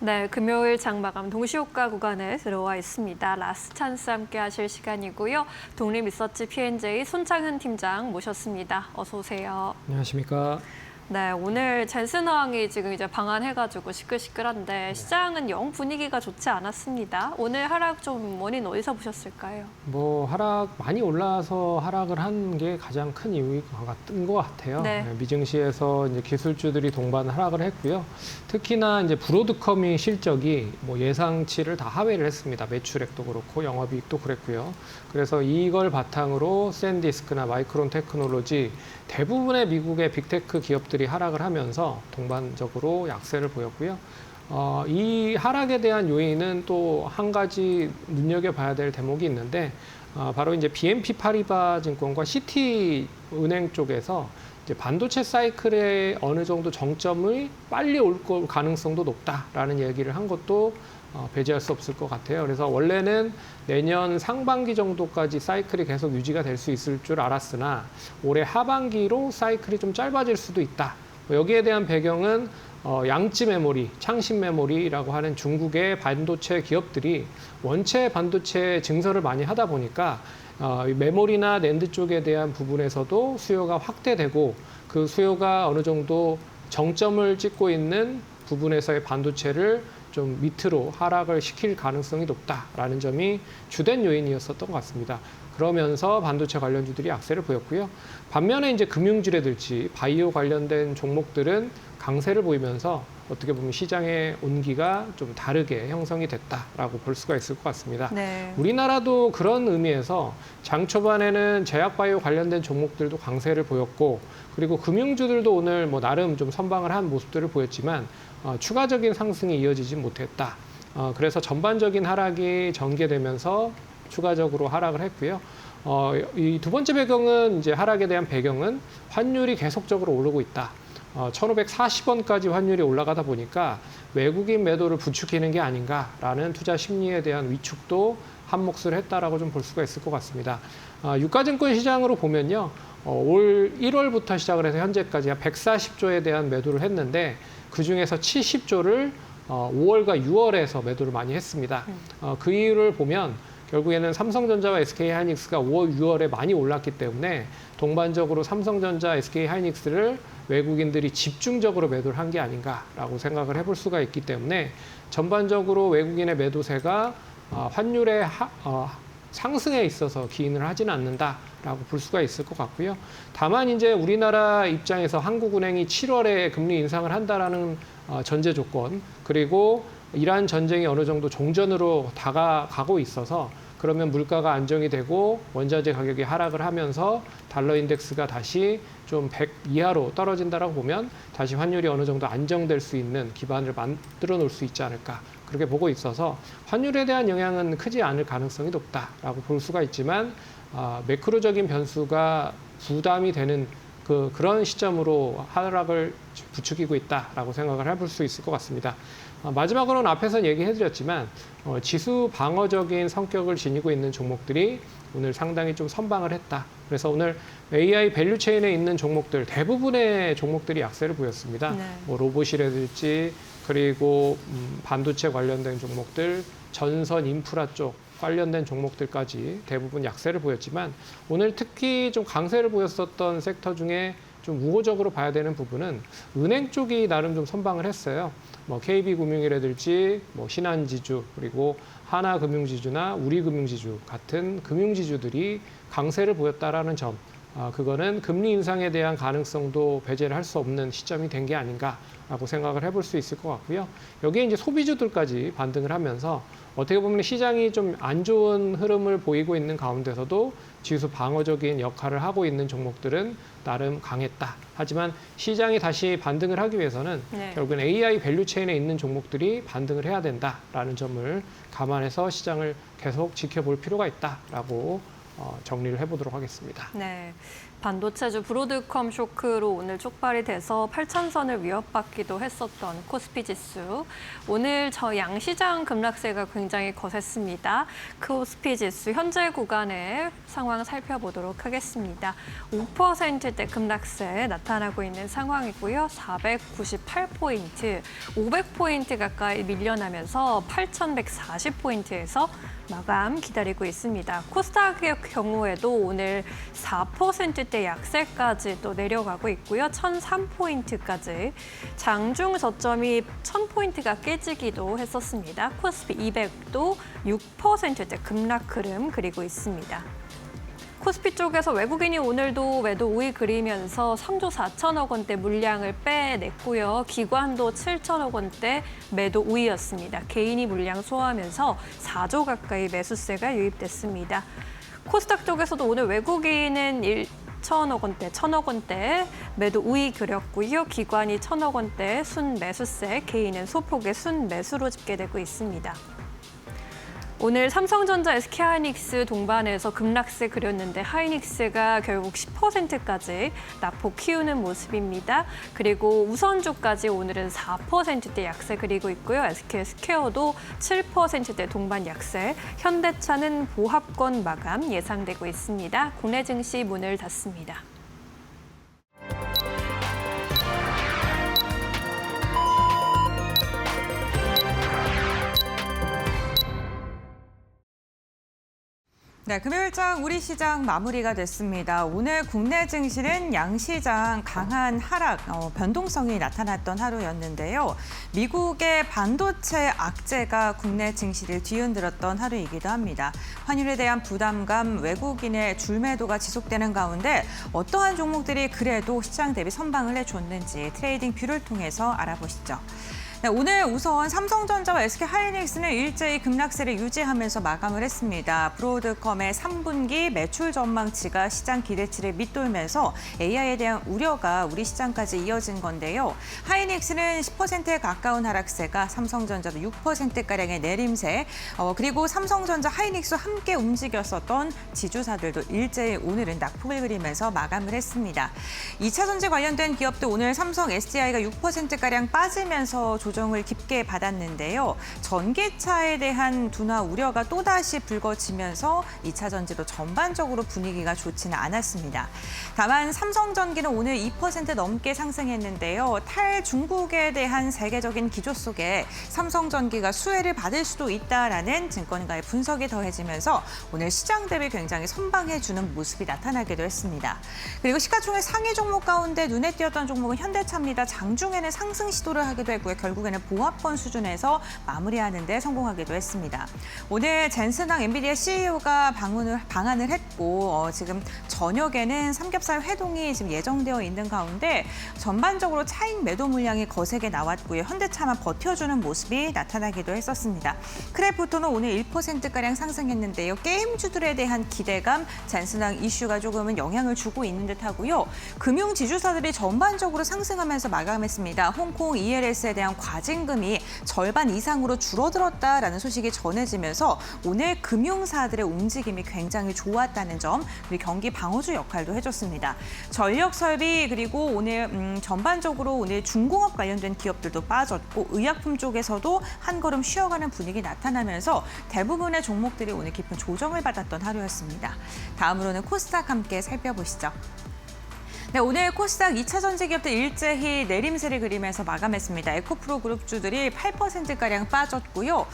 네, 금요일 장마감 동시효과 구간에 들어와 있습니다. 라스트 찬스 함께 하실 시간이고요. 독립리서치 P&J 손창현 팀장 모셨습니다. 어서 오세요. 안녕하십니까. 네, 오늘 젠슨황이 지금 이제 방한해가지고 시끌시끌한데 시장은 영 분위기가 좋지 않았습니다. 오늘 하락 좀 원인 어디서 보셨을까요? 뭐 하락 많이 올라서 하락을 한 게 가장 큰 이유인 것 같아요. 네. 미증시에서 이제 기술주들이 동반 하락을 했고요. 특히나 이제 브로드컴이 실적이 뭐 예상치를 다 하회를 했습니다. 매출액도 그렇고 영업이익도 그랬고요. 그래서 이걸 바탕으로 샌디스크나 마이크론 테크놀로지 대부분의 미국의 빅테크 기업들이 하락을 하면서 동반적으로 약세를 보였고요. 이 하락에 대한 요인은 또 한 가지 눈여겨봐야 될 대목이 있는데 바로 이제 BNP 파리바 증권과 시티은행 쪽에서 이제 반도체 사이클의 어느 정도 정점이 빨리 올 가능성도 높다라는 얘기를 한 것도 배제할 수 없을 것 같아요. 그래서 원래는 내년 상반기 정도까지 사이클이 계속 유지가 될 수 있을 줄 알았으나 올해 하반기로 사이클이 좀 짧아질 수도 있다. 여기에 대한 배경은 양지 메모리, 창신 메모리라고 하는 중국의 반도체 기업들이 원체 반도체 증설을 많이 하다 보니까 메모리나 낸드 쪽에 대한 부분에서도 수요가 확대되고 그 수요가 어느 정도 정점을 찍고 있는 부분에서의 반도체를 좀 밑으로 하락을 시킬 가능성이 높다라는 점이 주된 요인이었었던 것 같습니다. 그러면서 반도체 관련주들이 약세를 보였고요. 반면에 이제 금융지라든지 바이오 관련된 종목들은 강세를 보이면서 어떻게 보면 시장의 온기가 좀 다르게 형성이 됐다라고 볼 수가 있을 것 같습니다. 네. 우리나라도 그런 의미에서 장 초반에는 제약바이오 관련된 종목들도 강세를 보였고 그리고 금융주들도 오늘 뭐 나름 좀 선방을 한 모습들을 보였지만 추가적인 상승이 이어지지 못했다. 그래서 전반적인 하락이 전개되면서 추가적으로 하락을 했고요. 이 두 번째 배경은 이제 하락에 대한 배경은 환율이 계속적으로 오르고 있다. 1,540원까지 환율이 올라가다 보니까 외국인 매도를 부추기는 게 아닌가라는 투자 심리에 대한 위축도 한 몫을 했다라고 좀 볼 수가 있을 것 같습니다. 유가증권 시장으로 보면요. 올 1월부터 시작을 해서 현재까지 한 140조에 대한 매도를 했는데 그중에서 70조를 5월과 6월에서 매도를 많이 했습니다. 그 이유를 보면 결국에는 삼성전자와 SK하이닉스가 5월, 6월에 많이 올랐기 때문에 동반적으로 삼성전자, SK하이닉스를 외국인들이 집중적으로 매도를 한 게 아닌가라고 생각을 해볼 수가 있기 때문에 전반적으로 외국인의 매도세가 환율의 상승에 있어서 기인을 하지는 않는다라고 볼 수가 있을 것 같고요. 다만 이제 우리나라 입장에서 한국은행이 7월에 금리 인상을 한다라는 전제 조건 그리고 이란 전쟁이 어느 정도 종전으로 다가가고 있어서 그러면 물가가 안정이 되고 원자재 가격이 하락을 하면서 달러 인덱스가 다시 좀 100 이하로 떨어진다라고 보면 다시 환율이 어느 정도 안정될 수 있는 기반을 만들어 놓을 수 있지 않을까 그렇게 보고 있어서 환율에 대한 영향은 크지 않을 가능성이 높다라고 볼 수가 있지만 매크로적인 변수가 부담이 되는 그런 시점으로 하락을 부추기고 있다라고 생각을 해볼 수 있을 것 같습니다. 마지막으로는 앞에서 얘기해드렸지만 지수 방어적인 성격을 지니고 있는 종목들이 오늘 상당히 좀 선방을 했다. 그래서 오늘 AI 밸류 체인에 있는 종목들 대부분의 종목들이 약세를 보였습니다. 네. 뭐 로봇이라든지 그리고 반도체 관련된 종목들, 전선 인프라 쪽 관련된 종목들까지 대부분 약세를 보였지만 오늘 특히 좀 강세를 보였었던 섹터 중에 좀 우호적으로 봐야 되는 부분은 은행 쪽이 나름 좀 선방을 했어요. 뭐 KB금융이라든지 뭐 신한지주 그리고 하나금융지주나 우리금융지주 같은 금융지주들이 강세를 보였다라는 점 그거는 금리 인상에 대한 가능성도 배제를 할 수 없는 시점이 된 게 아닌가라고 생각을 해볼 수 있을 것 같고요. 여기에 이제 소비주들까지 반등을 하면서 어떻게 보면 시장이 좀 안 좋은 흐름을 보이고 있는 가운데서도 지수 방어적인 역할을 하고 있는 종목들은 나름 강했다. 하지만 시장이 다시 반등을 하기 위해서는 결국은 AI 밸류 체인에 있는 종목들이 반등을 해야 된다라는 점을 감안해서 시장을 계속 지켜볼 필요가 있다라고 정리를 해보도록 하겠습니다. 네, 반도체주 브로드컴 쇼크로 오늘 촉발이 돼서 8,000선을 위협받기도 했었던 코스피 지수. 오늘 저 양시장 급락세가 굉장히 거셌습니다. 코스피 지수 현재 구간의 상황 살펴보도록 하겠습니다. 5%대 급락세 나타나고 있는 상황이고요. 498포인트, 500포인트 가까이 밀려나면서 8,140포인트에서 마감 기다리고 있습니다. 코스닥의 경우에도 오늘 4%대 약세까지 또 내려가고 있고요. 1,003포인트까지 장중 저점이 1,000포인트가 깨지기도 했었습니다. 코스피 200도 6%대 급락 흐름 그리고 있습니다. 코스피 쪽에서 외국인이 오늘도 매도 우위 그리면서 3조 4천억 원대 물량을 빼냈고요. 기관도 7천억 원대 매도 우위였습니다. 개인이 물량 소화하면서 4조 가까이 매수세가 유입됐습니다. 코스닥 쪽에서도 오늘 외국인은 1천억 원대, 1,000억 원대 매도 우위 그렸고요. 기관이 1,000억 원대 순 매수세, 개인은 소폭의 순 매수로 집계되고 있습니다. 오늘 삼성전자, SK하이닉스 동반해서 급락세 그렸는데 하이닉스가 결국 10%까지 낙폭 키우는 모습입니다. 그리고 우선주까지 오늘은 4%대 약세 그리고 있고요. SK스퀘어도 7%대 동반 약세, 현대차는 보합권 마감 예상되고 있습니다. 국내 증시 문을 닫습니다. 네, 금요일장 우리 시장 마무리가 됐습니다. 오늘 국내 증시는 양시장 강한 하락, 변동성이 나타났던 하루였는데요. 미국의 반도체 악재가 국내 증시를 뒤흔들었던 하루이기도 합니다. 환율에 대한 부담감, 외국인의 줄매도가 지속되는 가운데 어떠한 종목들이 그래도 시장 대비 선방을 해줬는지 트레이딩 뷰를 통해서 알아보시죠. 네, 오늘 우선 삼성전자와 SK하이닉스는 일제히 급락세를 유지하면서 마감을 했습니다. 브로드컴의 3분기 매출 전망치가 시장 기대치를 밑돌면서 AI에 대한 우려가 우리 시장까지 이어진 건데요. 하이닉스는 10%에 가까운 하락세가 삼성전자도 6%가량의 내림세, 그리고 삼성전자, 하이닉스 함께 움직였었던 지주사들도 일제히 오늘은 낙폭을 그리면서 마감을 했습니다. 2차 전지 관련된 기업도 오늘 삼성, SDI가 6%가량 빠지면서 조정을 깊게 받았는데요. 전기차에 대한 둔화 우려가 또다시 불거지면서 2차 전지도 전반적으로 분위기가 좋지는 않았습니다. 다만 삼성전기는 오늘 2% 넘게 상승했는데요. 탈중국에 대한 세계적인 기조 속에 삼성전기가 수혜를 받을 수도 있다라는 증권가의 분석이 더해지면서 오늘 시장 대비 굉장히 선방해주는 모습이 나타나기도 했습니다. 그리고 시가총액 상위 종목 가운데 눈에 띄었던 종목은 현대차입니다. 장중에는 상승 시도를 하기도 했고요. 결국에는 보합권 수준에서 마무리하는 데 성공하기도 했습니다. 오늘 젠슨황 엔비디아 CEO가 방한을 했고 지금 저녁에는 삼겹살 회동이 지금 예정되어 있는 가운데 전반적으로 차익 매도 물량이 거세게 나왔고요. 현대차만 버텨주는 모습이 나타나기도 했었습니다. 크래프톤은 오늘 1%가량 상승했는데요. 게임주들에 대한 기대감, 젠슨황 이슈가 조금은 영향을 주고 있는 듯하고요. 금융 지주사들이 전반적으로 상승하면서 마감했습니다. 홍콩 ELS에 대한 과징금이 절반 이상으로 줄어들었다라는 소식이 전해지면서 오늘 금융사들의 움직임이 굉장히 좋았다는 점, 그리고 경기 방어주 역할도 해줬습니다. 전력설비 그리고 오늘 전반적으로 오늘 중공업 관련된 기업들도 빠졌고 의약품 쪽에서도 한 걸음 쉬어가는 분위기 나타나면서 대부분의 종목들이 오늘 깊은 조정을 받았던 하루였습니다. 다음으로는 코스닥 함께 살펴보시죠. 네, 오늘 코스닥 2차 전지 기업들 일제히 내림세를 그리면서 마감했습니다. 에코프로 그룹주들이 8%가량 빠졌고요.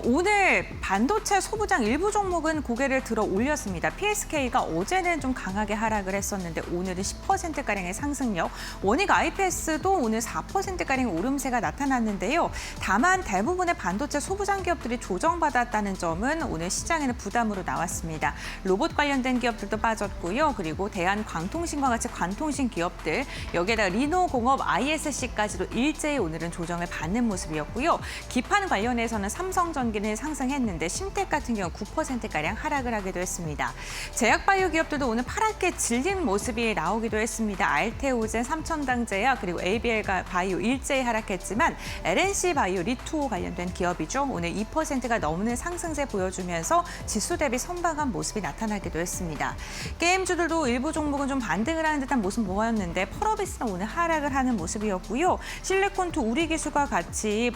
오늘 반도체 소부장 일부 종목은 고개를 들어 올렸습니다. PSK가 어제는 좀 강하게 하락을 했었는데 오늘은 10%가량의 상승력. 원익 IPS도 오늘 4%가량 오름세가 나타났는데요. 다만 대부분의 반도체 소부장 기업들이 조정받았다는 점은 오늘 시장에는 부담으로 나왔습니다. 로봇 관련된 기업들도 빠졌고요. 그리고 대한광통신과 같이 관통신 기업들, 여기에다가 리노공업, ISC까지도 일제히 오늘은 조정을 받는 모습이었고요. 기판 관련해서는 삼성전기는 상승했는데 심택 같은 경우 9%가량 하락을 하기도 했습니다. 제약바이오 기업들도 오늘 파랗게 질린 모습이 나오기도 했습니다. 알테오젠, 삼천당제약, 그리고 ABL 바이오 일제히 하락했지만 LNC 바이오, 리투오 관련된 기업이죠. 오늘 2%가 넘는 상승세 보여주면서 지수 대비 선방한 모습이 나타나기도 했습니다. 게임주들도 일부 종목은 좀 반등을 하는 듯한 모습 보였는데 펄어비스는 오늘 하락을 하는 모습이었고요. 실리콘투, 우리기술과 같이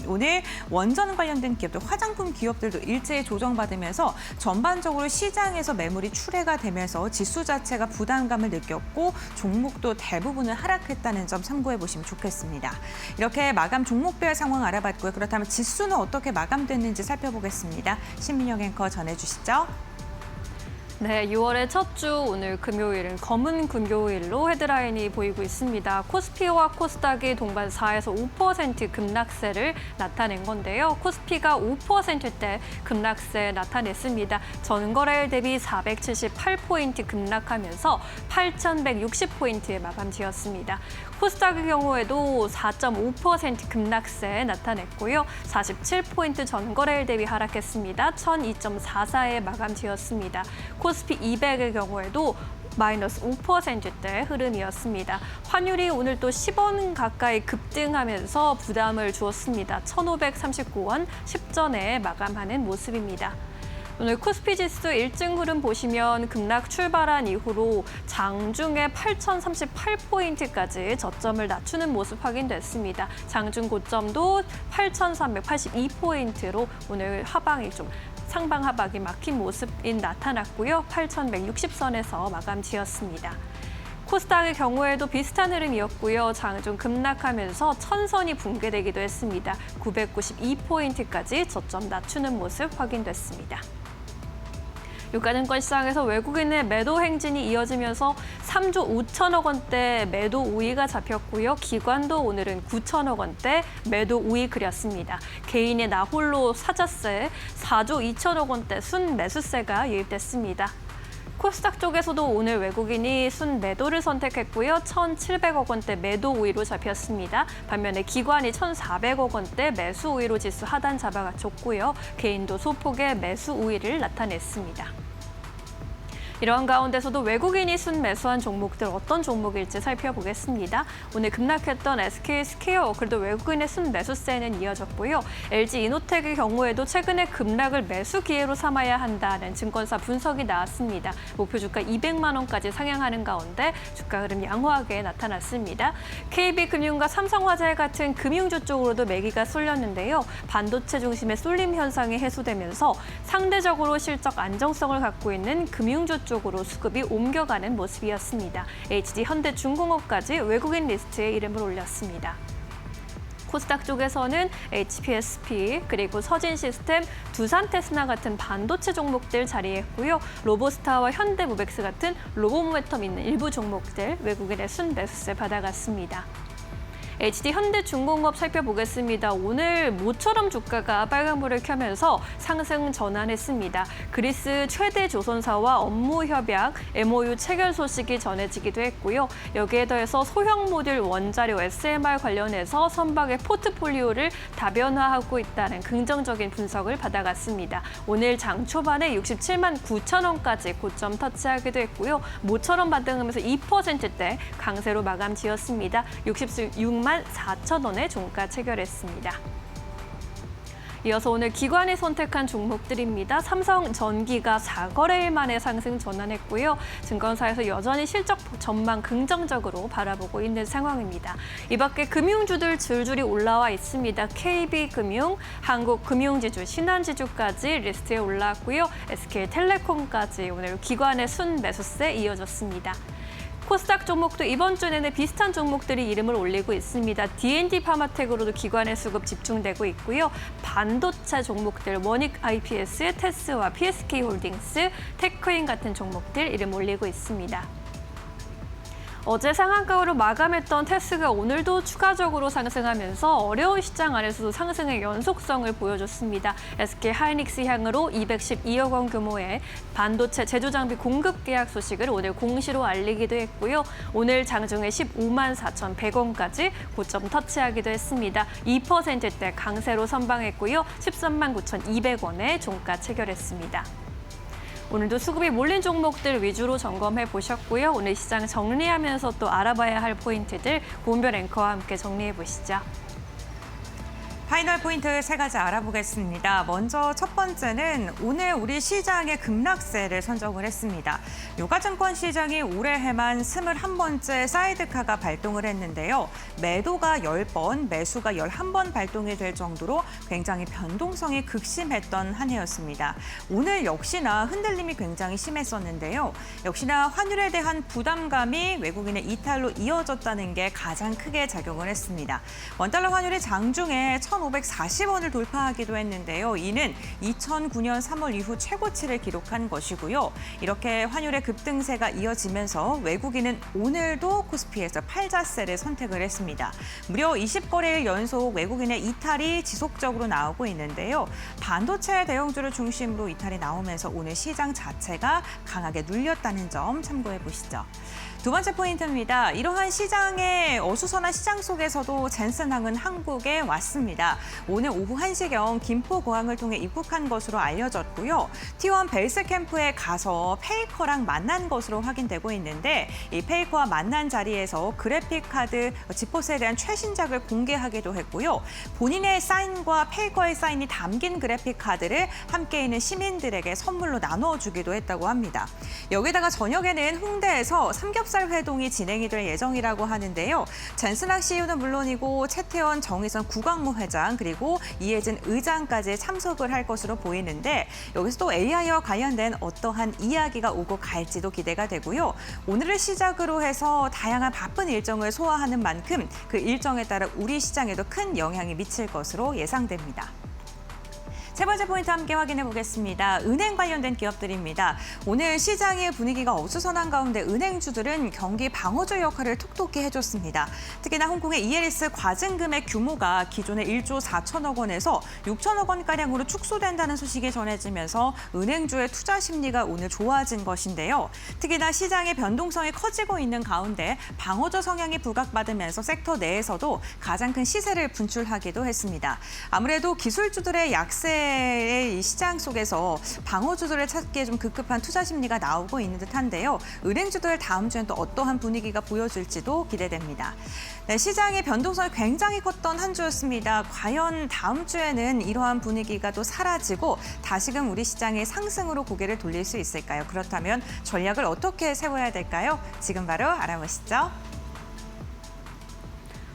오늘 원전 관련된 기업들, 화장품 기업들도 일제히 조정받으면서 전반적으로 시장에서 매물이 출회가 되면서 지수 자체가 부담감을 느꼈고 종목도 대부분을 하락했다는 점 참고해 보시면 좋겠습니다. 이렇게 마감 종목별 상황 알아봤고요. 그렇다면 지수는 어떻게 마감됐는지 살펴보겠습니다. 신민영 앵커 전해주시죠. 네, 6월의 첫 주 오늘 금요일은 검은 금요일로 헤드라인이 보이고 있습니다. 코스피와 코스닥이 동반 4에서 5% 급락세를 나타낸 건데요. 코스피가 5%대 급락세 나타냈습니다. 전거래일 대비 478포인트 급락하면서 8,160포인트에 마감 지었습니다. 코스닥의 경우에도 4.5% 급락세 나타냈고요. 47포인트 전거래일 대비 하락했습니다. 1,002.44에 마감 지었습니다. 코스피 200의 경우에도 마이너스 5%대 흐름이었습니다. 환율이 오늘 또 10원 가까이 급등하면서 부담을 주었습니다. 1,539원 10전에 마감하는 모습입니다. 오늘 코스피 지수 일증 흐름 보시면 급락 출발한 이후로 장중에 8,038포인트까지 저점을 낮추는 모습 확인됐습니다. 장중 고점도 8,382포인트로 오늘 하방이 좀 상방 하방이 막힌 모습이 나타났고요. 8,160선에서 마감 지었습니다. 코스닥의 경우에도 비슷한 흐름이었고요. 장중 급락하면서 1,000선이 붕괴되기도 했습니다. 992포인트까지 저점 낮추는 모습 확인됐습니다. 유가증권 시장에서 외국인의 매도 행진이 이어지면서 3조 5천억 원대 매도 우위가 잡혔고요. 기관도 오늘은 9천억 원대 매도 우위 그렸습니다. 개인의 나홀로 사자세 4조 2천억 원대 순매수세가 유입됐습니다. 코스닥 쪽에서도 오늘 외국인이 순매도를 선택했고요. 1,700억 원대 매도 우위로 잡혔습니다. 반면에 기관이 1,400억 원대 매수 우위로 지수 하단 잡아줬고요. 개인도 소폭의 매수 우위를 나타냈습니다. 이러한 가운데서도 외국인이 순매수한 종목들 어떤 종목일지 살펴보겠습니다. 오늘 급락했던 SK스퀘어, 그래도 외국인의 순매수세는 이어졌고요. LG이노텍의 경우에도 최근에 급락을 매수 기회로 삼아야 한다는 증권사 분석이 나왔습니다. 목표 주가 200만 원까지 상향하는 가운데 주가 흐름 양호하게 나타났습니다. KB금융과 삼성화재 같은 금융주 쪽으로도 매기가 쏠렸는데요. 반도체 중심의 쏠림 현상이 해소되면서 상대적으로 실적 안정성을 갖고 있는 금융주 쪽으로 수급이 옮겨가는 모습이었습니다. HD 현대중공업까지 외국인 리스트에 이름을 올렸습니다. 코스닥 쪽에서는 HPSP, 그리고 서진시스템, 두산테스나 같은 반도체 종목들 자리했고요. 로보스타와 현대모백스 같은 로봇모멘텀 있는 일부 종목들 외국인의 순매수세 받아갔습니다. HD 현대중공업 살펴보겠습니다. 오늘 모처럼 주가가 빨간불을 켜면서 상승 전환했습니다. 그리스 최대 조선사와 업무 협약, MOU 체결 소식이 전해지기도 했고요. 여기에 더해서 소형 모듈 원자료 SMR 관련해서 선박의 포트폴리오를 다변화하고 있다는 긍정적인 분석을 받아갔습니다. 오늘 장 초반에 67만 9천 원까지 고점 터치하기도 했고요. 모처럼 반등하면서 2%대 강세로 마감 지었습니다. 66만 4천 원에 종가 체결했습니다. 이어서 오늘 기관이 선택한 종목들입니다. 삼성전기가 4거래일 만에 상승 전환했고요. 증권사에서 여전히 실적 전망 긍정적으로 바라보고 있는 상황입니다. 이 밖에 금융주들 줄줄이 올라와 있습니다. KB금융, 한국금융지주, 신한지주까지 리스트에 올라왔고요. SK텔레콤까지 오늘 기관의 순매수세 이어졌습니다. 코스닥 종목도 이번 주 내내 비슷한 종목들이 이름을 올리고 있습니다. D&D 파마텍으로도 기관의 수급 집중되고 있고요. 반도체 종목들 원익 IPS, 테스와 PSK홀딩스, 테크인 같은 종목들 이름 올리고 있습니다. 어제 상한가로 마감했던 테스가 오늘도 추가적으로 상승하면서 어려운 시장 안에서도 상승의 연속성을 보여줬습니다. SK 하이닉스 향으로 212억 원 규모의 반도체 제조 장비 공급 계약 소식을 오늘 공시로 알리기도 했고요. 오늘 장중에 15만 4,100원까지 고점 터치하기도 했습니다. 2%대 강세로 선방했고요. 13만 9,200원에 종가 체결했습니다. 오늘도 수급이 몰린 종목들 위주로 점검해 보셨고요. 오늘 시장 정리하면서 또 알아봐야 할 포인트들 고은별 앵커와 함께 정리해 보시죠. 파이널 포인트 3가지 알아보겠습니다. 먼저 첫 번째는 오늘 우리 시장의 급락세를 선정을 했습니다. 유가증권 시장이 올해에만 21번째 사이드카가 발동을 했는데요. 매도가 10번, 매수가 11번 발동이 될 정도로 굉장히 변동성이 극심했던 한 해였습니다. 오늘 역시나 흔들림이 굉장히 심했었는데요. 역시나 환율에 대한 부담감이 외국인의 이탈로 이어졌다는 게 가장 크게 작용을 했습니다. 원달러 환율이 장중에 1,540원을 돌파하기도 했는데요. 이는 2009년 3월 이후 최고치를 기록한 것이고요. 이렇게 환율의 급등세가 이어지면서 외국인은 오늘도 코스피에서 팔자세를 선택을 했습니다. 무려 20거래일 연속 외국인의 이탈이 지속적으로 나오고 있는데요. 반도체 대형주를 중심으로 이탈이 나오면서 오늘 시장 자체가 강하게 눌렸다는 점 참고해 보시죠. 두 번째 포인트입니다. 이러한 시장의 어수선한 시장 속에서도 젠슨항은 한국에 왔습니다. 오늘 오후 1시경 김포공항을 통해 입국한 것으로 알려졌고요. T1 베이스캠프에 가서 페이커랑 만난 것으로 확인되고 있는데 이 페이커와 만난 자리에서 그래픽카드 지포스에 대한 최신작을 공개하기도 했고요. 본인의 사인과 페이커의 사인이 담긴 그래픽카드를 함께 있는 시민들에게 선물로 나눠주기도 했다고 합니다. 여기다가 저녁에는 홍대에서 삼겹살 회동이 진행이 될 예정이라고 하는데요. 젠슨학 CEO는 물론이고 최태원, 정의선 국왕무 회장 그리고 이혜진 의장까지 참석을 할 것으로 보이는데 여기서 또 AI와 관련된 어떠한 이야기가 오고 갈지도 기대가 되고요. 오늘을 시작으로 해서 다양한 바쁜 일정을 소화하는 만큼 그 일정에 따라 우리 시장에도 큰 영향이 미칠 것으로 예상됩니다. 세 번째 포인트 함께 확인해 보겠습니다. 은행 관련된 기업들입니다. 오늘 시장의 분위기가 어수선한 가운데 은행주들은 경기 방어주 역할을 톡톡히 해줬습니다. 특히나 홍콩의 ELS 과징금의 규모가 기존의 1조 4천억 원에서 6천억 원가량으로 축소된다는 소식이 전해지면서 은행주의 투자 심리가 오늘 좋아진 것인데요. 특히나 시장의 변동성이 커지고 있는 가운데 방어주 성향이 부각받으면서 섹터 내에서도 가장 큰 시세를 분출하기도 했습니다. 아무래도 기술주들의 약세 이 시장 속에서 방어주들을 찾기에 좀 급급한 투자 심리가 나오고 있는 듯한데요. 은행주들 다음 주엔 또 어떠한 분위기가 보여줄지도 기대됩니다. 네, 시장의 변동성이 굉장히 컸던 한 주였습니다. 과연 다음 주에는 이러한 분위기가 또 사라지고 다시금 우리 시장의 상승으로 고개를 돌릴 수 있을까요? 그렇다면 전략을 어떻게 세워야 될까요? 지금 바로 알아보시죠.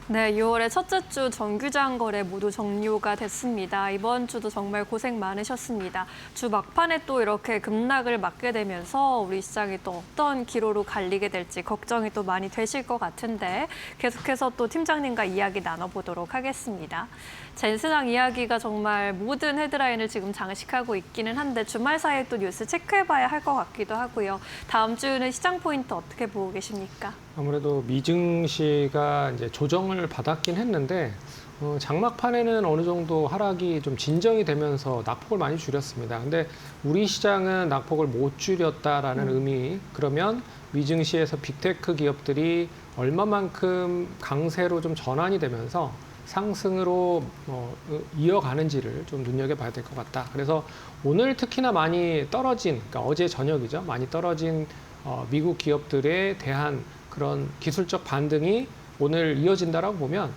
네, 6월의 첫째 주 정규장 거래 모두 종료가 됐습니다. 이번 주도 정말 고생 많으셨습니다. 주 막판에 또 이렇게 급락을 맞게 되면서 우리 시장이 또 어떤 기로로 갈리게 될지 걱정이 또 많이 되실 것 같은데 계속해서 또 팀장님과 이야기 나눠보도록 하겠습니다. 젠슨항 이야기가 정말 모든 헤드라인을 지금 장식하고 있기는 한데 주말 사이에 또 뉴스 체크해봐야 할 것 같기도 하고요. 다음 주는 시장 포인트 어떻게 보고 계십니까? 아무래도 미증시가 이제 조정을 받았긴 했는데 장막판에는 어느 정도 하락이 좀 진정이 되면서 낙폭을 많이 줄였습니다. 근데 우리 시장은 낙폭을 못 줄였다라는 의미. 그러면 미증시에서 빅테크 기업들이 얼마만큼 강세로 좀 전환이 되면서 상승으로 이어가는지를 좀 눈여겨봐야 될 것 같다. 그래서 오늘 특히나 많이 떨어진, 그러니까 어제 저녁이죠. 많이 떨어진 미국 기업들에 대한 그런 기술적 반등이 오늘 이어진다라고 보면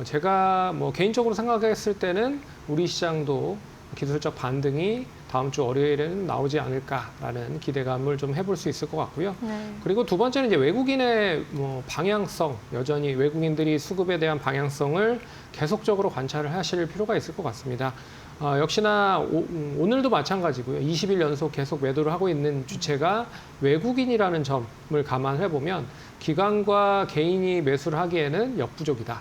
제가 뭐 개인적으로 생각했을 때는 우리 시장도 기술적 반등이 다음 주 월요일에는 나오지 않을까라는 기대감을 좀 해볼 수 있을 것 같고요. 네. 그리고 두 번째는 이제 외국인의 방향성, 여전히 외국인들이 수급에 대한 방향성을 계속적으로 관찰을 하실 필요가 있을 것 같습니다. 역시나 오늘도 마찬가지고요. 20일 연속 계속 매도를 하고 있는 주체가 외국인이라는 점을 감안해 보면 기관과 개인이 매수를 하기에는 역부족이다.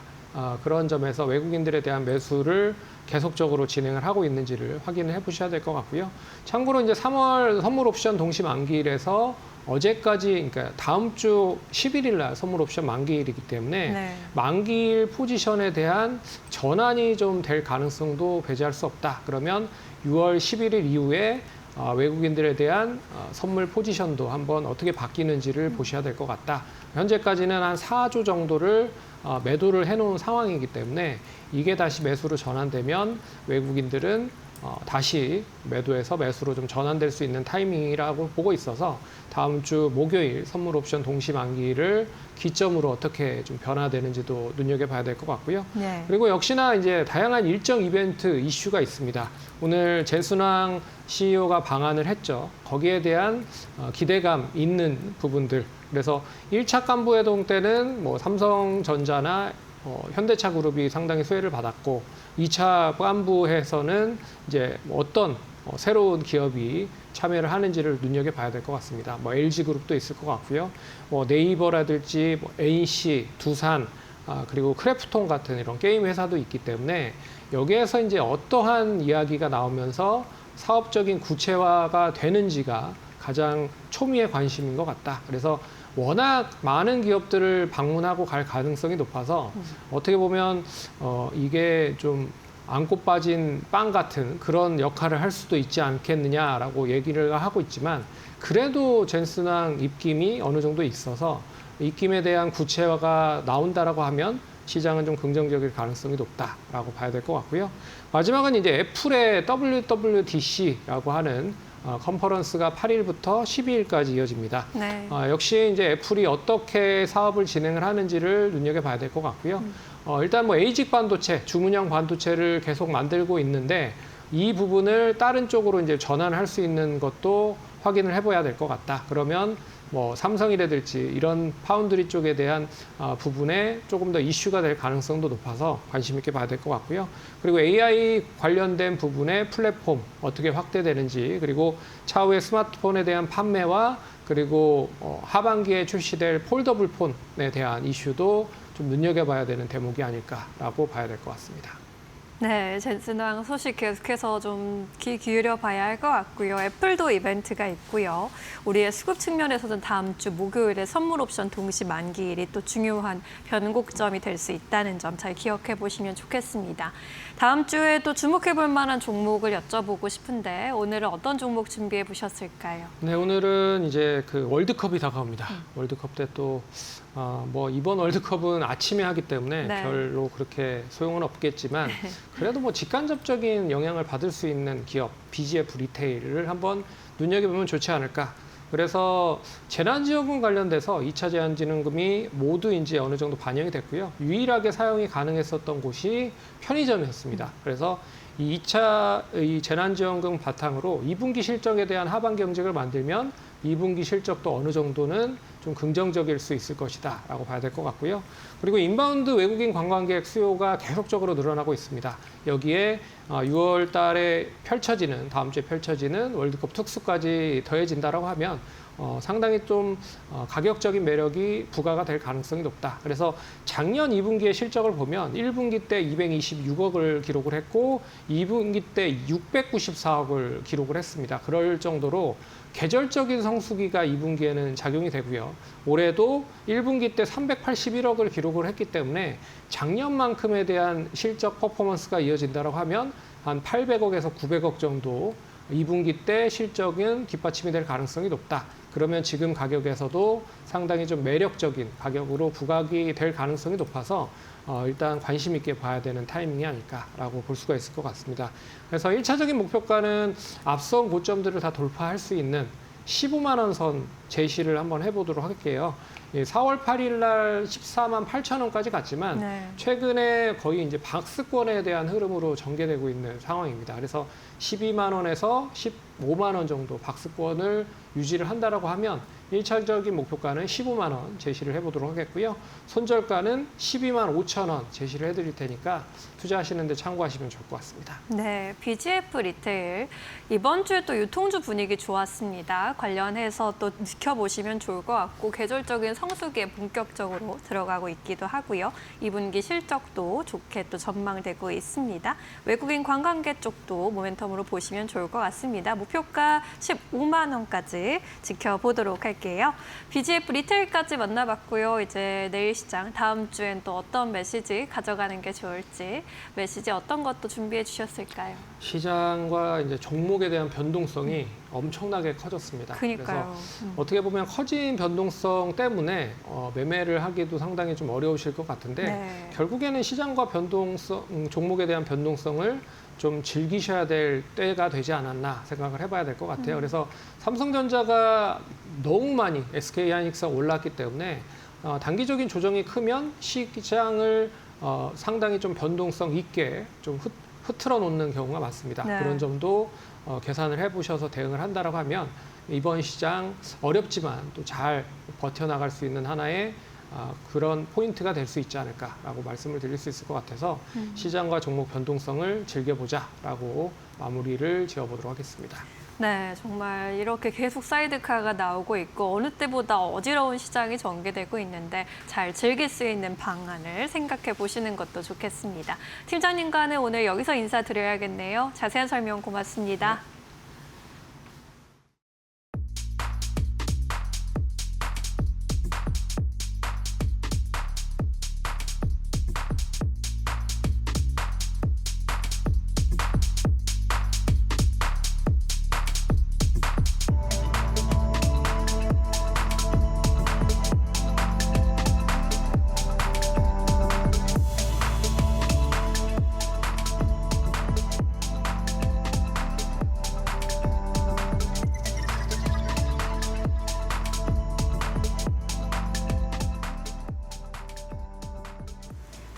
그런 점에서 외국인들에 대한 매수를 계속적으로 진행을 하고 있는지를 확인을 해보셔야 될 것 같고요. 참고로 이제 3월 선물 옵션 동시 만기일에서 어제까지, 그러니까 다음 주 11일 날 선물 옵션 만기일이기 때문에 네. 만기일 포지션에 대한 전환이 좀 될 가능성도 배제할 수 없다. 그러면 6월 11일 이후에 외국인들에 대한 선물 포지션도 한번 어떻게 바뀌는지를 보셔야 될 것 같다. 현재까지는 한 4조 정도를 매도를 해놓은 상황이기 때문에 이게 다시 매수로 전환되면 외국인들은 다시 매도해서 매수로 좀 전환될 수 있는 타이밍이라고 보고 있어서 다음 주 목요일 선물 옵션 동시 만기를 기점으로 어떻게 좀 변화되는지도 눈여겨봐야 될 것 같고요. 네. 그리고 역시나 이제 다양한 일정 이벤트 이슈가 있습니다. 오늘 젠순왕 CEO가 방한을 했죠. 거기에 대한 기대감 있는 부분들. 그래서 1차 간부회동 때는 뭐 삼성전자나 현대차 그룹이 상당히 수혜를 받았고 2차 간부에서는 이제 어떤 새로운 기업이 참여를 하는지를 눈여겨봐야 될 것 같습니다. 뭐 LG그룹도 있을 것 같고요. 뭐 네이버라든지 뭐 NC, 두산, 그리고 크래프톤 같은 이런 게임 회사도 있기 때문에 여기에서 이제 어떠한 이야기가 나오면서 사업적인 구체화가 되는지가 가장 초미의 관심인 것 같다. 그래서 워낙 많은 기업들을 방문하고 갈 가능성이 높아서 어떻게 보면 이게 좀 안고 빠진 빵 같은 그런 역할을 할 수도 있지 않겠느냐라고 얘기를 하고 있지만 그래도 젠슨왕 입김이 어느 정도 있어서 입김에 대한 구체화가 나온다라고 하면 시장은 좀 긍정적일 가능성이 높다라고 봐야 될 것 같고요. 마지막은 이제 애플의 WWDC라고 하는 컨퍼런스가 8일부터 12일까지 이어집니다. 네. 역시 이제 애플이 어떻게 사업을 진행을 하는지를 눈여겨봐야 될 것 같고요. 일단 뭐 에이직 반도체, 주문형 반도체를 계속 만들고 있는데 이 부분을 다른 쪽으로 이제 전환할 수 있는 것도 확인을 해봐야 될 것 같다. 그러면 뭐 삼성이라든지 이런 파운드리 쪽에 대한 부분에 조금 더 이슈가 될 가능성도 높아서 관심 있게 봐야 될 것 같고요. 그리고 AI 관련된 부분의 플랫폼 어떻게 확대되는지 그리고 차후에 스마트폰에 대한 판매와 그리고 하반기에 출시될 폴더블 폰에 대한 이슈도 좀 눈여겨봐야 되는 대목이 아닐까라고 봐야 될 것 같습니다. 네, 젠슨왕 소식 계속해서 좀 귀 기울여 봐야 할 것 같고요. 애플도 이벤트가 있고요. 우리의 수급 측면에서는 다음 주 목요일에 선물 옵션 동시 만기일이 또 중요한 변곡점이 될 수 있다는 점 잘 기억해 보시면 좋겠습니다. 다음 주에 또 주목해 볼 만한 종목을 여쭤보고 싶은데 오늘은 어떤 종목 준비해 보셨을까요? 네, 오늘은 이제 그 월드컵이 다가옵니다. 월드컵 때 또 뭐 이번 월드컵은 아침에 하기 때문에 네. 별로 그렇게 소용은 없겠지만 그래도 뭐 직간접적인 영향을 받을 수 있는 기업 BGF 리테일을 한번 눈여겨보면 좋지 않을까. 그래서 재난지원금 관련돼서 2차 재난지원금이 모두 이제 어느 정도 반영이 됐고요. 유일하게 사용이 가능했었던 곳이 편의점이었습니다. 그래서 이 2차 이 재난지원금 바탕으로 2분기 실적에 대한 하반 경쟁을 만들면 2분기 실적도 어느 정도는 좀 긍정적일 수 있을 것이다 라고 봐야 될 것 같고요. 그리고 인바운드 외국인 관광객 수요가 계속적으로 늘어나고 있습니다. 여기에 6월 달에 펼쳐지는 다음 주에 펼쳐지는 월드컵 특수까지 더해진다라고 하면 상당히 좀 가격적인 매력이 부과가 될 가능성이 높다. 그래서 작년 2분기의 실적을 보면 1분기 때 226억을 기록을 했고 2분기 때 694억을 기록을 했습니다. 그럴 정도로 계절적인 성수기가 2분기에는 작용이 되고요. 올해도 1분기 때 381억을 기록을 했기 때문에 작년만큼에 대한 실적 퍼포먼스가 이어진다고 하면 한 800억에서 900억 정도 2분기 때 실적은 뒷받침이 될 가능성이 높다. 그러면 지금 가격에서도 상당히 좀 매력적인 가격으로 부각이 될 가능성이 높아서 일단 관심 있게 봐야 되는 타이밍이 아닐까라고 볼 수가 있을 것 같습니다. 그래서 1차적인 목표가는 앞선 고점들을 다 돌파할 수 있는 15만 원 선 제시를 한번 해보도록 할게요. 4월 8일 날 14만 8천 원까지 갔지만 네. 최근에 거의 이제 박스권에 대한 흐름으로 전개되고 있는 상황입니다. 그래서 12만 원에서 15만 원 정도 박스권을 유지를 한다라고 하면 1차적인 목표가는 15만 원 제시를 해보도록 하겠고요. 손절가는 12만 5천 원 제시를 해드릴 테니까 투자하시는 데 참고하시면 좋을 것 같습니다. 네, BGF 리테일 이번 주에 또 유통주 분위기 좋았습니다. 관련해서 또 지켜보시면 좋을 것 같고 계절적인 성수기에 본격적으로 들어가고 있기도 하고요. 2분기 실적도 좋게 또 전망되고 있습니다. 외국인 관광객 쪽도 모멘텀으로 보시면 좋을 것 같습니다. 목표가 15만 원까지 지켜보도록 할게요. BGF 리테일까지 만나봤고요. 이제 내일 시장 다음 주엔 또 어떤 메시지 가져가는 게 좋을지 메시지 어떤 것도 준비해 주셨을까요? 시장과 이제 종목에 대한 변동성이 엄청나게 커졌습니다. 그러니까요. 그래서 어떻게 보면 커진 변동성 때문에 매매를 하기도 상당히 좀 어려우실 것 같은데 네. 결국에는 시장과 변동성, 종목에 대한 변동성을 좀 즐기셔야 될 때가 되지 않았나 생각을 해봐야 될 것 같아요. 그래서 삼성전자가 너무 많이 SK하이닉스가 올랐기 때문에 단기적인 조정이 크면 시장을 상당히 좀 변동성 있게 좀 흐트러 놓는 경우가 많습니다. 네. 그런 점도 계산을 해보셔서 대응을 한다라고 하면 이번 시장 어렵지만 또 잘 버텨나갈 수 있는 하나의 그런 포인트가 될 수 있지 않을까라고 말씀을 드릴 수 있을 것 같아서 시장과 종목 변동성을 즐겨보자라고 마무리를 지어보도록 하겠습니다. 네, 정말 이렇게 계속 사이드카가 나오고 있고 어느 때보다 어지러운 시장이 전개되고 있는데 잘 즐길 수 있는 방안을 생각해 보시는 것도 좋겠습니다. 팀장님과는 오늘 여기서 인사드려야겠네요. 자세한 설명 고맙습니다.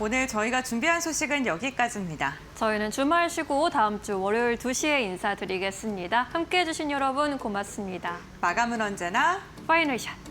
오늘 저희가 준비한 소식은 여기까지입니다. 저희는 주말 쉬고 다음 주 월요일 2시에 인사드리겠습니다. 함께해 주신 여러분 고맙습니다. 마감은 언제나 파이널 샷.